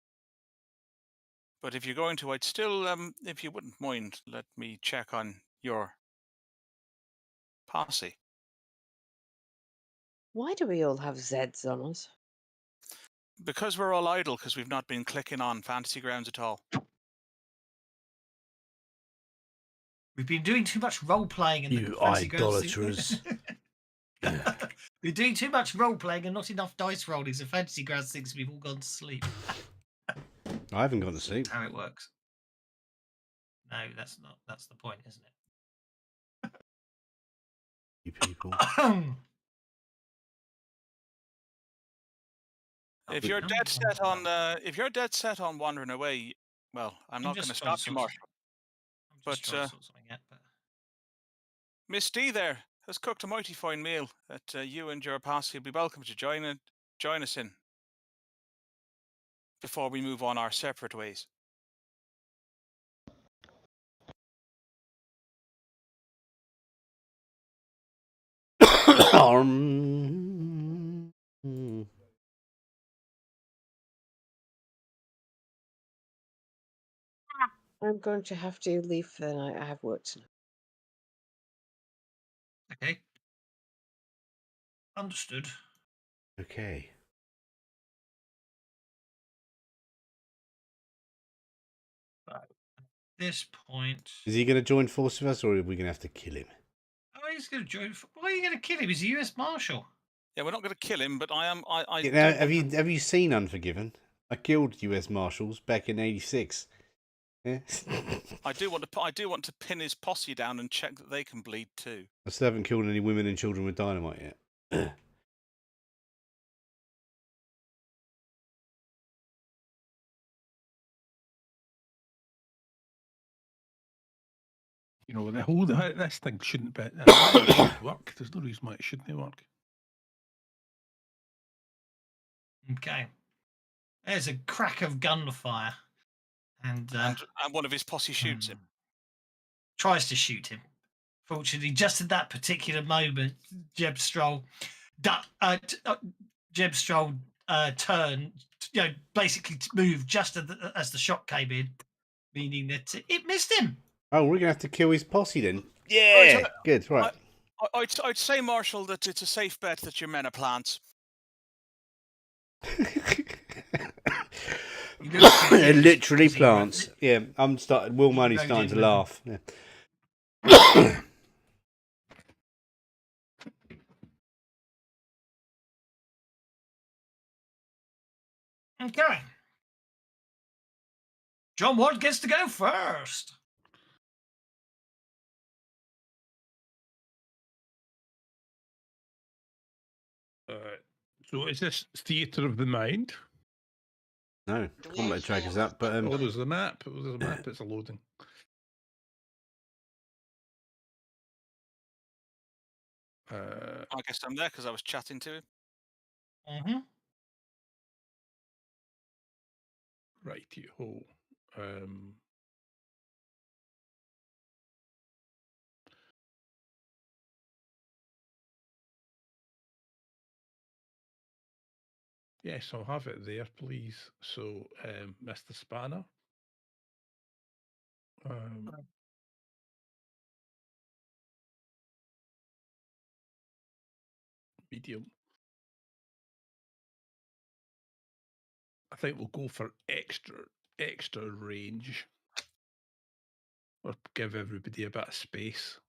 But if you're going to, I'd still, if you wouldn't mind, let me check on your posse. Why do we all have Zeds on us? Because we're all idle, because we've not been clicking on Fantasy Grounds at all. We've been doing too much role playing in the You Fantasy Grounds. idolaters. We're doing too much role playing and not enough dice rolling. So Fantasy Grounds thinks we've all gone to sleep. I haven't gone to sleep. That's how it works. No, that's not. That's the point, isn't it? You people. If you're dead set on wandering away, well, I'm not going to stop you, Marshall. I'm just trying to sort something out. But Miss D there has cooked a mighty fine meal that you and your posse will be welcome to join us in before we move on our separate ways. I'm going to have to leave for the night. I have work tonight. okay, understood. Okay. At this point, Is he going to join force with us, or are we going to have to kill him? oh, he's going to join. Why are you going to kill him? He's a U.S. Marshal. Yeah, we're not going to kill him, but I am. I You know, don't have you seen Unforgiven? I killed U.S. Marshals back in '86. Yeah. I do want to pin his posse down and check that they can bleed too. I still haven't killed any women and children with dynamite yet. You know, the whole this thing shouldn't be work. There's no reason why it shouldn't work. Okay, there's a crack of gunfire, and one of his posse shoots him. tries to shoot him. Fortunately, just at that particular moment, Jeb Stroll turned, basically moved just as the shot came in, meaning that it missed him. Oh, we're going to have to kill his posse then. Yeah, good, right. I'd say, Marshal, that it's a safe bet that your men are plants. They're literally plants. Yeah, Will Money's starting to laugh. Yeah. Okay. John Ward gets to go first. So is this Theatre of the Mind? No, combat track is up, but oh, there's the map. There's a map. It's a loading. I guess I'm there because I was chatting to him. Mm-hmm. Righty-ho. Yes, I'll have it there, please. So, Mr. Spanner. Medium. I think we'll go for extra range. Or give everybody a bit of space.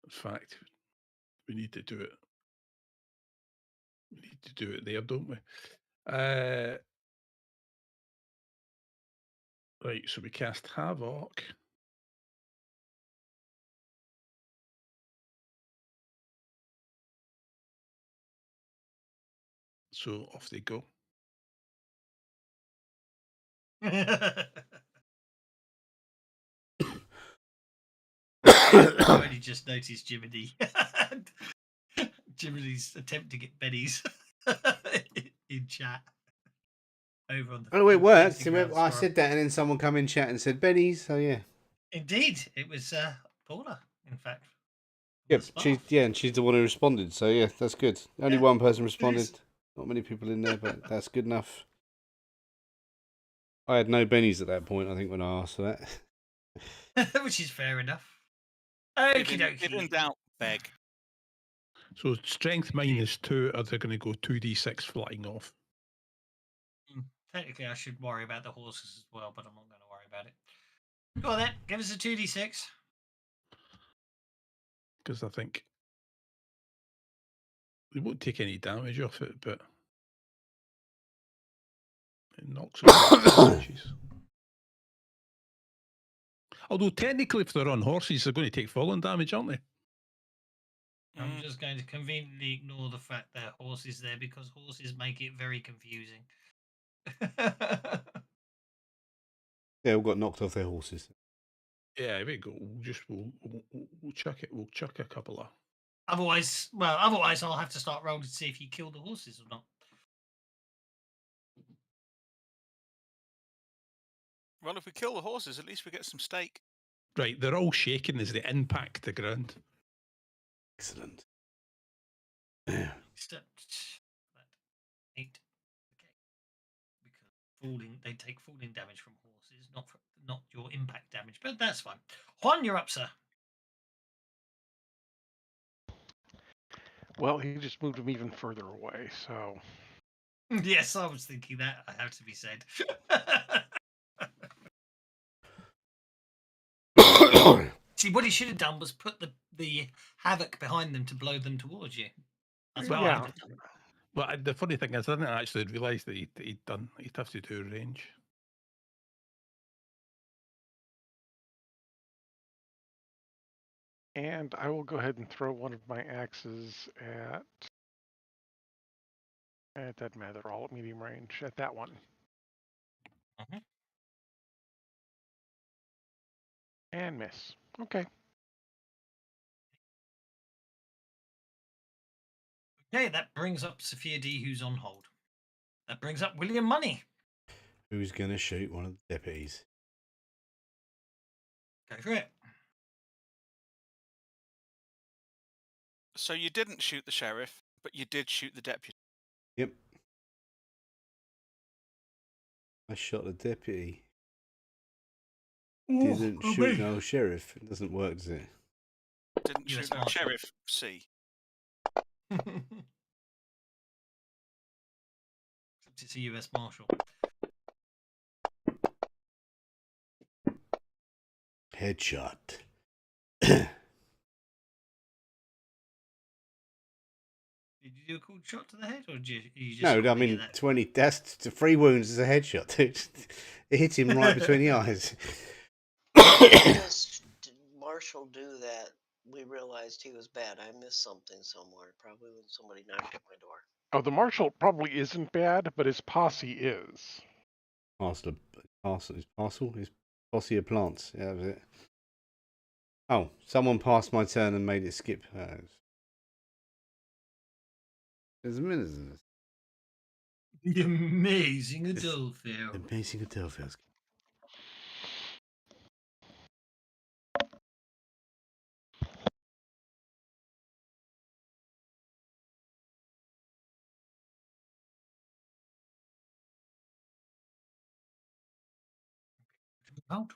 In fact, we need to do it. We need to do it there, don't we? Right, so we cast Havoc. So off they go. I only just noticed Jiminy. Jiminy's attempt to get Benny's in chat over on the. Oh, it worked. Instagram I story. said that, and then someone come in chat and said Benny's. So yeah. Indeed, it was Paula. In fact. Yep. And she's the one who responded. So yeah, that's good. Only one person responded. Not many people in there, but that's good enough. I had no bennies at that point, I think, when I asked for that. Which is fair enough. Okie If in dokie. doubt, beg. So strength -2, are they going to go 2d6 flying off? Technically, I should worry about the horses as well, but I'm not going to worry about it. Go on then, give us a 2d6. Because I think they won't take any damage off it, but it knocks off inches. Although technically, if they're on horses, they're going to take falling damage, aren't they? I'm just going to conveniently ignore the fact that horses there because horses make it very confusing. Yeah, all got knocked off their horses. Yeah, there we go. We'll chuck it. We'll chuck a couple of. Otherwise, I'll have to start rolling to see if you kill the horses or not. Well, if we kill the horses, at least we get some steak. Right, they're all shaking as they impact the ground. Excellent. Except that 8. Okay. Because they take falling damage from horses, not your impact damage, but that's fine. Juan, you're up, sir. Well, he just moved him even further away, so. Yes, I was thinking that. I have to be said. See, what he should have done was put the havoc behind them to blow them towards you. That's what I would have done. Well, the funny thing is, I didn't actually realise that he'd have to do range. And I will go ahead and throw one of my axes at. It doesn't matter, they're all at medium range. At that one. And miss. Okay. Okay, that brings up Sophia D, who's on hold. That brings up William Money. Who's going to shoot one of the deputies? Go for it. So you didn't shoot the sheriff, but you did shoot the deputy. Yep. I shot the deputy. Didn't shoot no sheriff. It doesn't work, does it? Didn't shoot no sheriff. C. It's a US Marshal. Headshot. Did you do a cool shot to the head, or did you just? No, I mean 20. That's 3 wounds is a headshot. It hit him right between the eyes. Yes, did Marshall do that? We realized he was bad. I missed something somewhere. Probably when somebody knocked at my door. Oh, the marshal probably isn't bad, but his posse is. His posse of plants. Yeah, that was it. Oh, someone passed my turn and made it skip. There's a minute. The amazing Adolfo. Amazing Adolfo. Out.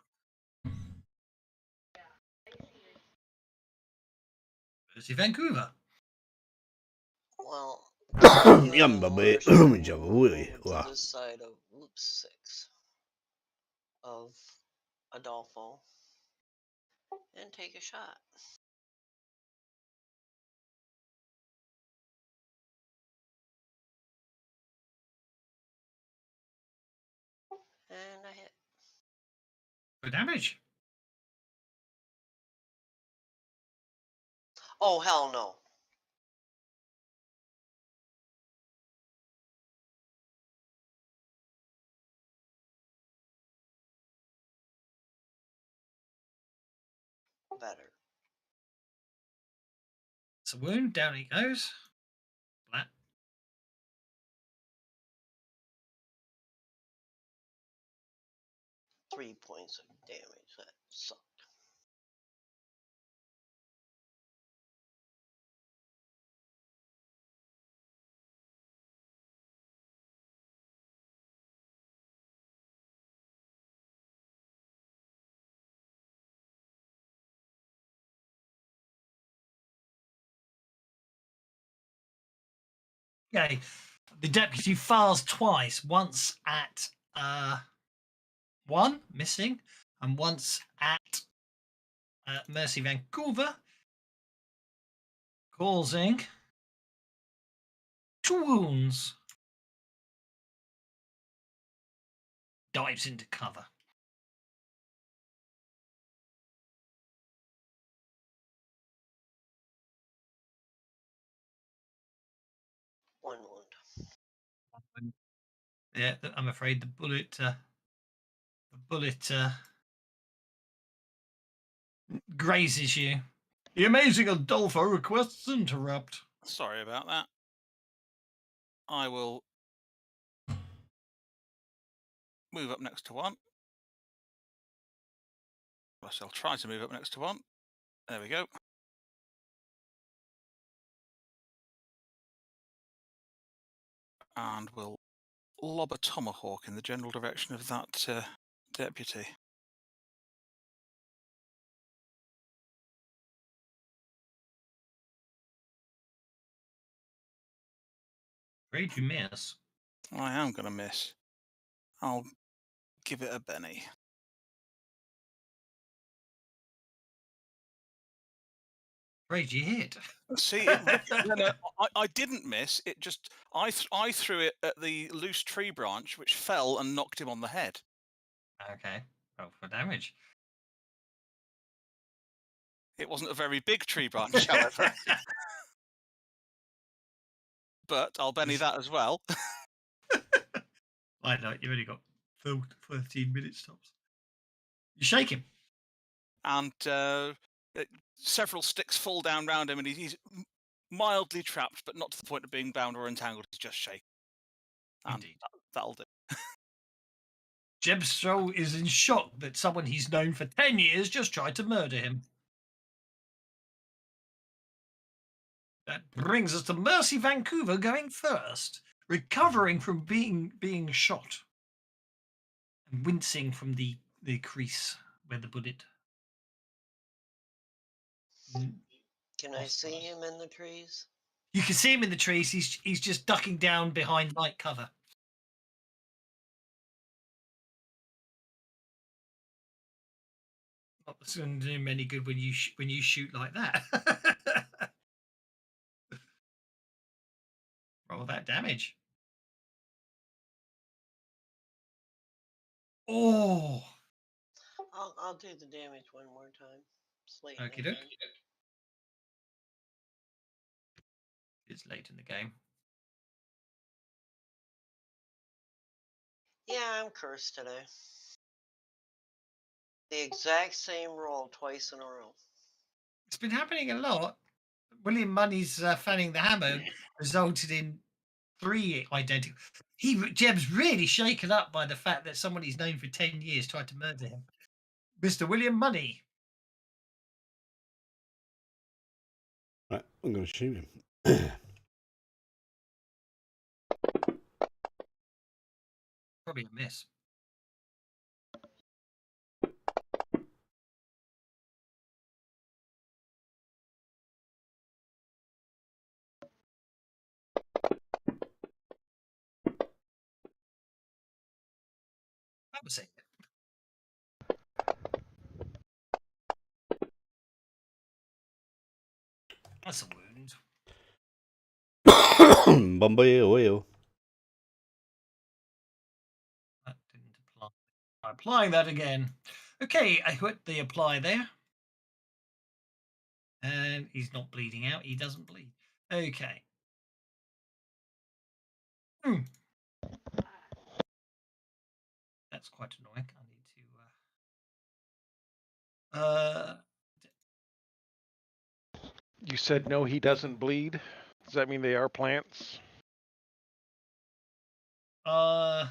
Versus Vancouver. Well, Yum, baby. to this side of 6 of Adolfo and take a shot. And I hit. For damage. Oh, hell no. Better. It's a wound. Down he goes. Flat. Three points of damage. That sucked. Okay. The deputy fires twice. Once at 1, missing, and once at Mercy Vancouver, causing 2 wounds. Dives into cover. One wound. Yeah, I'm afraid the bullet grazes you. The amazing Adolfo requests interrupt. Sorry about that. I will move up next to 1. I shall try to move up next to 1. There we go. And we'll lob a tomahawk in the general direction of that deputy. Afraid you miss. I am going to miss. I'll give it a Benny. Afraid you hit. See, no, I didn't miss. It just I threw it at the loose tree branch, which fell and knocked him on the head. Okay. Roll for damage. It wasn't a very big tree branch, however. But I'll Benny that as well. I know, you've only got 13 minutes tops. You shake him. And several sticks fall down round him, and he's mildly trapped, but not to the point of being bound or entangled. He's just shaken. And Indeed. that'll do. Jebstro is in shock that someone he's known for 10 years just tried to murder him. That brings us to Mercy Vancouver going first, recovering from being shot and wincing from the crease where the bullet. Can I see him in the trees? You can see him in the trees. He's just ducking down behind light cover. Not going to do him any good when you shoot like that. Roll that damage. Oh. I'll do the damage one more time. Slate. Okie doke. It's late in the game. Yeah, I'm cursed today. The exact same roll twice in a row. It's been happening a lot. William Money's fanning the hammer resulted in 3 identical. Jeb's really shaken up by the fact that someone he's known for 10 years tried to murder him. Mr. William Money. Right, I'm going to shoot him. Probably a miss. That was it. That's a wound. Bombay oil. That didn't apply. I'm applying that again. Okay, I put the apply there. And he's not bleeding out. He doesn't bleed. Okay. That's quite annoying. I need to You said no, he doesn't bleed. Does that mean they are plants? Yeah.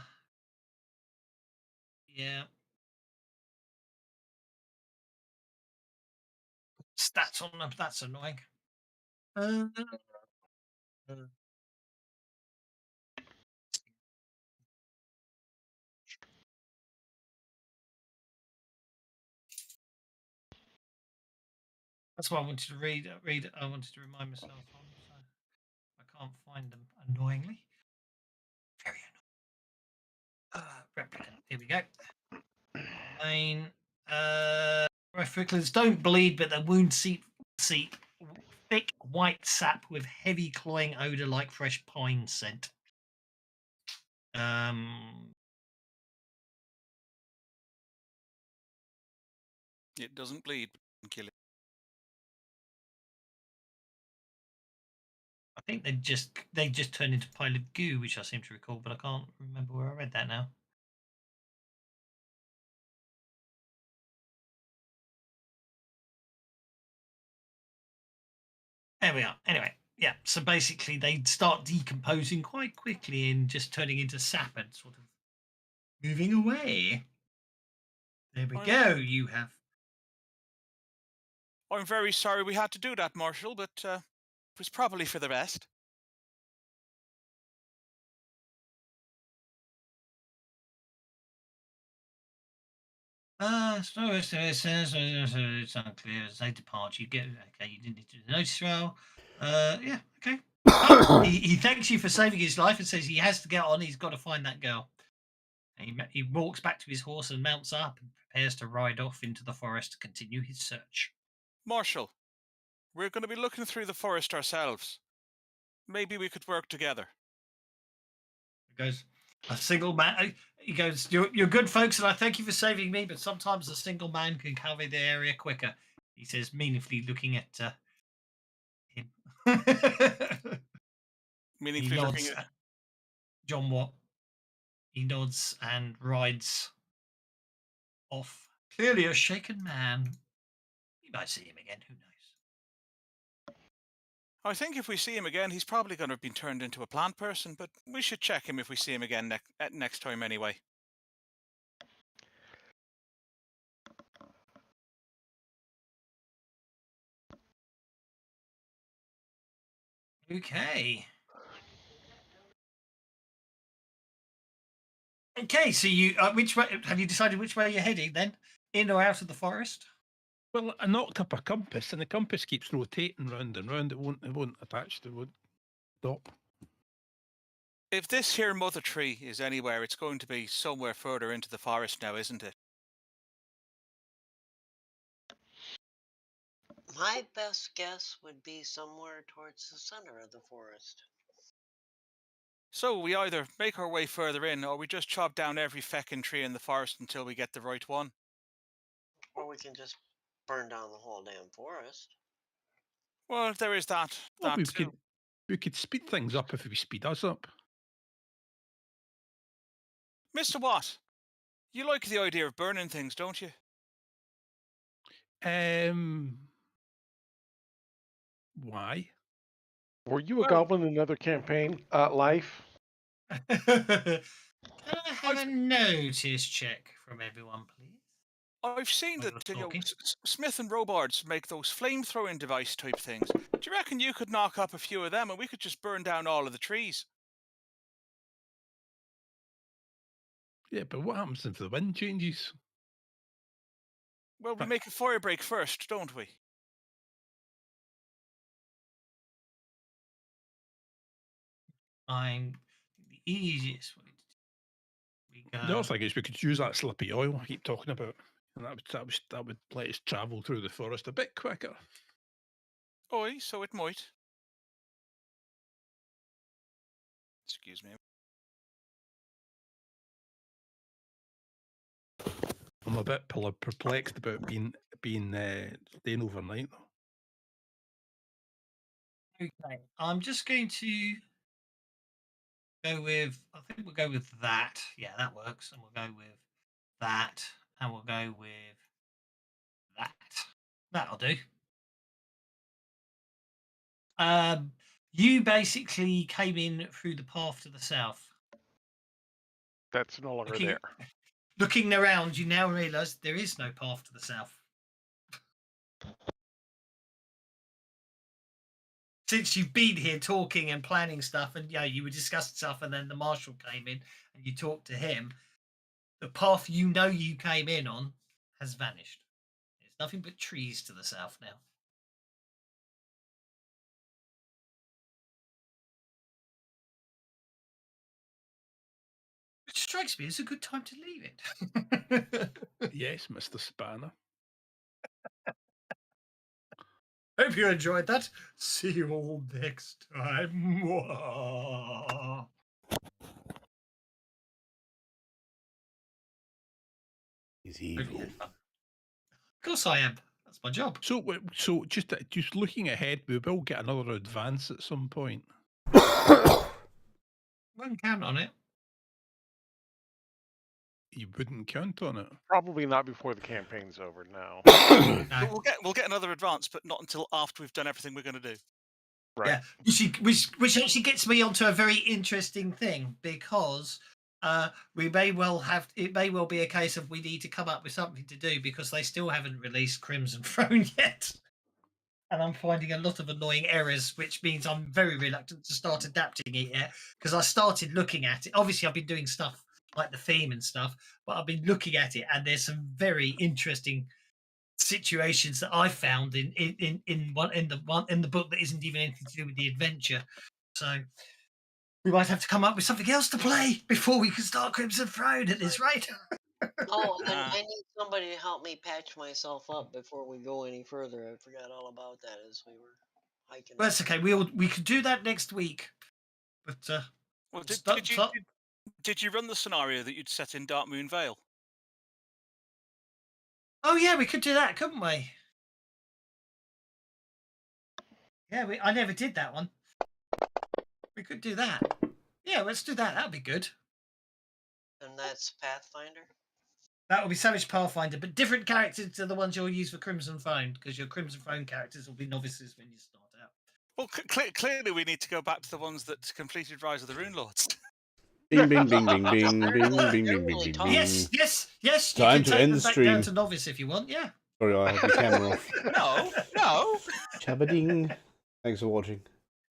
Stats on them. That's annoying. That's what I wanted to read. I wanted to remind myself on, so I can't find them annoyingly. Very annoying. Replicant. Here we go. Main. Replicants don't bleed, but their wounds seep thick white sap with heavy cloying odor like fresh pine scent. It doesn't bleed. Kill it. I think they just turned into a pile of goo, which I seem to recall, but I can't remember where I read that now. There we are. Anyway, yeah. So basically, they start decomposing quite quickly and just turning into sap and sort of moving away. There we go. You have. I'm very sorry we had to do that, Marshal, but it was probably for the best. So it's unclear as they depart. You get okay. You didn't need to do the notice roll. Yeah, okay. He thanks you for saving his life and says he has to get on. He's got to find that girl. He walks back to his horse and mounts up and prepares to ride off into the forest to continue his search. Marshal, we're going to be looking through the forest ourselves. Maybe we could work together. He goes, a single man. He goes, you're good folks, and I thank you for saving me. But sometimes a single man can cover the area quicker. He says, meaningfully looking at him. Meaningfully looking at John Watt. He nods and rides off. Clearly a shaken man. You might see him again. Who knows? I think if we see him again, he's probably going to have been turned into a plant person, but we should check him if we see him again next time anyway. Okay. Okay, so you which way have you decided which way you're heading then? In or out of the forest? Well, I knocked up a compass, and the compass keeps rotating round and round. It won't attach. It won't stop. If this here mother tree is anywhere, it's going to be somewhere further into the forest now, isn't it? My best guess would be somewhere towards the center of the forest. So we either make our way further in, or we just chop down every feckin' tree in the forest until we get the right one. Or we can just burn down the whole damn forest. Well, there is that. Well, That too. we could speed things up if we speed us up. Mr. Watt, you like the idea of burning things, don't you? Why? Were you a goblin in another campaign? Life? Can I have a notice check from everyone, please? I've seen While that you're talking. Smith and Robards make those flame-throwing device type things. Do you reckon you could knock up a few of them and we could just burn down all of the trees? Yeah, but what happens if the wind changes? Well, we make a fire break first, don't we? I'm the easiest way to we go. The other thing is we could use that slippy oil I keep talking about, and that would let us travel through the forest a bit quicker. Oi, so it might. Excuse me. I'm a bit perplexed about being staying overnight though. Okay, I'm just going to go with. I think we'll go with that. Yeah, that works, and we'll go with that, and we'll go with that. That'll do. You basically came in through the path to the south. That's no longer there. Looking around, you now realise there is no path to the south. Since you've been here talking and planning stuff, and you were discussing stuff, and then the marshal came in and you talked to him, the path you came in on has vanished. There's nothing but trees to the south now. Which strikes me as a good time to leave it. Yes, Mr. Spanner. Hope you enjoyed that. See you all next time. He's evil. Of course I am. That's my job. So just looking ahead, we will get another advance at some point. Won't count on it. You wouldn't count on it. Probably not before the campaign's over. No. No. We'll get another advance, but not until after we've done everything we're going to do. Right. Yeah, which actually gets me onto a very interesting thing, because it may well be a case of we need to come up with something to do, because they still haven't released Crimson Throne yet, and I'm finding a lot of annoying errors, which means I'm very reluctant to start adapting it yet, because I started looking at it. Obviously, I've been doing stuff like the theme and stuff, but I've been looking at it, and there's some very interesting situations that I found in the book that isn't even anything to do with the adventure. So we might have to come up with something else to play before we can start Crimson Throne at this rate. Oh, and I need somebody to help me patch myself up before we go any further. I forgot all about that as we were hiking. Well, that's okay. We could do that next week. But Well, stop. did you run the scenario that you'd set in Dark Moon Vale? Oh yeah, we could do that, couldn't we? Yeah, I never did that one. We could do that. Yeah, let's do that. That'd be good. And that's Pathfinder? That will be Savage Pathfinder, but different characters to the ones you'll use for Crimson Throne, because your Crimson Throne characters will be novices when you start out. Well, clearly we need to go back to the ones that completed Rise of the Rune Lords. Bing, bing, bing, bing, bing, bing, bing, bing, They're bing, really bing, tall. bing. Yes. Time You to can take end them the back stream. down to novice if you want. Yeah. Sorry, I have the camera off. No. Chabading. Thanks for watching.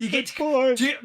You get to, Bye. do you,